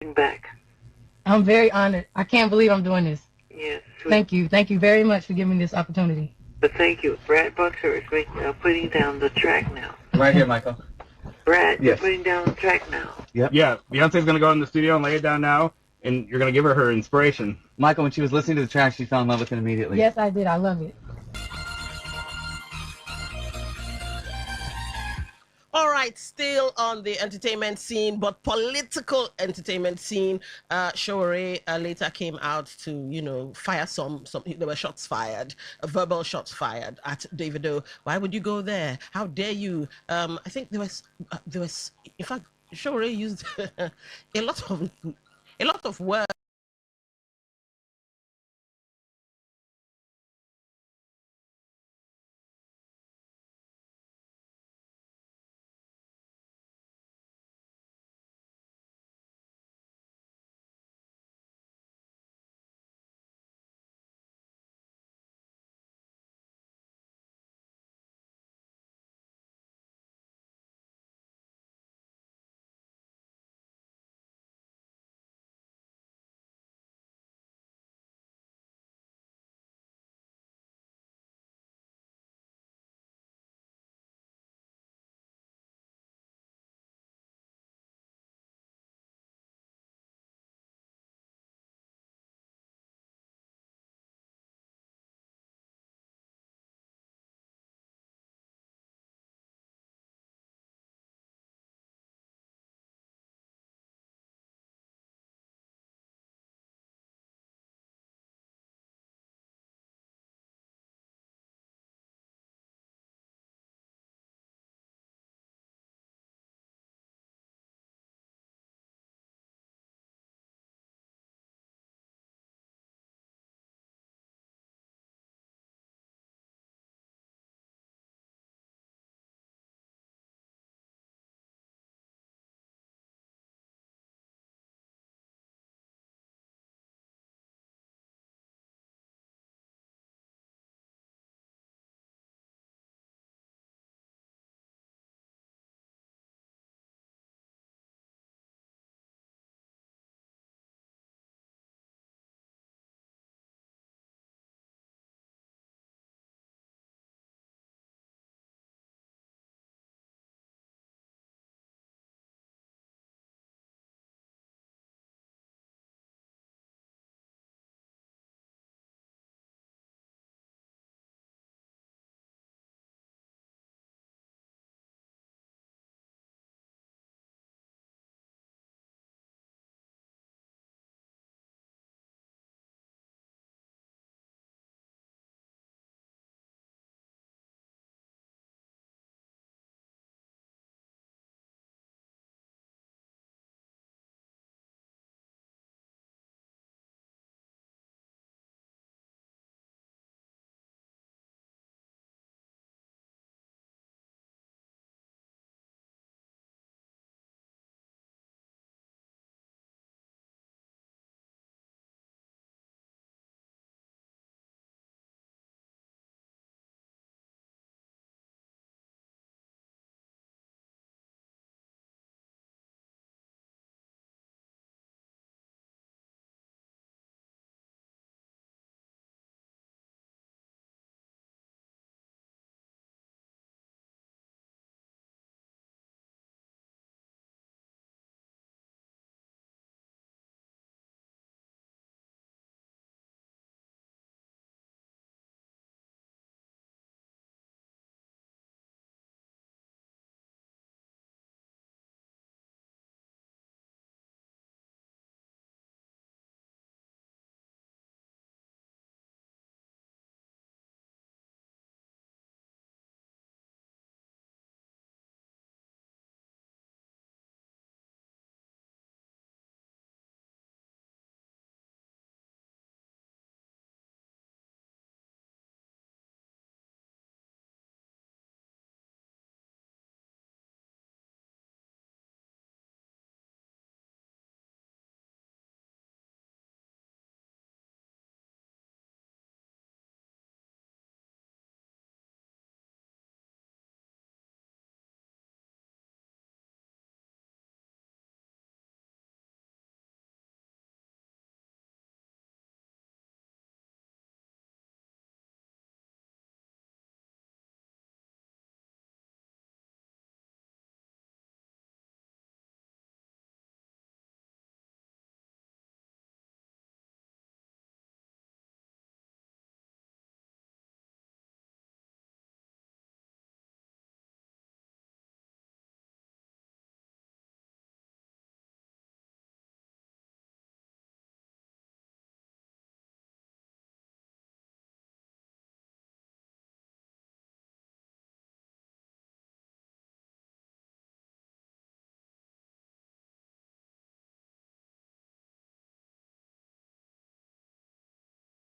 giving back. I'm very honored. I can't believe I'm doing this. Yes. Thank you. Thank you very much for giving me this opportunity. But thank you. Brad Buxer is putting down the track now. Right here, Michael. Brad, you're Yes. putting down the track now. Yep. Yeah, Beyonce's gonna go in the studio and lay it down now, and you're gonna give her inspiration. Michael, when she was listening to the track, she fell in love with it immediately. Yes, I did. I love it. All right, still on the entertainment scene, but political entertainment scene. Shore later came out to, fire some. There were shots fired, verbal shots fired at Davido. Why would you go there? How dare you? I think there was. In fact, Shore used a lot of words.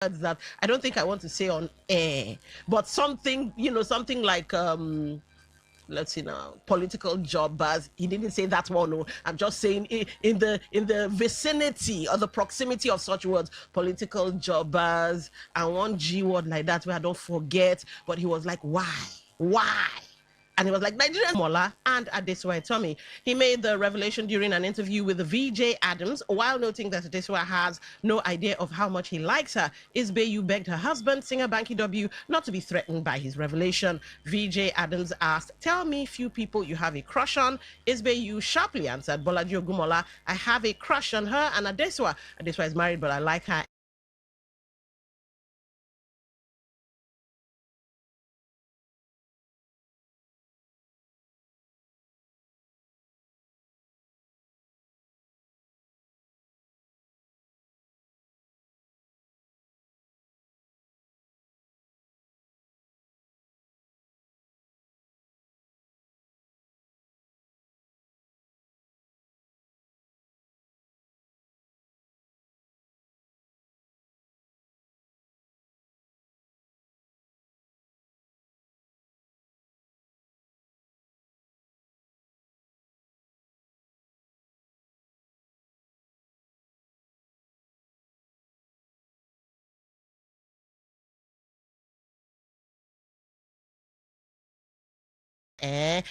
that I don't think I want to say on air, but something, something like let's see now, political jobbers. He didn't say that one. No, I'm just saying in the vicinity or the proximity of such words, political jobbers, and one G word like that where I don't forget. But he was like, why? And he was like, Nigerian Mola and Adesua Tommy. He made the revelation during an interview with the VJ Adams, while noting that Adesua has no idea of how much he likes her. Isbeyu begged her husband, singer Banky W, not to be threatened by his revelation. VJ Adams asked, tell me few people you have a crush on. Isbeyu sharply answered, Bolaji Ogumola, I have a crush on her and Adesua. Adesua is married, but I like her.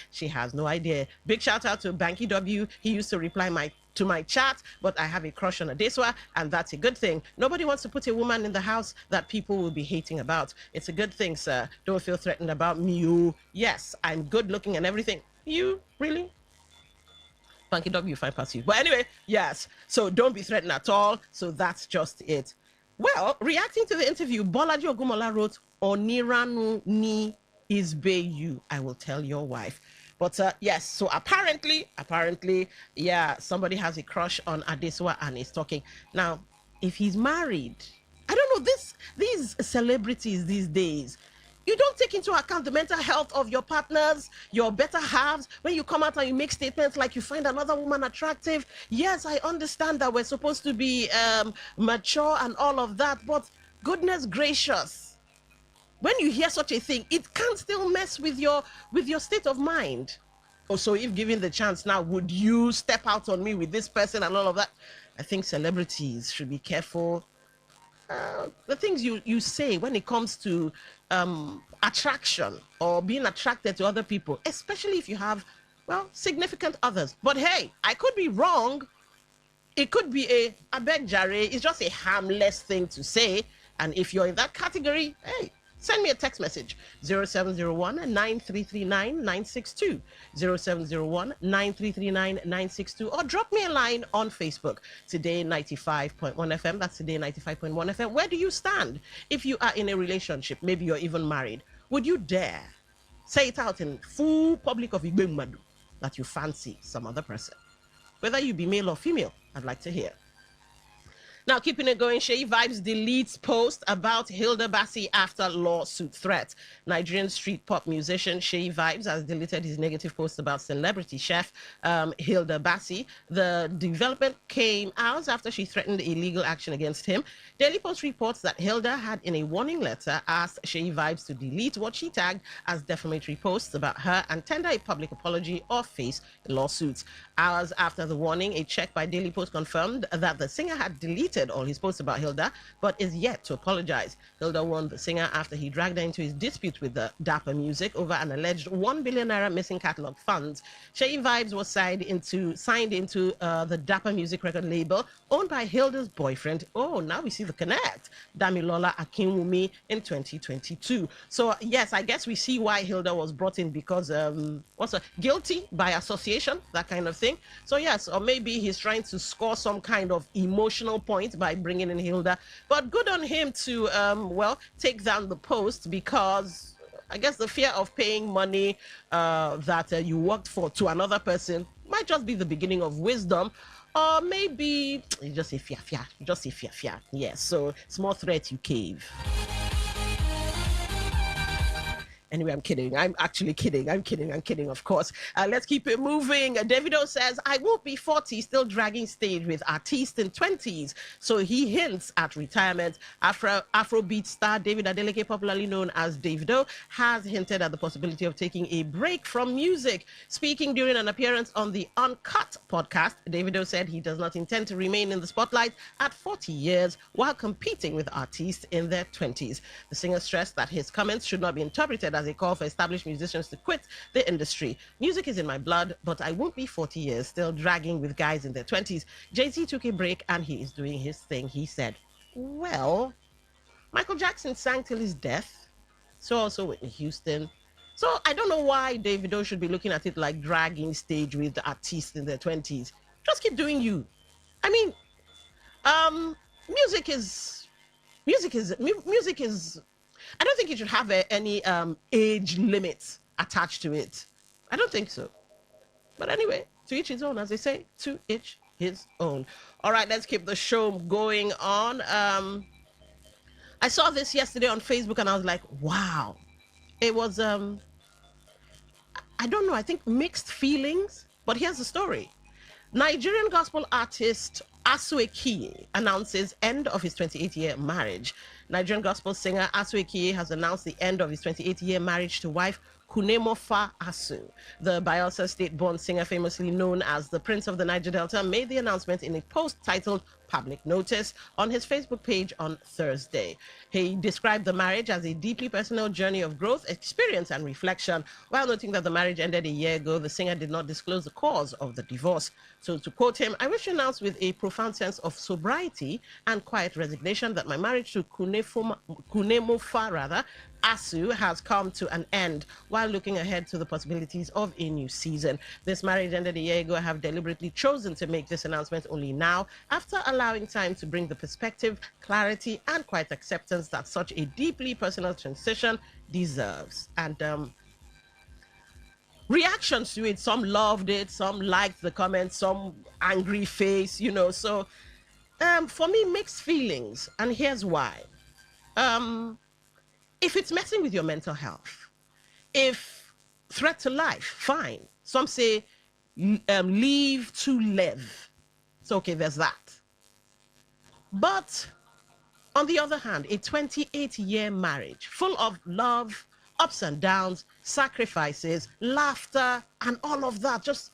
She has no idea. Big shout out to Banky W. He used to reply to my chat, but I have a crush on Adesua, and that's a good thing. Nobody wants to put a woman in the house that people will be hating about. It's a good thing, sir. Don't feel threatened about me. You. Yes, I'm good looking and everything. You? Really? Banky W, fine past you. But anyway, yes. So don't be threatened at all. So that's just it. Well, reacting to the interview, Bolaji Ogumola wrote, Oniranu ni Isbeyu, I will tell your wife. But yes, so apparently, yeah, somebody has a crush on Adesua and is talking. Now, if he's married, I don't know, these celebrities these days, you don't take into account the mental health of your partners, your better halves. When you come out and you make statements like you find another woman attractive, yes, I understand that we're supposed to be mature and all of that, but goodness gracious, when you hear such a thing, it can still mess with your state of mind. Also, if given the chance now, would you step out on me with this person and all of that? I think celebrities should be careful. The things you say when it comes to attraction or being attracted to other people, especially if you have, well, significant others. But hey, I could be wrong. It could be I beg Jare, it's just a harmless thing to say. And if you're in that category, hey, send me a text message, 0701-9339-962, 0701-9339-962, or drop me a line on Facebook, Today 95.1 FM, that's Today 95.1 FM. Where do you stand? If you are in a relationship, maybe you're even married, would you dare say it out in full public of Igbemadu that you fancy some other person? Whether you be male or female, I'd like to hear. Now, keeping it going, Sheyi Vibes deletes post about Hilda Bassi after lawsuit threat. Nigerian street pop musician Sheyi Vibes has deleted his negative post about celebrity chef Hilda Bassi. The development came out after she threatened illegal action against him. Daily Post reports that Hilda had, in a warning letter, asked Sheyi Vibes to delete what she tagged as defamatory posts about her and tender a public apology or face lawsuits. Hours after the warning, a check by Daily Post confirmed that the singer had deleted all his posts about Hilda, but is yet to apologize. Hilda warned the singer after he dragged her into his dispute with the Dapper Music over an alleged 1 billion naira missing catalog funds. Sheyi Vibes was signed into the Dapper Music record label owned by Hilda's boyfriend. Oh, now we see the connect. Damilola Akinwumi in 2022. So yes, I guess we see why Hilda was brought in, because guilty by association, that kind of thing. So yes, or maybe he's trying to score some kind of emotional point by bringing in Hilda. But good on him to take down the post, because I guess the fear of paying money that you worked for to another person might just be the beginning of wisdom. Or maybe just a fear. Yes, so small threat you cave. Anyway, I'm kidding. I'm actually kidding. I'm kidding, of course. Let's keep it moving. Davido says, I won't be 40, still dragging stage with artists in 20s. So he hints at retirement. Afrobeat star David Adeleke, popularly known as Davido, has hinted at the possibility of taking a break from music. Speaking during an appearance on the Uncut podcast, Davido said he does not intend to remain in the spotlight at 40 years while competing with artists in their 20s. The singer stressed that his comments should not be interpreted as a call for established musicians to quit the industry. Music is in my blood, but I won't be 40 years still dragging with guys in their 20s. Jay-Z took a break and he is doing his thing, he said. Well, Michael Jackson sang till his death. So also Whitney Houston. So I don't know why Davido should be looking at it like dragging stage with artists in their 20s. Just keep doing you. I mean, music is I don't think it should have any age limit attached to it. I don't think so. But anyway, to each his own, as they say, to each his own. All right, let's keep the show going on. I saw this yesterday on Facebook and I was like, wow. It was, I don't know, I think mixed feelings, but here's the story. Nigerian gospel artist Asuekiye announces end of his 28-year marriage. Nigerian gospel singer Asuekiye has announced the end of his 28-year marriage to wife Kunemofa Asu. The Bayelsa state-born singer, famously known as the Prince of the Niger Delta, made the announcement in a post titled Public Notice on his Facebook page on Thursday. He described the marriage as a deeply personal journey of growth, experience, and reflection. While noting that the marriage ended a year ago, the singer did not disclose the cause of the divorce. So to quote him, I wish to announce with a profound sense of sobriety and quiet resignation that my marriage to Kunemofa Asu has come to an end, while looking ahead to the possibilities of a new season. This marriage ended a year ago. I have deliberately chosen to make this announcement only now, after allowing time to bring the perspective, clarity, and quiet acceptance that such a deeply personal transition deserves. And reactions to it, some loved it, some liked the comments, some angry face, you know. So for me, mixed feelings, and here's why. If it's messing with your mental health, if threat to life, fine. Some say leave to live. So, okay, there's that. But on the other hand, a 28-year marriage full of love, ups and downs, sacrifices, laughter, and all of that, just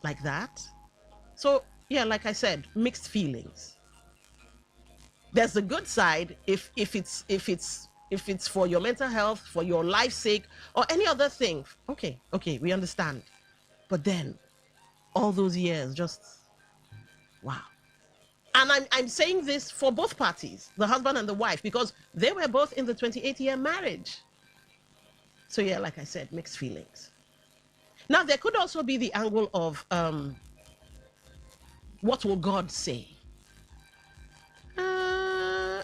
like that. So, yeah, like I said, mixed feelings. There's the good side if it's for your mental health, for your life's sake, or any other thing. Okay, we understand. But then, all those years, just wow. And I'm saying this for both parties, the husband and the wife, because they were both in the 28-year marriage. So yeah, like I said, mixed feelings. Now, there could also be the angle of what will God say?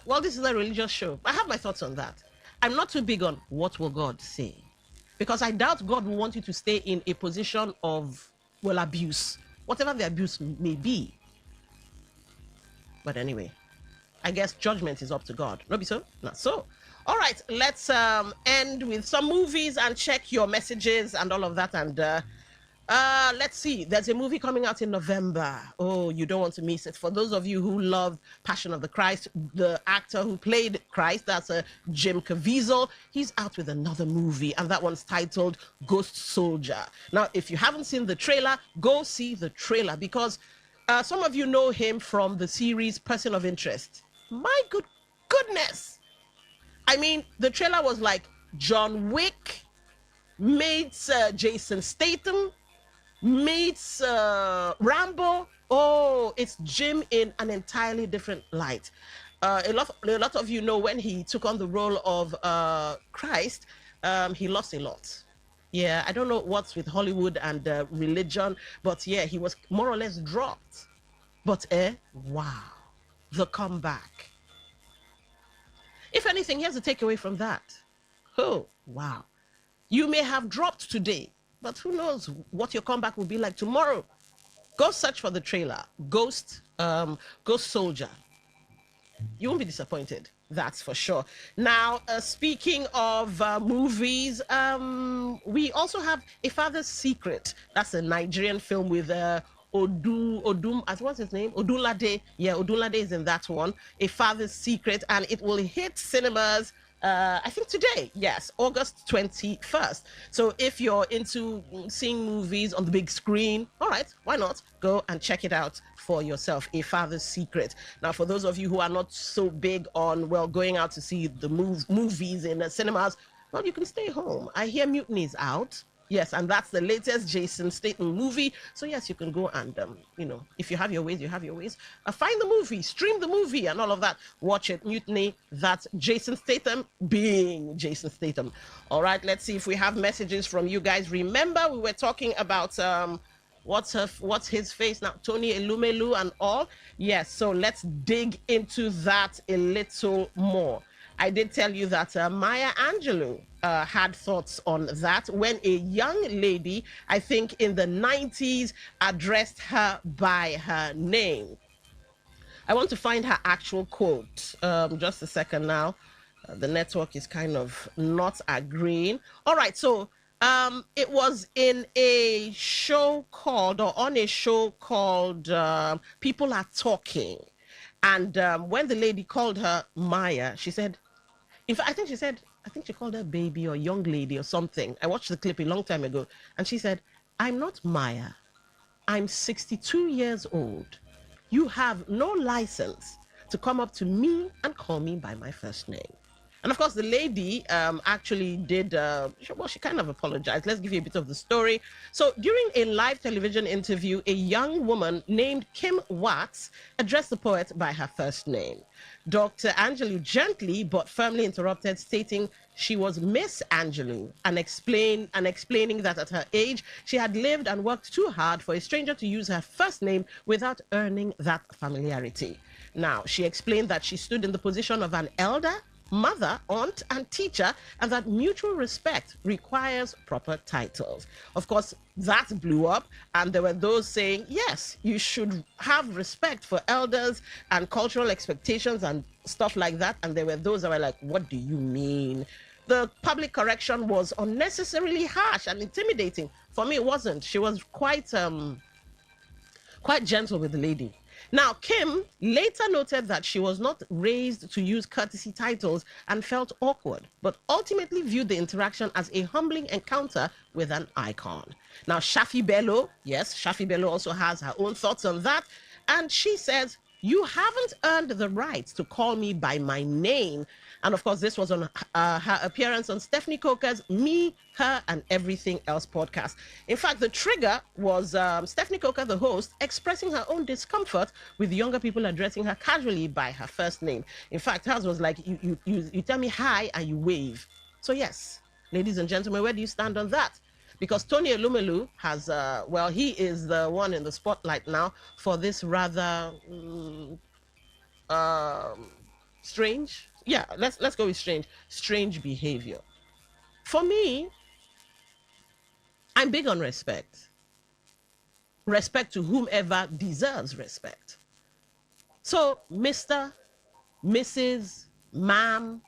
Well, this is a religious show. I have my thoughts on that. I'm not too big on what will God say, because I doubt God will want you to stay in a position of, well, abuse, whatever the abuse may be. But anyway, I guess judgment is up to God. No be so? Not so. All right, let's end with some movies and check your messages and all of that. And let's see. There's a movie coming out in November. Oh, you don't want to miss it. For those of you who love Passion of the Christ, the actor who played Christ, that's Jim Caviezel, he's out with another movie, and that one's titled Ghost Soldier. Now, if you haven't seen the trailer, go see the trailer, because some of you know him from the series Person of Interest. My goodness. I mean, the trailer was like John Wick meets Jason Statham meets Rambo. Oh, it's Jim in an entirely different light. A lot of you know when he took on the role of Christ, he lost a lot. Yeah, I don't know what's with Hollywood and religion, but yeah, he was more or less dropped. But wow, the comeback. If anything, here's the takeaway from that. Oh, wow. You may have dropped today, but who knows what your comeback will be like tomorrow. Go search for the trailer, Ghost Soldier. You won't be disappointed. That's for sure. Now, speaking of movies, we also have A Father's Secret. That's a Nigerian film with Odum, what's his name? Odunlade. Yeah, Odunlade is in that one. A Father's Secret, and it will hit cinemas. I think today, yes, August 21st. So if you're into seeing movies on the big screen, all right, why not? Go and check it out for yourself. A Father's Secret. Now, for those of you who are not so big on, well, going out to see the movies in the cinemas, well, you can stay home. I hear Mutiny is out. Yes, and that's the latest Jason Statham movie. So yes, you can go and, if you have your ways, you have your ways. Find the movie, stream the movie and all of that. Watch it, Mutiny. That's Jason Statham being Jason Statham. All right, let's see if we have messages from you guys. Remember, we were talking about what's his face now, Tony Elumelu and all. Yes, so let's dig into that a little more. I did tell you that Maya Angelou had thoughts on that when a young lady, I think in the 90s, addressed her by her name. I want to find her actual quote. Just a second now. The network is kind of not agreeing. All right, so it was in a show called, or on a show called People Are Talking. And when the lady called her Maya, she said, in fact, I think she called her baby or young lady or something. I watched the clip a long time ago. And she said, I'm not Maya. I'm 62 years old. You have no license to come up to me and call me by my first name. And of course, the lady actually did, she kind of apologized. Let's give you a bit of the story. So during a live television interview, a young woman named Kim Watts addressed the poet by her first name. Dr. Angelou gently but firmly interrupted, stating she was Miss Angelou, and explaining that at her age, she had lived and worked too hard for a stranger to use her first name without earning that familiarity. Now, she explained that she stood in the position of an elder, mother, aunt, and teacher, and that mutual respect requires proper titles. Of course, that blew up, and there were those saying, yes, you should have respect for elders and cultural expectations and stuff like that. And there were those that were like, what do you mean? The public correction was unnecessarily harsh and intimidating. For me, it wasn't. She was quite gentle with the lady. Now, Kim later noted that she was not raised to use courtesy titles and felt awkward, but ultimately viewed the interaction as a humbling encounter with an icon. Now, Shafi Bello, yes, Shafi Bello also has her own thoughts on that, and she says, you haven't earned the right to call me by my name. And of course, this was on her appearance on Stephanie Coker's Me, Her, and Everything Else podcast. In fact, the trigger was Stephanie Coker, the host, expressing her own discomfort with younger people addressing her casually by her first name. In fact, hers was like, you tell me hi and you wave. So yes, ladies and gentlemen, where do you stand on that? Because Tony Elumelu has, he is the one in the spotlight now for this rather strange. Yeah, let's go with strange behavior. For me, I'm big on respect. Respect to whomever deserves respect. So, Mr., Mrs., ma'am,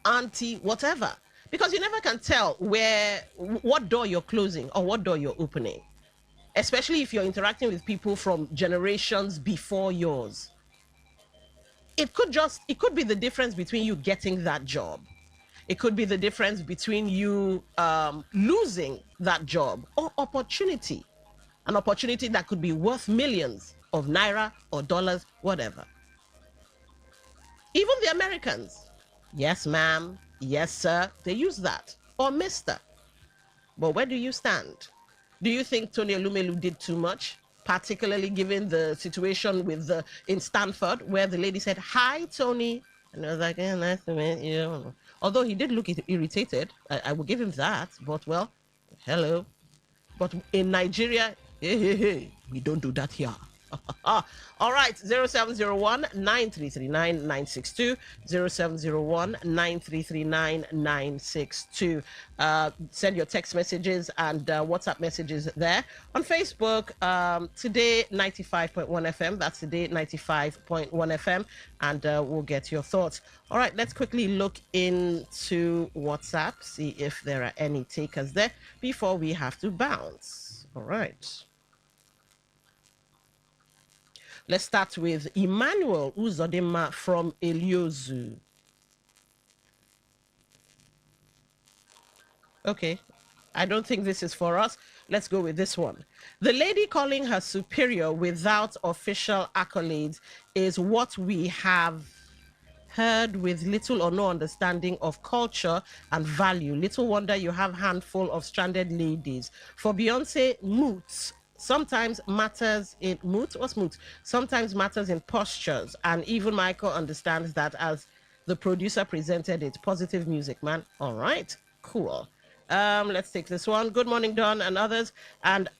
auntie, whatever. Because you never can tell what door you're closing or what door you're opening. Especially if you're interacting with people from generations before yours. It could be the difference between you getting that job. It could be the difference between you losing that job or opportunity. An opportunity that could be worth millions of naira or dollars, whatever. Even the Americans, yes, ma'am, yes, sir, they use that. Or mister. But where do you stand? Do you think Tony Elumelu did too much? Particularly given the situation in Stanford, where the lady said, hi, Tony. And I was like, nice to meet you. Although he did look irritated. I will give him that. But, well, hello. But in Nigeria, hey, we don't do that here. All right, 0701-9339-962, 0701-9339-962. Send your text messages and WhatsApp messages there. On Facebook, Today 95.1 FM, that's Today 95.1 FM, and we'll get your thoughts. All right, let's quickly look into WhatsApp, see if there are any takers there before we have to bounce. All right. Let's start with Emmanuel Uzodima from Eliozu. Okay, I don't think this is for us. Let's go with this one. The lady calling her superior without official accolades is what we have heard with little or no understanding of culture and value. Little wonder you have handful of stranded ladies. For Beyonce, moots sometimes matters in what's moot? Sometimes matters in postures, and even Michael understands that as the producer presented it. Positive music, man. All right, cool. Let's take this one. Good morning, Don and others. And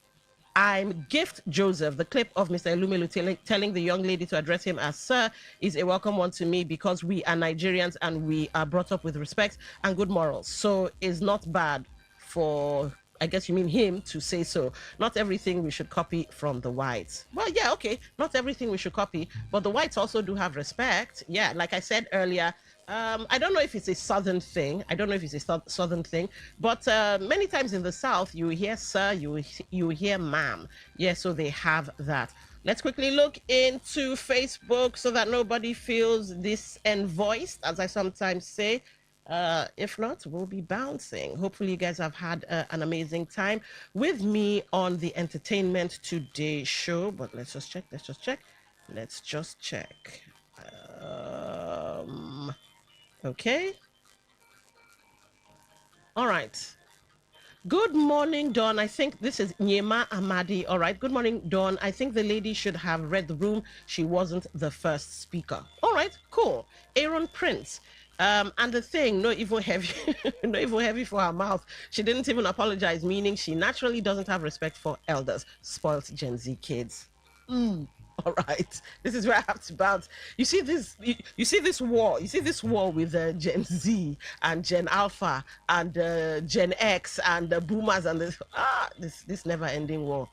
I'm Gift Joseph. The clip of Mr. Elumelu telling the young lady to address him as sir is a welcome one to me because we are Nigerians and we are brought up with respect and good morals. So it's not bad for, I guess you mean him, to say so. Not everything we should copy from the whites. Well, yeah, okay. Not everything we should copy, but the whites also do have respect. Yeah, like I said earlier, I don't know if it's a southern thing. But many times in the South, you hear sir, you hear ma'am. Yeah, so they have that. Let's quickly look into Facebook so that nobody feels disenvoiced, as I sometimes say. If not, we'll be bouncing. Hopefully you guys have had an amazing time with me on the Entertainment Today show. But let's just check. Okay. All right. Good morning, Dawn. I think this is Nyema Amadi. All right. Good morning, Dawn. I think the lady should have read the room. She wasn't the first speaker. All right. Cool. Aaron Prince. And the thing, not even heavy, not even heavy for her mouth. She didn't even apologize, meaning she naturally doesn't have respect for elders. Spoiled Gen Z kids. All right, this is where I have to bounce. You see this war. You see this war with Gen Z and Gen Alpha and Gen X and Boomers and this never-ending war.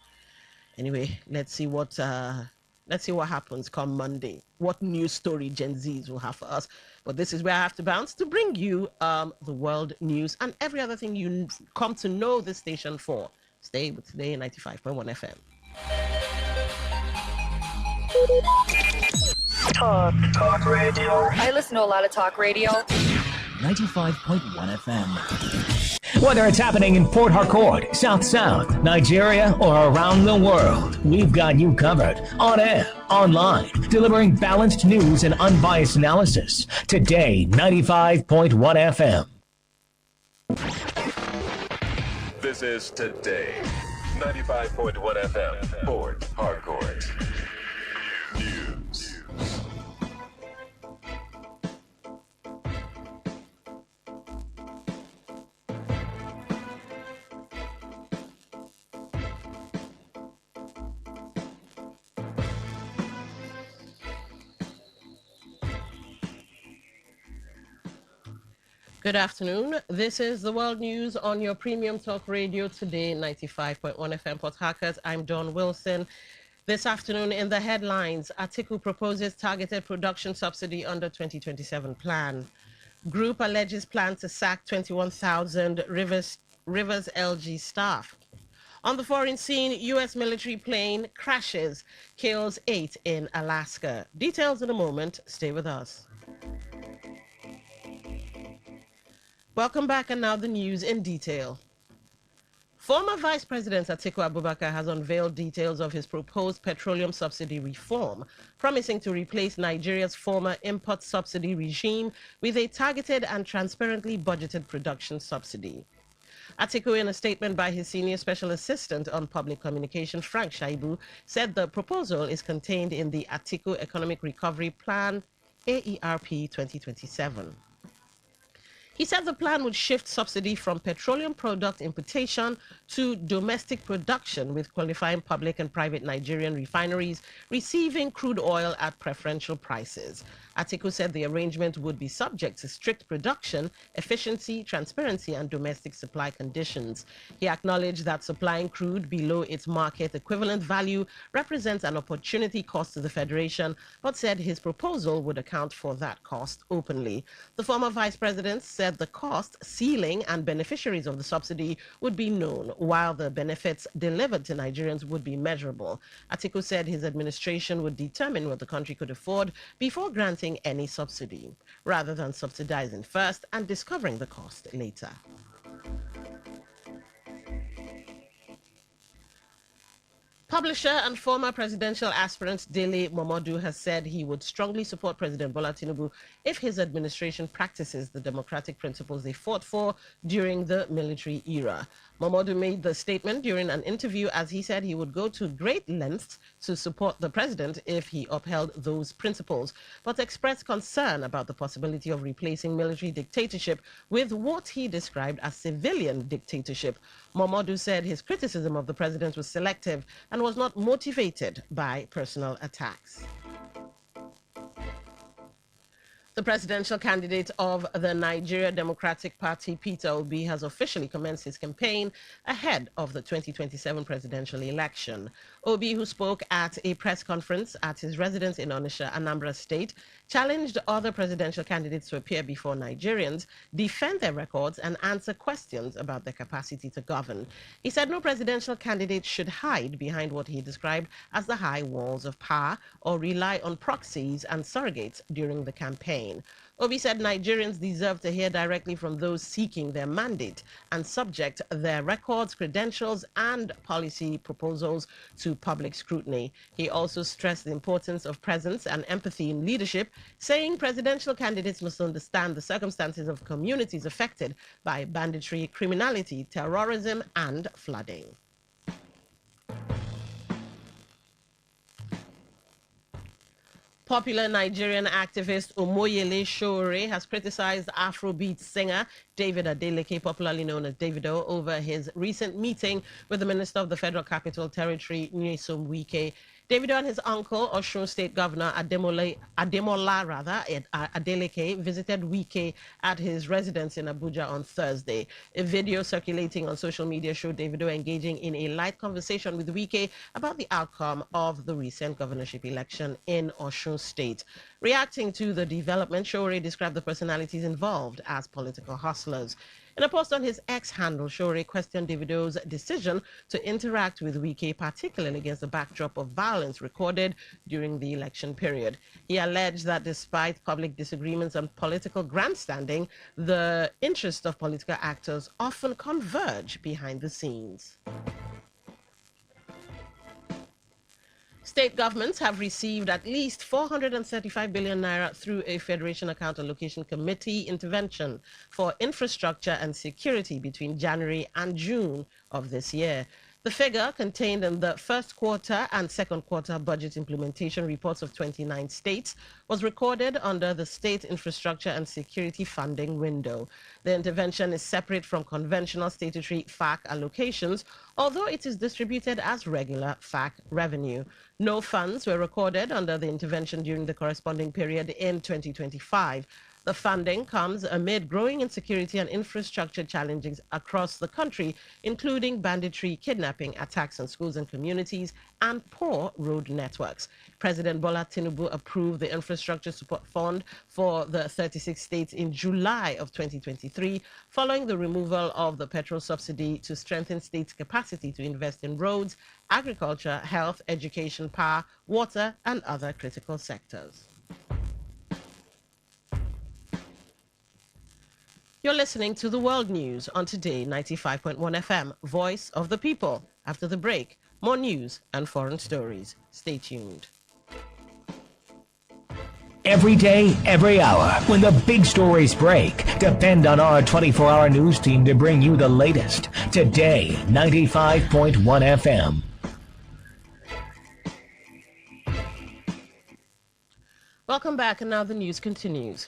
Anyway, let's see what happens come Monday. What news story Gen Zs will have for us. But this is where I have to bounce to bring you the world news and every other thing you come to know this station for. Stay with Today 95.1 FM. Talk radio. I listen to a lot of talk radio. 95.1 FM. Whether it's happening in Port Harcourt, South South, Nigeria, or around the world, we've got you covered. On air, online, delivering balanced news and unbiased analysis. Today, 95.1 FM. This is Today, 95.1 FM, Port Harcourt. News. Good afternoon. This is the World News on your premium talk radio Today, 95.1 FM Port Harcourt. I'm Dawn Wilson. This afternoon in the headlines, Atiku proposes targeted production subsidy under 2027 plan. Group alleges plan to sack 21,000 Rivers LG staff. On the foreign scene, U.S. military plane crashes, kills 8 in Alaska. Details in a moment. Stay with us. Welcome back, and now the news in detail. Former Vice President Atiku Abubakar has unveiled details of his proposed petroleum subsidy reform, promising to replace Nigeria's former import subsidy regime with a targeted and transparently budgeted production subsidy. Atiku, in a statement by his senior special assistant on public communication, Frank Shaibu, said the proposal is contained in the Atiku Economic Recovery Plan, AERP 2027. He said the plan would shift subsidy from petroleum product importation to domestic production, with qualifying public and private Nigerian refineries receiving crude oil at preferential prices. Atiku said the arrangement would be subject to strict production, efficiency, transparency, and domestic supply conditions. He acknowledged that supplying crude below its market equivalent value represents an opportunity cost to the Federation, but said his proposal would account for that cost openly. The former vice president said the cost, ceiling, and beneficiaries of the subsidy would be known, while the benefits delivered to Nigerians would be measurable. Atiku said his administration would determine what the country could afford before granting any subsidy, rather than subsidizing first and discovering the cost later. Publisher and former presidential aspirant Dele Momodu has said he would strongly support President Bola Tinubu if his administration practices the democratic principles they fought for during the military era. Momodu made the statement during an interview as he said he would go to great lengths to support the president if he upheld those principles, but expressed concern about the possibility of replacing military dictatorship with what he described as civilian dictatorship. Momodu said his criticism of the president was selective and was not motivated by personal attacks. The presidential candidate of the Nigeria Democratic Party, Pt2, has officially commenced his campaign ahead of the 2027 presidential election. Obi, who spoke at a press conference at his residence in Onitsha, Anambra State, challenged other presidential candidates to appear before Nigerians, defend their records, and answer questions about their capacity to govern. He said no presidential candidate should hide behind what he described as the high walls of power or rely on proxies and surrogates during the campaign. Obi said Nigerians deserve to hear directly from those seeking their mandate and subject their records, credentials, and policy proposals to public scrutiny. He also stressed the importance of presence and empathy in leadership, saying presidential candidates must understand the circumstances of communities affected by banditry, criminality, terrorism, and flooding. Popular Nigerian activist Omoyele Sowore has criticized Afrobeat singer David Adeleke, popularly known as Davido, over his recent meeting with the Minister of the Federal Capital Territory, Nyesom Wike. Davido and his uncle, Osun State Governor Ademola Adeleke, visited Wike at his residence in Abuja on Thursday. A video circulating on social media showed Davido engaging in a light conversation with Wike about the outcome of the recent governorship election in Osun State. Reacting to the development, Sowore described the personalities involved as political hustlers. In a post on his X handle, Sowore questioned Davido's decision to interact with Wike, particularly against the backdrop of violence recorded during the election period. He alleged that despite public disagreements and political grandstanding, the interests of political actors often converge behind the scenes. State governments have received at least 435 billion naira through a Federation Account Allocation Committee intervention for infrastructure and security between January and June of this year. The figure, contained in the first quarter and second quarter budget implementation reports of 29 states, was recorded under the State Infrastructure and Security Funding window. The intervention is separate from conventional statutory FAC allocations, although it is distributed as regular FAC revenue. No funds were recorded under the intervention during the corresponding period in 2025. The funding comes amid growing insecurity and infrastructure challenges across the country, including banditry, kidnapping, attacks on schools and communities, and poor road networks. President Bola Tinubu approved the Infrastructure Support Fund for the 36 states in July of 2023, following the removal of the petrol subsidy to strengthen states' capacity to invest in roads, agriculture, health, education, power, water, and other critical sectors. You're listening to the World News on Today 95.1 FM, Voice of the People. After the break, more news and foreign stories. Stay tuned. Every day, every hour, when the big stories break, depend on our 24-hour news team to bring you the latest. Today 95.1 FM. Welcome back, and now the news continues.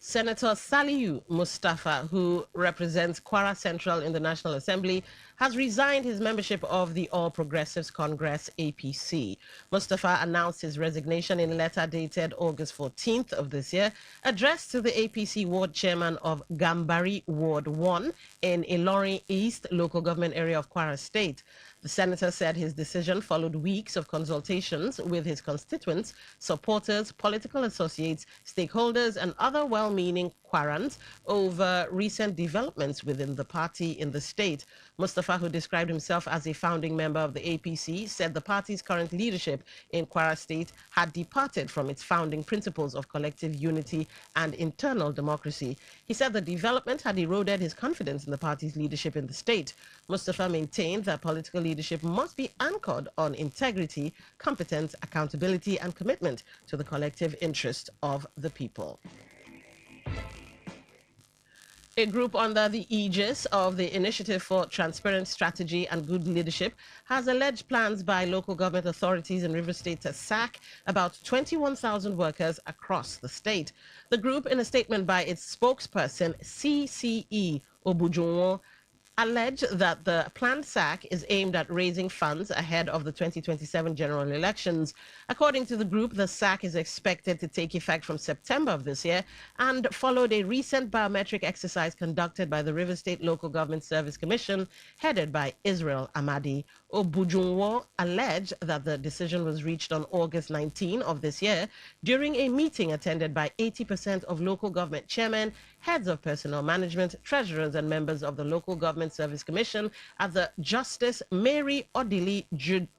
Senator Saliu Mustafa, who represents Kwara Central in the National Assembly, has resigned his membership of the All Progressives Congress, APC. Mustafa announced his resignation in a letter dated August 14th of this year, addressed to the APC ward chairman of Gambari Ward 1 in Ilorin East local government area of Kwara State. The senator said his decision followed weeks of consultations with his constituents, supporters, political associates, stakeholders, and other well-meaning Kwarans over recent developments within the party in the state. Mustafa, who described himself as a founding member of the APC, said the party's current leadership in Kwara State had departed from its founding principles of collective unity and internal democracy. He said the development had eroded his confidence in the party's leadership in the state. Mustafa maintained that political leadership must be anchored on integrity, competence, accountability, and commitment to the collective interest of the people. A group under the aegis of the Initiative for Transparent Strategy and Good Leadership has alleged plans by local government authorities in Rivers State to sack about 21,000 workers across the state. The group, in a statement by its spokesperson, CCE Obujunwo, alleged that the planned sack is aimed at raising funds ahead of the 2027 general elections. According to the group, the sack is expected to take effect from September of this year and followed a recent biometric exercise conducted by the Rivers State Local Government Service Commission, headed by Israel Amadi. Obujunwo alleged that the decision was reached on August 19 of this year during a meeting attended by 80% of local government chairmen, heads of personnel management, treasurers, and members of the Local Government Service Commission at the Justice Mary Odili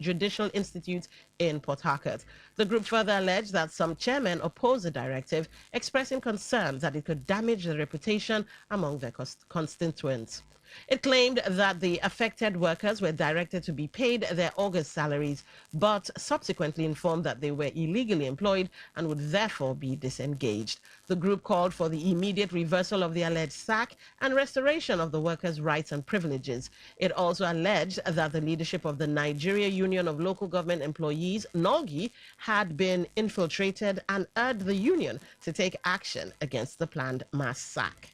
Judicial Institute in Port Harcourt. The group further alleged that some chairmen opposed the directive, expressing concern that it could damage the reputation among their constituents. It claimed that the affected workers were directed to be paid their August salaries, but subsequently informed that they were illegally employed and would therefore be disengaged. The group called for the immediate reversal of the alleged sack and restoration of the workers' rights and privileges. It also alleged that the leadership of the Nigeria Union of Local Government Employees, NOLGI, had been infiltrated and urged the union to take action against the planned mass sack.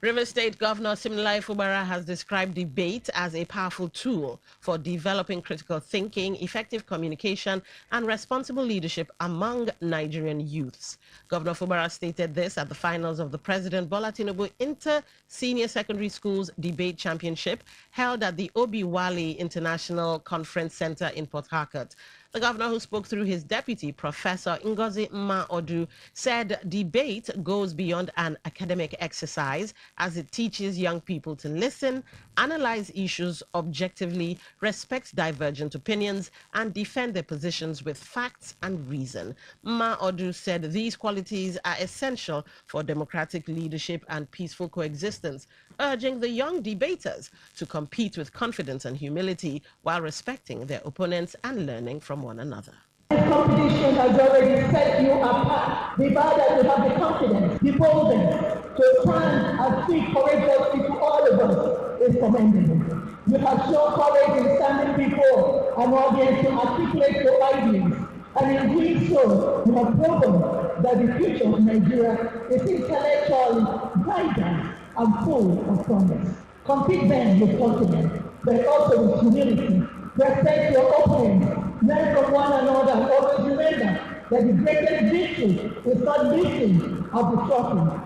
Rivers State Governor Siminalayi Fubara has described debate as a powerful tool for developing critical thinking, effective communication, and responsible leadership among Nigerian youths. Governor Fubara stated this at the finals of the President Bola Tinubu Inter-Senior Secondary Schools Debate Championship held at the Obi-Wale International Conference Center in Port Harcourt. The governor, who spoke through his deputy, Professor Ngozi Mma-Odu, said debate goes beyond an academic exercise as it teaches young people to listen, analyze issues objectively, respect divergent opinions, and defend their positions with facts and reason. Mma-Odu said these qualities are essential for democratic leadership and peaceful coexistence, urging the young debaters to compete with confidence and humility while respecting their opponents and learning from one another. This competition has already set you apart. The fact that you have the confidence, the boldness to stand and speak courageously to all of us is commendable. You have shown courage in standing before an audience to articulate your ideas. And in doing so, you have proven that the future of Nigeria is intellectually vibrant and full of promise. Compete then with confidence, but also with humility. Respect your opponents, learn from one another, and always remember that the greatest victory is not lifting of the trophy.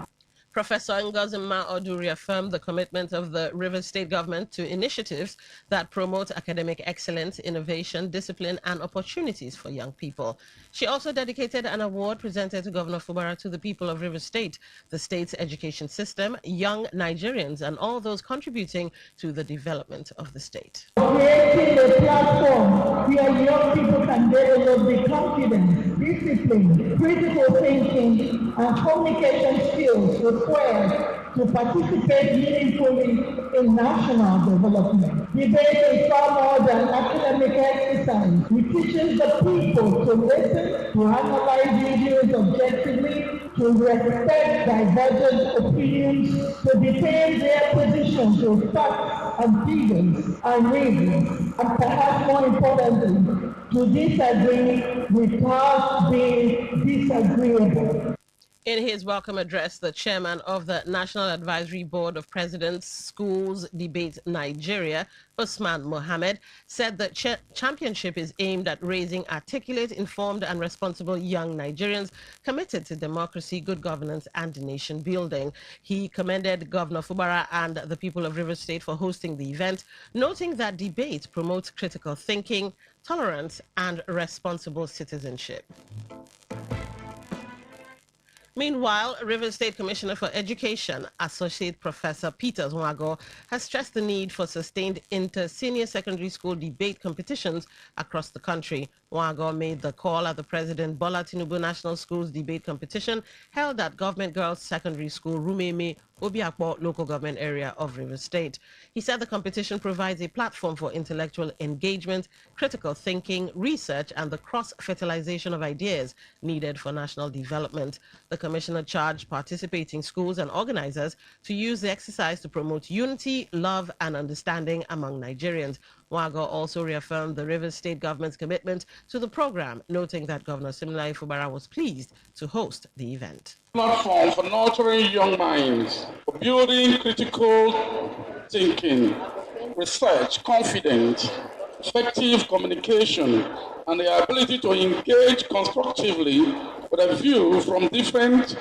Professor Ngozi Mma-Odu reaffirmed the commitment of the Rivers State government to initiatives that promote academic excellence, innovation, discipline, and opportunities for young people. She also dedicated an award presented to Governor Fubara to the people of Rivers State, the state's education system, young Nigerians, and all those contributing to the development of the state. Creating a platform where young people can develop the confidence, discipline, critical thinking, and communication skills required to participate meaningfully in national development. Debate is far more than academic exercise. It teaches the people to listen, to analyze issues objectively, to respect divergent opinions, to defend their positions with facts and feelings and reasons, and perhaps more importantly, to disagree without being disagreeable. In his welcome address, the chairman of the National Advisory Board of Presidents Schools Debate Nigeria, Usman Mohammed, said the championship is aimed at raising articulate, informed and responsible young Nigerians committed to democracy, good governance and nation building. He commended Governor Fubara and the people of Rivers State for hosting the event, noting that debate promotes critical thinking, tolerance and responsible citizenship. Meanwhile, Rivers State Commissioner for Education, Associate Professor Peter Zwago, has stressed the need for sustained inter-senior secondary school debate competitions across the country. Zwago made the call at the President Bola Tinubu National Schools Debate Competition held at Government Girls Secondary School, Rumeme, Obiakpo local government area of Rivers State. He said the competition provides a platform for intellectual engagement, critical thinking, research, and the cross-fertilization of ideas needed for national development. The commissioner charged participating schools and organizers to use the exercise to promote unity, love, and understanding among Nigerians. Wago also reaffirmed the Rivers State government's commitment to the program, noting that Governor Siminalayi Fubara was pleased to host the event. Platform for nurturing young minds, for building critical thinking, research, confidence, effective communication, and the ability to engage constructively with a view different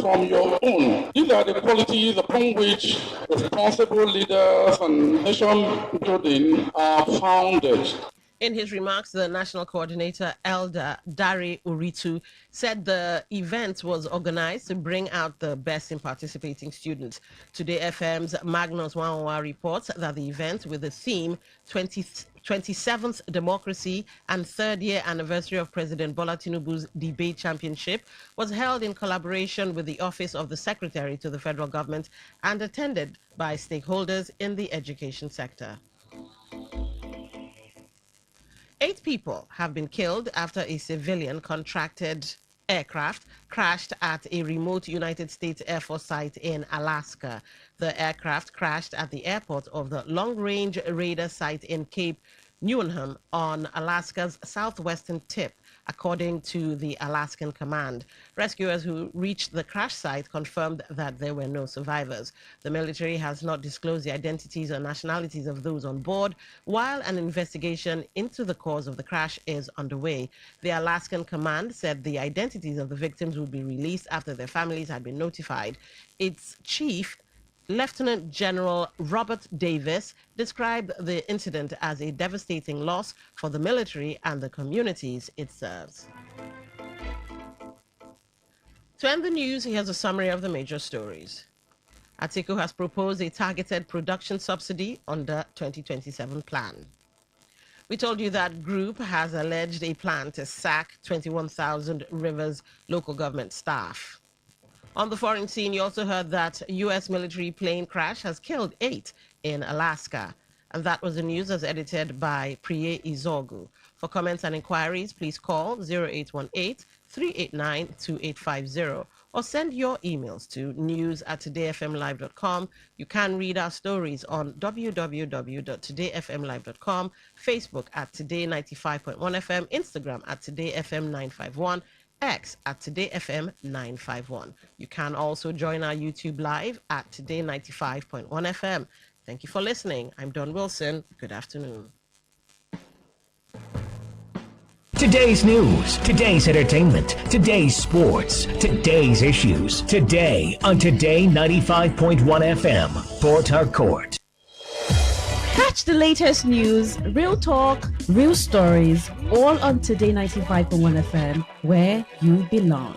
from your own. These are the qualities upon which responsible leaders and nation building are founded. In his remarks, the national coordinator, Elder Dare Uritu, said the event was organized to bring out the best in participating students. Today FM's Magnus Wanwa reports that the event, with the theme 27th Democracy and 3rd year anniversary of President Bola Tinubu's debate championship, was held in collaboration with the Office of the Secretary to the Federal Government and attended by stakeholders in the education sector. 8 people have been killed after a civilian contracted aircraft crashed at a remote United States Air Force site in Alaska. The aircraft crashed at the airport of the Long Range Raider site in Cape Newenham on Alaska's southwestern tip, according to the Alaskan Command. Rescuers who reached the crash site confirmed that there were no survivors. The military has not disclosed the identities or nationalities of those on board, while an investigation into the cause of the crash is underway. The Alaskan Command said the identities of the victims would be released after their families had been notified. Its chief, Lieutenant General Robert Davis, described the incident as a devastating loss for the military and the communities it serves. To end the news, here's a summary of the major stories. Atiku has proposed a targeted production subsidy under 2027 plan. We told you that group has alleged a plan to sack 21,000 Rivers local government staff. On the foreign scene, you also heard that U.S. military plane crash has killed 8 in Alaska. And that was the news as edited by Priye Izogu. For comments and inquiries, please call 0818-389-2850 or send your emails to news@todayfmlive.com. You can read our stories on www.todayfmlive.com, Facebook at Today95.1fm, Instagram at TodayFM951, X at TodayFM951. You can also join our YouTube live at Today95.1fm. Thank you for listening. I'm Don Wilson. Good afternoon. Today's news, today's entertainment, today's sports, today's issues. Today on Today 95.1 FM, Port Harcourt. Catch the latest news, real talk, real stories, all on Today 95.1 FM, where you belong.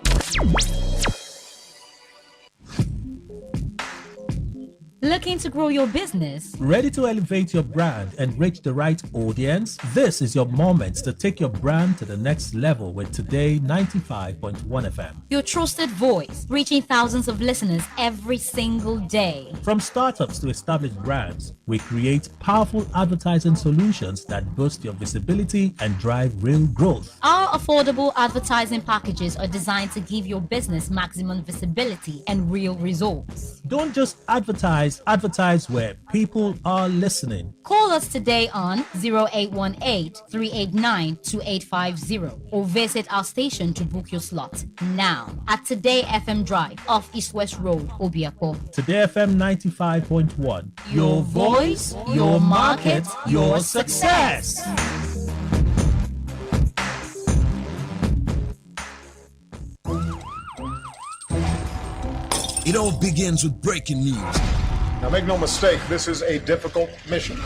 Looking to grow your business? Ready to elevate your brand and reach the right audience? This is your moment to take your brand to the next level with Today 95.1 FM. Your trusted voice, reaching thousands of listeners every single day. From startups to established brands, we create powerful advertising solutions that boost your visibility and drive real growth. Our affordable advertising packages are designed to give your business maximum visibility and real results. Don't just advertise advertise where people are listening. Call us today on 0818-389-2850 or visit our station to book your slot now at Today FM Drive off East West Road, Obiako. Today FM 95.1. Your voice, your market, your success. It all begins with breaking news. Now, make no mistake, this is a difficult mission,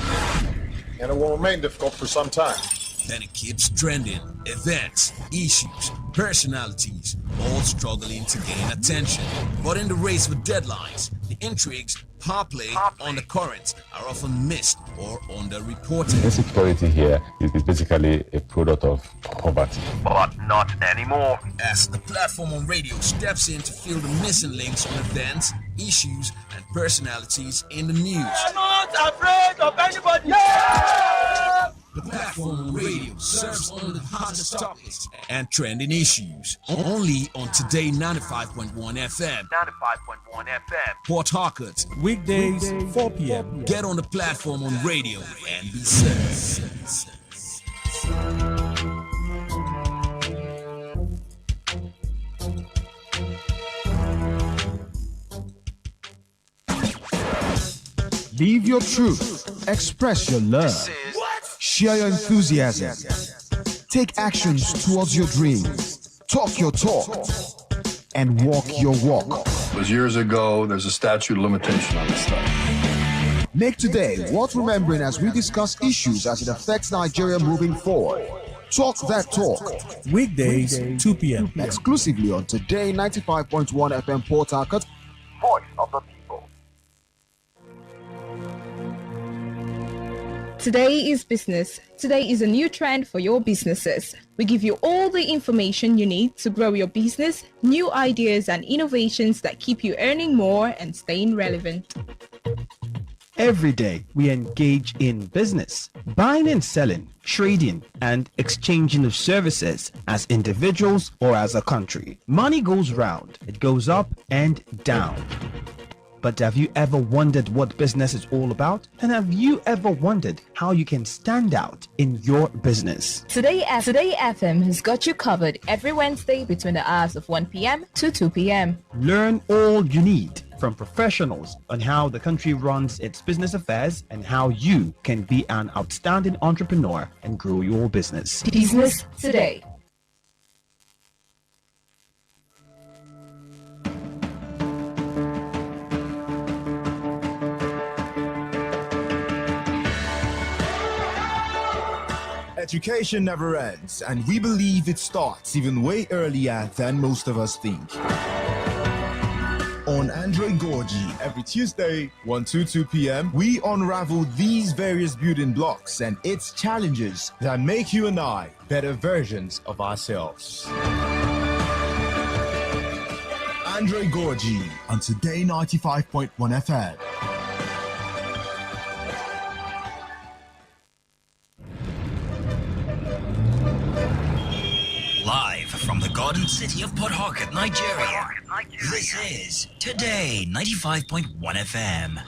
and it will remain difficult for some time. Then it keeps trending. Events, issues, personalities, all struggling to gain attention. But in the race for deadlines, the intrigues, power play, undercurrents are often missed or underreported. Insecurity here is basically a product of poverty. But not anymore. As the platform on radio steps in to fill the missing links on events, issues, and personalities in the news. I'm not afraid of anybody. Yeah! The platform on radio serves only the hottest topics and trending issues. Only on Today 95.1 FM. 95.1 FM. Port Harcourt. Weekdays, 4 p.m. Get on the platform on radio and be served. Live your truth. Express your love. Share your enthusiasm. Take actions towards your dreams. Talk your talk. And walk your walk. It was years ago. There's a statute of limitation on this stuff. Make today worth remembering as we discuss issues as it affects Nigeria moving forward. Talk that talk. Weekdays, 2 p.m. Exclusively on Today 95.1 FM Port Harcourt. Voice of the people. Today is business. Today is a new trend for your businesses. We give you all the information you need to grow your business, new ideas and innovations that keep you earning more and staying relevant. Every day, we engage in business, buying and selling, trading, and exchanging of services as individuals or as a country. Money goes round, it goes up and down. But have you ever wondered what business is all about? And have you ever wondered how you can stand out in your business? Today FM has got you covered every Wednesday between the hours of 1 p.m. to 2 p.m. Learn all you need from professionals on how the country runs its business affairs and how you can be an outstanding entrepreneur and grow your business. Business Today. Education never ends, and we believe it starts even way earlier than most of us think. On Android Gorgie, every Tuesday, 1 to 2 p.m., we unravel these various building blocks and its challenges that make you and I better versions of ourselves. Android Gorgie on Today 95.1 FM. Live from the Garden City of Port Harcourt, Nigeria. This is Today 95.1 FM.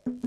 Know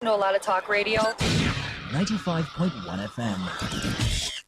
a lot of talk radio. 95.1 FM.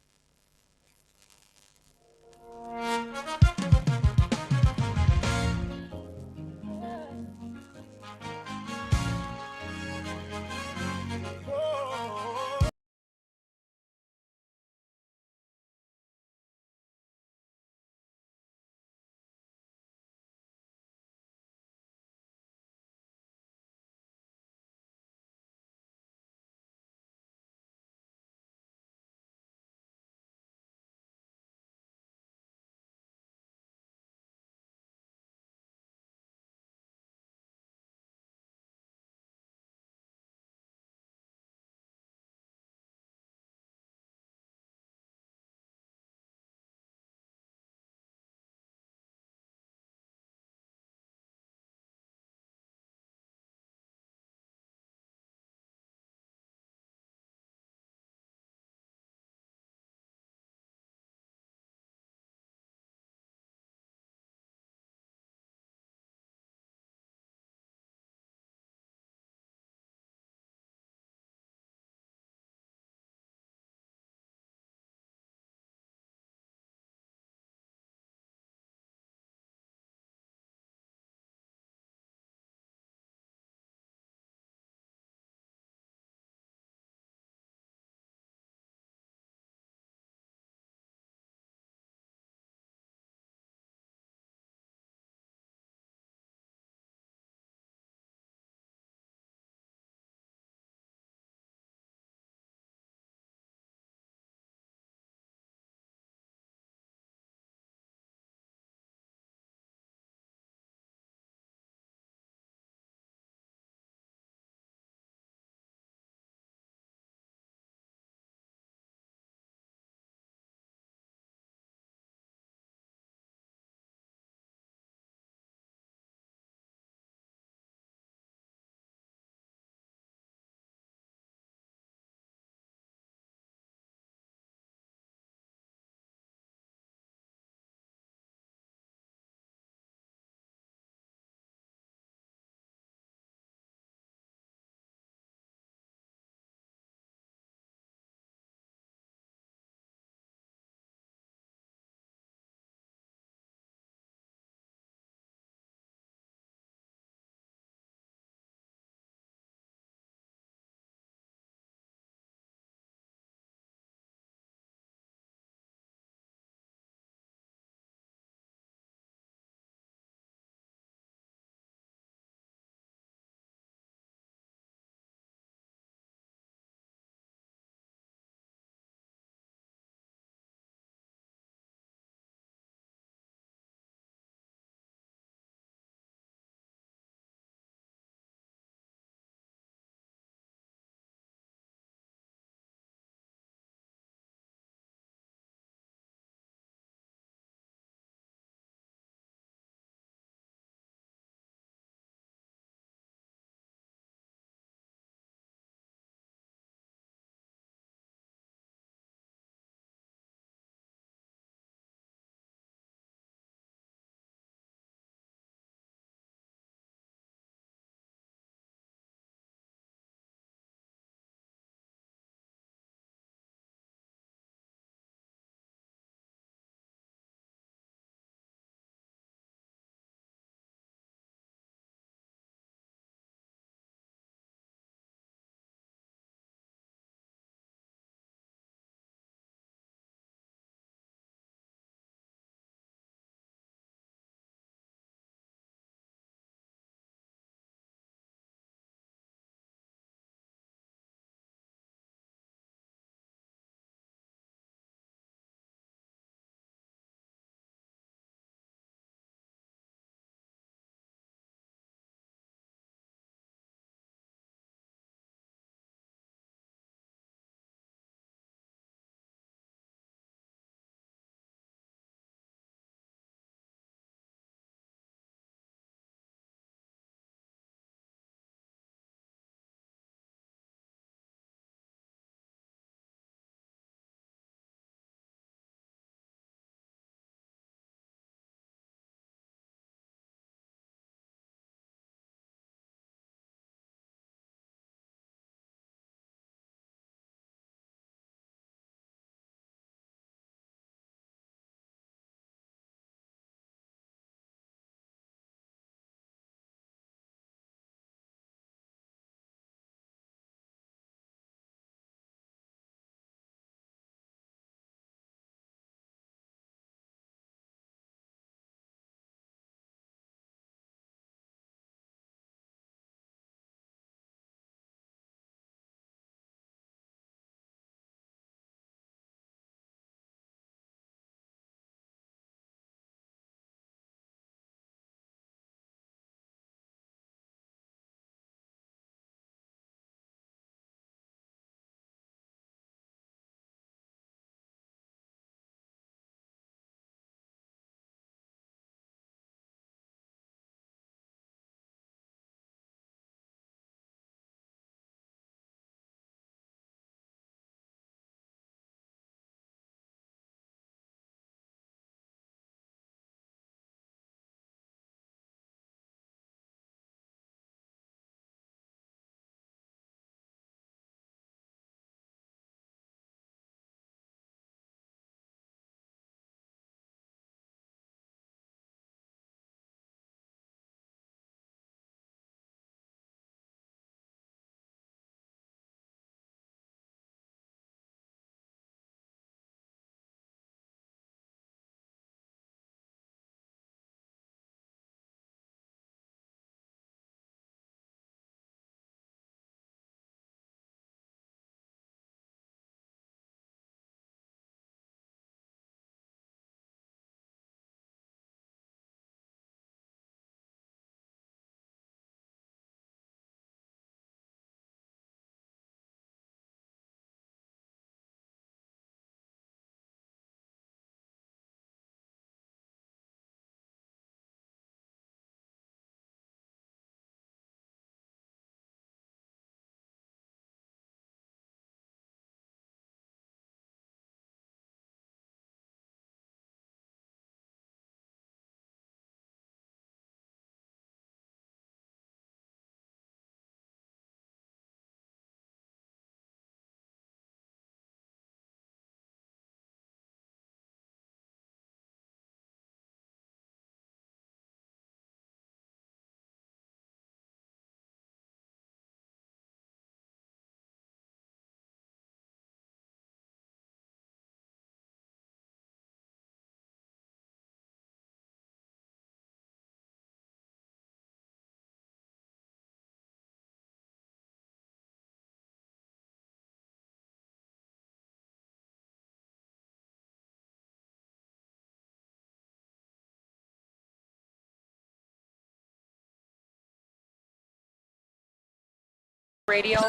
Radio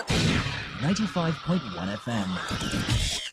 95.1 FM.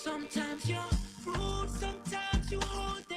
Sometimes you're rude, sometimes you hold